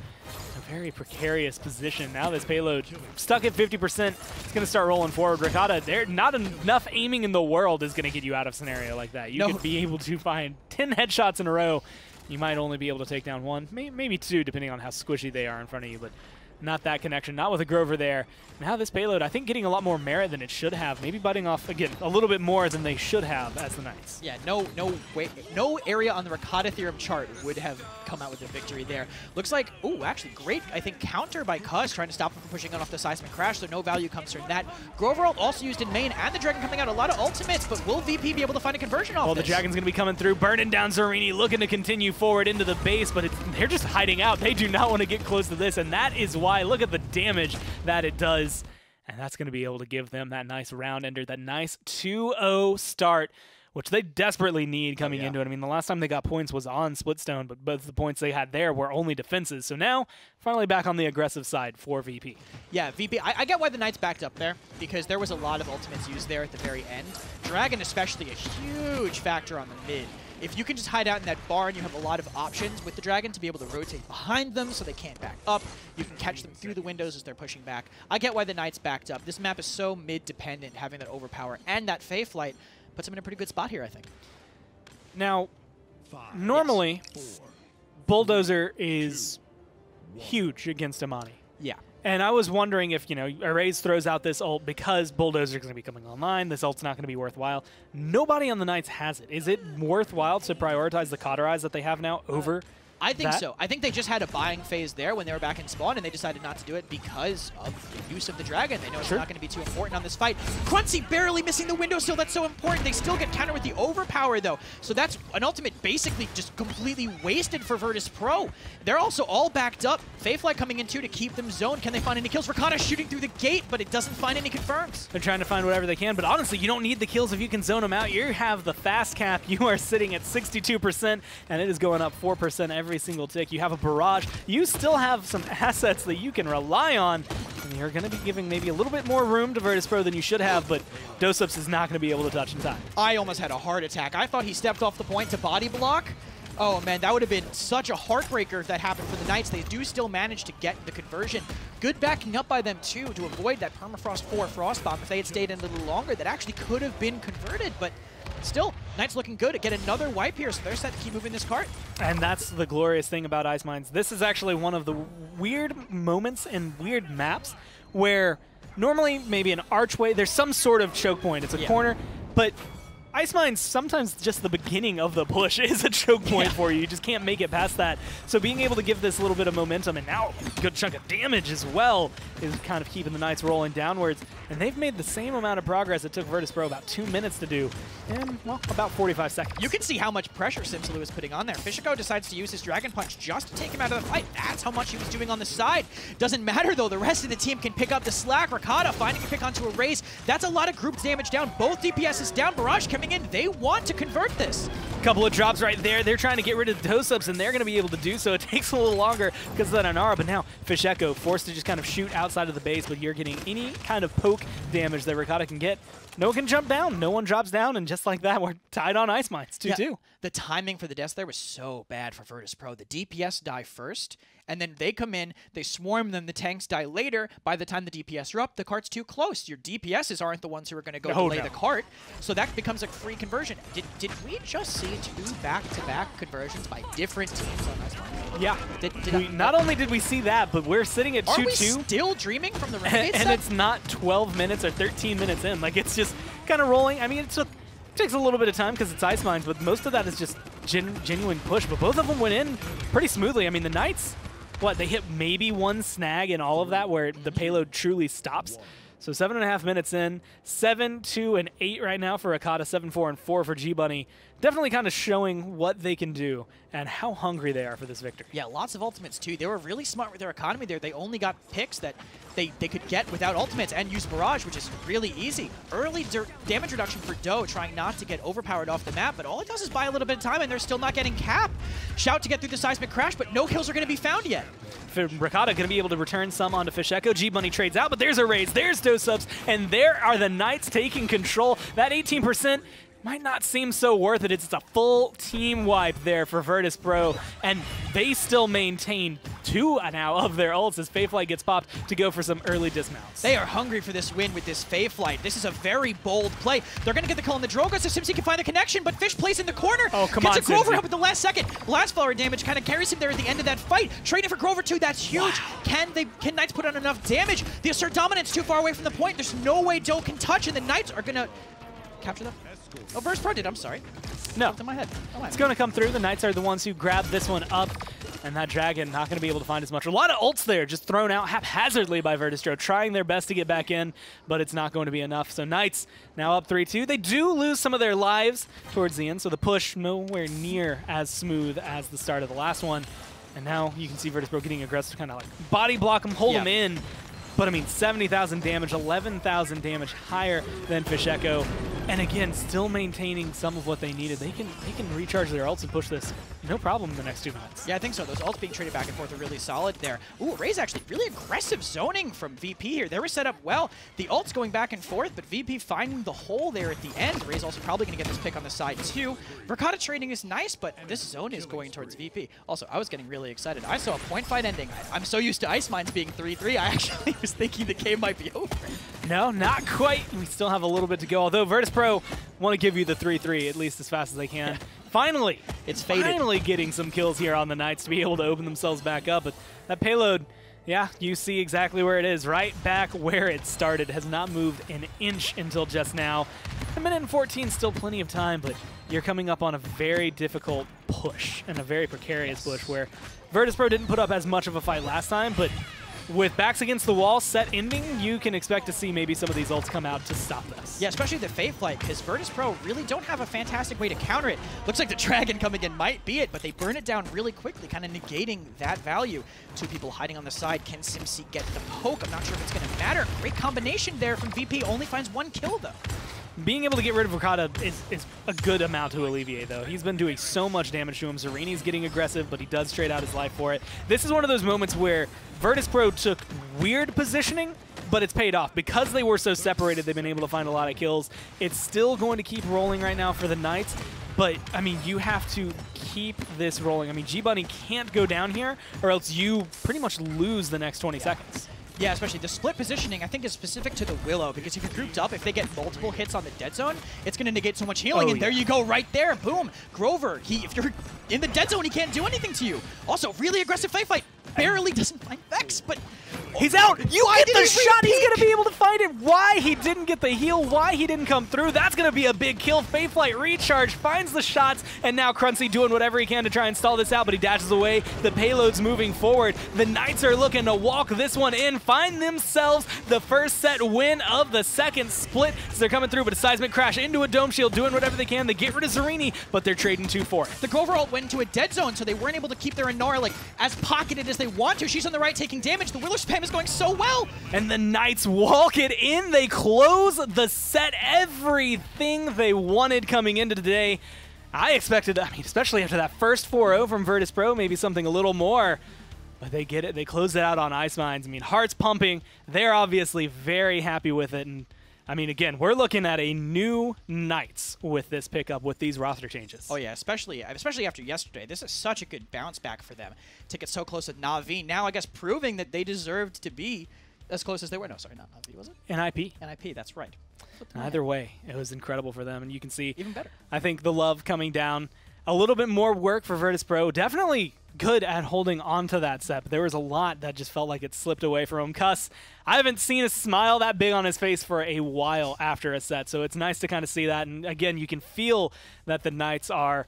A very precarious position. Now this payload stuck at 50%. It's going to start rolling forward. Ricotta, there not enough aiming in the world is going to get you out of a scenario like that. You could be able to find 10 headshots in a row. You might only be able to take down one, maybe two, depending on how squishy they are in front of you. But not that connection, not with a Grover there. Now this payload, I think, getting a lot more merit than it should have. Maybe biting off, again, a little bit more than they should have as the Knights. Yeah, no area on the Ricotta Theorem chart would have come out with a victory there. Looks like, ooh, actually great, I think, counter by Cuz, trying to stop him from pushing on off the Seismic Crash, so no value comes from that. Grover ult also used in main, and the Dragon coming out. A lot of ultimates, but will VP be able to find a conversion off this? Well, the Dragon's going to be coming through, burning down Zarini, looking to continue forward into the base, but they're just hiding out. They do not want to get close to this, and that is why. Look at the damage that it does. And that's going to be able to give them that nice round ender, that nice 2-0 start, which they desperately need coming into it. I mean, the last time they got points was on Splitstone, but both the points they had there were only defenses. So now, finally back on the aggressive side for VP. Yeah, VP, I get why the Knights backed up there, because there was a lot of ultimates used there at the very end. Dragon especially a huge factor on the mid. If you can just hide out in that barn, you have a lot of options with the Dragon to be able to rotate behind them so they can't back up. You can catch them through the windows as they're pushing back. I get why the Knights backed up. This map is so mid-dependent, having that overpower and that Fae Flight puts them in a pretty good spot here, I think. Now, normally, Bulldozer is huge against Imani. Yeah. And I was wondering if, Erase throws out this ult because Bulldozer's going to be coming online. This ult's not going to be worthwhile. Nobody on the Knights has it. Is it worthwhile to prioritize the Cauterize that they have now over I think so. I think they just had a buying phase there when they were back in spawn, and they decided not to do it because of the use of the Dragon. They know it's not going to be too important on this fight. Cruncy barely missing the window still. That's so important. They still get countered with the overpower, though. So that's an ultimate basically just completely wasted for Virtus.Pro. They're also all backed up. Faefly coming in, too, to keep them zoned. Can they find any kills? Ricotta shooting through the gate, but it doesn't find any confirms. They're trying to find whatever they can, but honestly, you don't need the kills if you can zone them out. You have the fast cap. You are sitting at 62%, and it is going up 4% every single tick. You have a barrage. You still have some assets that you can rely on, and you're going to be giving maybe a little bit more room to Virtus.Pro than you should have, but Dosups is not going to be able to touch in time. I almost had a heart attack. I thought he stepped off the point to body block. Oh, man, that would have been such a heartbreaker if that happened for the Knights. They do still manage to get the conversion. Good backing up by them, too, to avoid that Permafrost 4 Frost Bomb. If they had stayed in a little longer, that actually could have been converted, but still, Knights looking good to get another wipe here, so they're set to keep moving this cart. And that's the glorious thing about Ice Mines. This is actually one of the weird moments and weird maps where normally maybe an archway, there's some sort of choke point. It's a corner, but Ice Mines, sometimes just the beginning of the push is a choke point for you. You just can't make it past that. So being able to give this little bit of momentum and now a good chunk of damage as well is kind of keeping the Knights rolling downwards. And they've made the same amount of progress it took Virtus.Pro about 2 minutes to do in, well, about 45 seconds. You can see how much pressure Simsalou is putting on there. Fishiko decides to use his Dragon Punch just to take him out of the fight. That's how much he was doing on the side. Doesn't matter, though. The rest of the team can pick up the slack. Rakata finding a pick onto a Raze. That's a lot of group damage down. Both DPSs down. Barrage coming in. They want to convert this. Couple of drops right there. They're trying to get rid of the toes-ups, and they're going to be able to do so. It takes a little longer because of that Anara, but now Fisheko forced to just kind of shoot outside of the base, but you're getting any kind of poke damage that Rakata can get. No one can jump down. No one drops down, and just like that, we're tied on Ice Mines 2-2. The timing for the deaths there was so bad for Virtus.Pro. The DPS die first, and then they come in, they swarm them, the tanks die later. By the time the DPS are up, the cart's too close. Your DPSs aren't the ones who are going to go delay the cart, so that becomes a free conversion. Did we just see 2 back-to-back conversions by different teams on Ice Mines? Yeah. Not only did we see that, but we're sitting at 2-2. Are we still dreaming from the Renegade set? And it's not 12 minutes or 13 minutes in. Like, it's just kind of rolling. I mean, it takes a little bit of time because it's Ice Mines, but most of that is just genuine push. But both of them went in pretty smoothly. I mean, the Knights, they hit maybe 1 snag in all of that where the payload truly stops. So 7.5 minutes in, 7, 2, and 8 right now for Rakata, 7, 4, and 4 for G-Bunny. Definitely kind of showing what they can do and how hungry they are for this victory. Yeah, lots of ultimates too. They were really smart with their economy there. They only got picks that they could get without ultimates and use Barrage, which is really easy. Early damage reduction for Doe, trying not to get overpowered off the map, but all it does is buy a little bit of time, and they're still not getting cap. Shout to get through the seismic crash, but no kills are going to be found yet. Rakata going to be able to return some onto Fisheko. G-Bunny trades out, but there's a Raze, there's Dosubs, and there are the Knights taking control. That 18% might not seem so worth it. It's a full team wipe there for Virtus.Pro, and they still maintain 2 now of their ults as Fayflight gets popped to go for some early dismounts. They are hungry for this win with this Fayflight. This is a very bold play. They're going to get the kill on the Drogo so Simsi can find the connection, but Fish plays in the corner. Oh, come on, gets a Grover up at the last second. Blast Flower damage kind of carries him there at the end of that fight. Trading for Grover too, that's huge. Wow. Can Knights put on enough damage? The Assert Dominance too far away from the point. There's no way Doe can touch, and the Knights are going to capture them. Oh, Virtus.Pro did, I'm sorry. No. In my head. It's going to come through. The Knights are the ones who grabbed this one up, and that Dragon not going to be able to find as much. A lot of ults there just thrown out haphazardly by Virtus.Pro, trying their best to get back in, but it's not going to be enough. So Knights now up 3-2. They do lose some of their lives towards the end, so the push nowhere near as smooth as the start of the last one. And now you can see Virtus.Pro getting aggressive, kind of like body block them, hold them in. But I mean, 70,000 damage, 11,000 damage higher than Fisheko. And again, still maintaining some of what they needed. They can recharge their ults and push this no problem in the next 2 minutes. Yeah, I think so. Those ults being traded back and forth are really solid there. Ooh, Ray's actually really aggressive zoning from VP here. They were set up well. The ults going back and forth, but VP finding the hole there at the end. Ray's also probably going to get this pick on the side too. Rakata trading is nice, but this zone is going towards VP. Also, I was getting really excited. I saw a point fight ending. I'm so used to Ice Mines being 3-3, I actually was thinking the game might be over. No, not quite. We still have a little bit to go, although Virtus.Pro want to give you the 3-3 at least as fast as they can. Finally, it's faded. Finally getting some kills here on the Knights to be able to open themselves back up. But that payload, yeah, you see exactly where it is, right back where it started. Has not moved an inch until just now. A minute and 14, still plenty of time, but you're coming up on a very difficult push and a very precarious push where Virtus.Pro didn't put up as much of a fight last time, but with backs against the wall, set ending, you can expect to see maybe some of these ults come out to stop this. Yeah, especially the Fayflight, because Virtus.Pro really don't have a fantastic way to counter it. Looks like the Dragon coming in might be it, but they burn it down really quickly, kind of negating that value. 2 people hiding on the side. Can Simsi get the poke? I'm not sure if it's going to matter. Great combination there from VP. Only finds 1 kill, though. Being able to get rid of Rakata is a good amount to alleviate, though. He's been doing so much damage to him. Zarini's getting aggressive, but he does trade out his life for it. This is one of those moments where Virtus.Pro took weird positioning, but it's paid off. Because they were so separated, they've been able to find a lot of kills. It's still going to keep rolling right now for the Knights, But, I mean, you have to keep this rolling. I mean, G-Bunny can't go down here, or else you pretty much lose the next 20 seconds. Yeah, especially the split positioning, I think, is specific to the Willow, because if you're grouped up, if they get multiple hits on the dead zone, it's going to negate so much healing, and there you go right there. Boom. Grover, if you're in the dead zone, he can't do anything to you. Also, really aggressive fight. Barely doesn't find Vex, but... He's out! You get the shot! He's going to be able to find it! Why he didn't get the heal, why he didn't come through, that's going to be a big kill. Fayflight recharge, finds the shots, and now Crunchy doing whatever he can to try and stall this out, but he dashes away. The payload's moving forward. The Knights are looking to walk this one in, find themselves the first set win of the second split. So they're coming through, but a seismic crash into a dome shield, doing whatever they can. They get rid of Zarini, but they're trading 2 for it. The Grover ult went into a dead zone, so they weren't able to keep their Inara like as pocketed as they want to. She's on the right taking damage. The Willer spam is going so well. And the Knights walk it in. They close the set. Everything they wanted coming into today. I expected, I mean, especially after that first 4-0 from Virtus.Pro, maybe something a little more. But they get it. They close it out on Ice Mines. I mean, hearts pumping. They're obviously very happy with it. And I mean, again, we're looking at a new Knights with this pickup, with these roster changes. Oh yeah, especially after yesterday. This is such a good bounce back for them to get so close with Na'Vi. Now, I guess, proving that they deserved to be as close as they were. No, sorry, not Na'Vi, was it? NIP. NIP, that's right. Either way, it was incredible for them. And you can see, even better. I think the love coming down. A little bit more work for Virtus.Pro. Definitely good at holding on to that set, but there was a lot that just felt like it slipped away from him. Cuss, I haven't seen a smile that big on his face for a while after a set, so it's nice to kind of see that. And again, you can feel that the Knights are,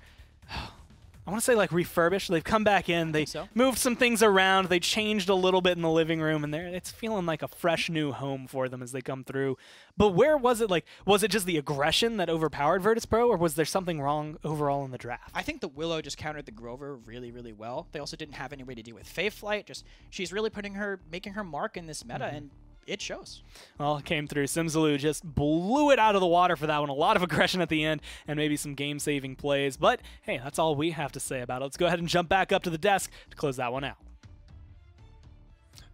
I want to say, like, refurbished. They've come back in, they moved some things around, they changed a little bit in the living room, and it's feeling like a fresh new home for them as they come through. But where was it? Like, was it just the aggression that overpowered Virtus.Pro, or was there something wrong overall in the draft? I think the Willow just countered the Grover really, really well. They also didn't have any way to deal with Fayflight. Just she's really making her mark in this meta, and it shows. Well, it came through. Simsalou just blew it out of the water for that one. A lot of aggression at the end and maybe some game-saving plays. But, hey, that's all we have to say about it. Let's go ahead and jump back up to the desk to close that one out.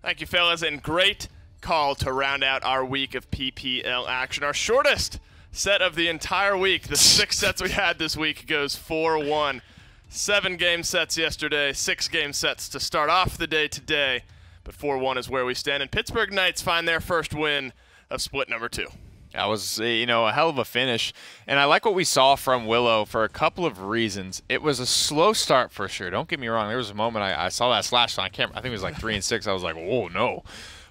Thank you, fellas, and great call to round out our week of PPL action. Our shortest set of the entire week. The 6 sets we had this week goes 4-1. 7 game sets yesterday, 6 game sets to start off the day today. But 4-1 is where we stand, and Pittsburgh Knights find their first win of split number 2. That was, a hell of a finish. And I like what we saw from Willow for a couple of reasons. It was a slow start for sure. Don't get me wrong. There was a moment I saw that slash on camera. I think it was like 3 and 6. I was like, whoa, no.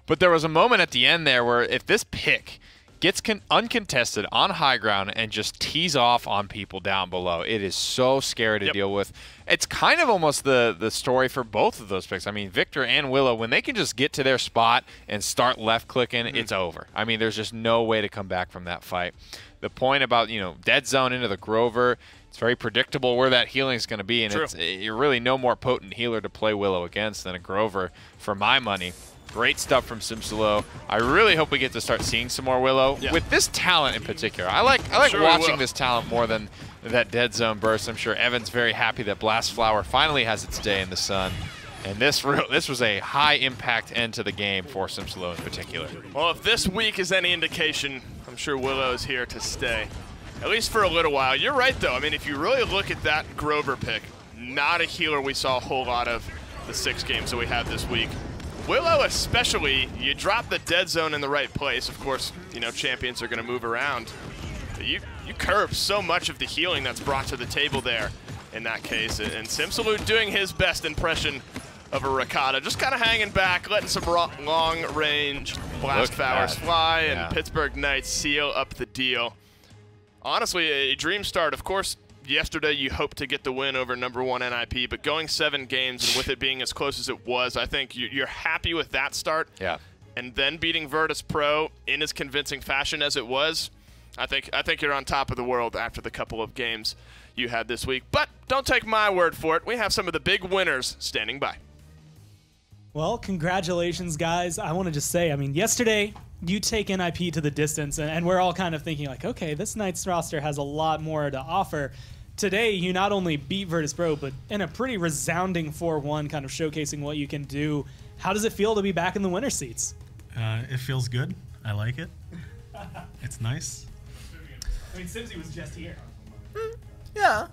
But there was a moment at the end there where if this pick gets uncontested on high ground and just tees off on people down below, it is so scary to deal with. It's kind of almost the story for both of those picks. I mean, Victor and Willow, when they can just get to their spot and start left-clicking, it's over. I mean, there's just no way to come back from that fight. The point about, dead zone into the Grover, it's very predictable where that healing is going to be, and you're really no more potent healer to play Willow against than a Grover for my money. Great stuff from Simsalou. I really hope we get to start seeing some more Willow. Yeah. With this talent in particular, I like watching this talent more than that dead zone burst. I'm sure Evan's very happy that Blast Flower finally has its day in the sun. And this was a high-impact end to the game for Simsalou in particular. Well, if this week is any indication, I'm sure Willow is here to stay, at least for a little while. You're right, though. I mean, if you really look at that Grover pick, not a healer we saw a whole lot of the 6 games that we had this week. Willow especially, you drop the dead zone in the right place. Of course, champions are going to move around. But you curb so much of the healing that's brought to the table there in that case. And Simsalou doing his best impression of a Rakata, just kind of hanging back, letting some long-range blast flowers fly, and Pittsburgh Knights seal up the deal. Honestly, a dream start. Of course, yesterday you hoped to get the win over #1 NIP, but going 7 games and with it being as close as it was, I think you're happy with that start. Yeah. And then beating Virtus.Pro in as convincing fashion as it was, I think you're on top of the world after the couple of games you had this week. But don't take my word for it. We have some of the big winners standing by. Well, congratulations, guys. I want to just say, I mean, yesterday you take NIP to the distance, and we're all kind of thinking like, okay, this Knights roster has a lot more to offer. Today, you not only beat Virtus.Pro, but in a pretty resounding 4-1, kind of showcasing what you can do. How does it feel to be back in the winner's seats? It feels good. I like it. It's nice. I mean, Simsy was just here. Yeah.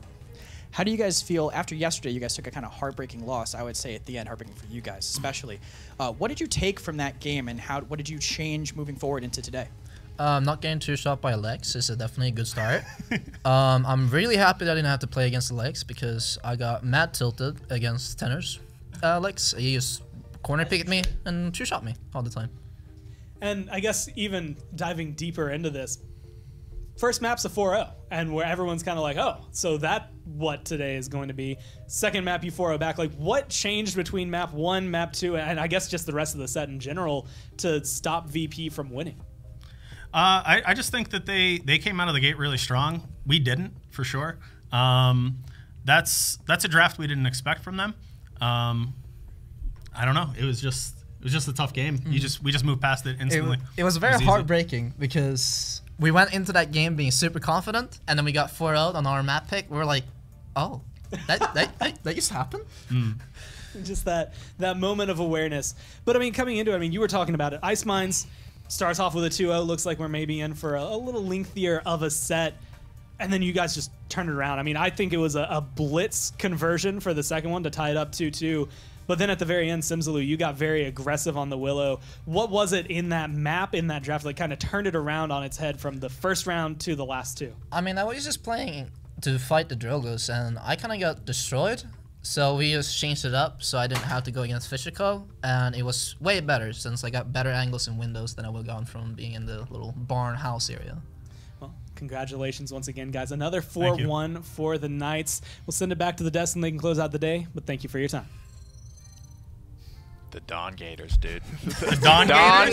How do you guys feel after yesterday? You guys took a kind of heartbreaking loss, I would say, at the end, heartbreaking for you guys especially. What did you take from that game, and what did you change moving forward into today? Not getting two-shot by Lex is definitely a good start. I'm really happy that I didn't have to play against the Lex because I got mad tilted against Tenors. Lex, he just corner picked me and two-shot me all the time. And I guess even diving deeper into this, first map's a 4-0, and where everyone's kind of like, oh, so that what today is going to be. Second map, you 4-0 back. Like, what changed between map 1, map 2, and I guess just the rest of the set in general to stop VP from winning? I just think that they came out of the gate really strong. We didn't, for sure. That's a draft we didn't expect from them. I don't know. It was just a tough game. We just moved past it instantly. It was very heartbreaking because we went into that game being super confident, and then we got 4-0 on our map pick. We were like, oh, that just happened? Just that moment of awareness. But I mean, coming into it, I mean, you were talking about it. Ice Mines starts off with a 2-0. Looks like we're maybe in for a little lengthier of a set. And then you guys just turned it around. I mean, I think it was a blitz conversion for the second one to tie it up 2-2. But then at the very end, Simsalou, you got very aggressive on the Willow. What was it in that map, in that draft, that kind of turned it around on its head from the first round to the last two? I mean, I was just playing to fight the Drogos, and I kind of got destroyed. So we just changed it up so I didn't have to go against Fisherco, and it was way better since I got better angles and windows than I would have gotten from being in the little barn house area. Well, congratulations once again, guys. Another 4-1 for the Knights. We'll send it back to the desk and they can close out the day, but thank you for your time. The Dawn Gators, dude. The Dawn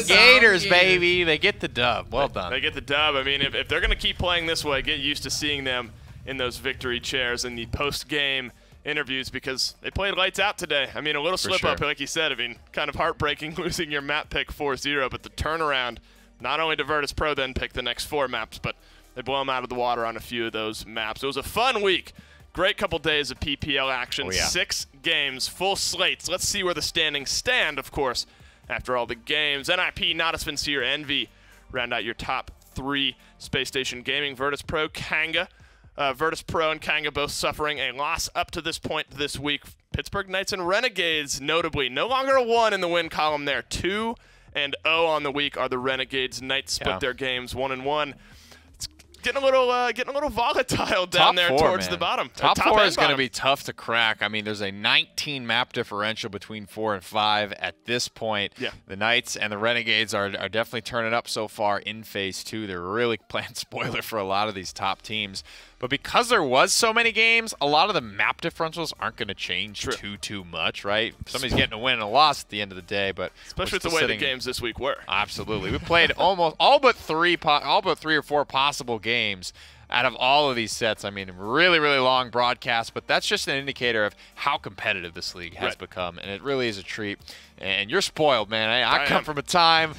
Gators, baby. They get the dub. Well done. They get the dub. I mean, if they're going to keep playing this way, get used to seeing them in those victory chairs in the post-game interviews because they played lights out today. I mean, a little slip-up, like you said. I mean, kind of heartbreaking losing your map pick 4-0, but the turnaround, not only did Virtus.Pro then pick the next 4 maps, but they blow them out of the water on a few of those maps. It was a fun week. Great couple days of PPL action. Oh, yeah. 6 games, full slates. Let's see where the standings stand, of course, after all the games. NIP, Nodus, Vincier, Envy round out your top 3. Space Station Gaming, Virtus.Pro, Kanga. Virtus.Pro and Kanga both suffering a loss up to this point this week. Pittsburgh Knights and Renegades, notably, no longer a 1 in the win column there. 2-0 on the week are the Renegades. Knights split their games 1-1. Getting a little volatile down there towards the bottom. Top 4 is going to be tough to crack. I mean, there's a 19 map differential between 4 and 5 at this point. Yeah. The Knights and the Renegades are definitely turning up so far in Phase 2. They're really playing spoiler for a lot of these top teams. But because there was so many games, a lot of the map differentials aren't going to change too much, right? Somebody's getting a win and a loss at the end of the day, but especially with the way the games this week were. Absolutely, we played almost all but 3 or 4 possible games out of all of these sets. I mean, really long broadcast, but that's just an indicator of how competitive this league has become, and it really is a treat. And you're spoiled, man. I come from a time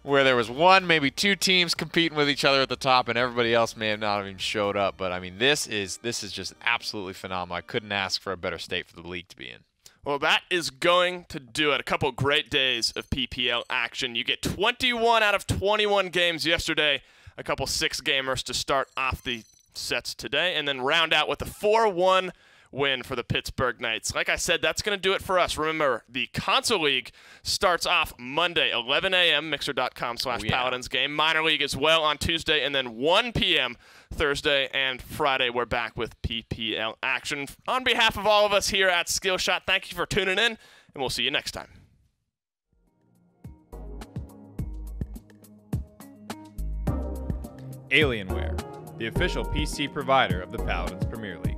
where there was 1, maybe 2 teams competing with each other at the top, and everybody else may have not even showed up. But I mean, this is just absolutely phenomenal. I couldn't ask for a better state for the league to be in. Well, that is going to do it. A couple great days of PPL action. You get 21 out of 21 games yesterday. A couple 6-gamers to start off the sets today, and then round out with a 4-1 win for the Pittsburgh Knights. Like I said, that's going to do it for us. Remember, the Console League starts off Monday, 11 a.m., mixer.com/Paladins game. Minor League as well on Tuesday, and then 1 p.m. Thursday and Friday. We're back with PPL action. On behalf of all of us here at Skillshot, thank you for tuning in, and we'll see you next time. Alienware, the official PC provider of the Paladins Premier League.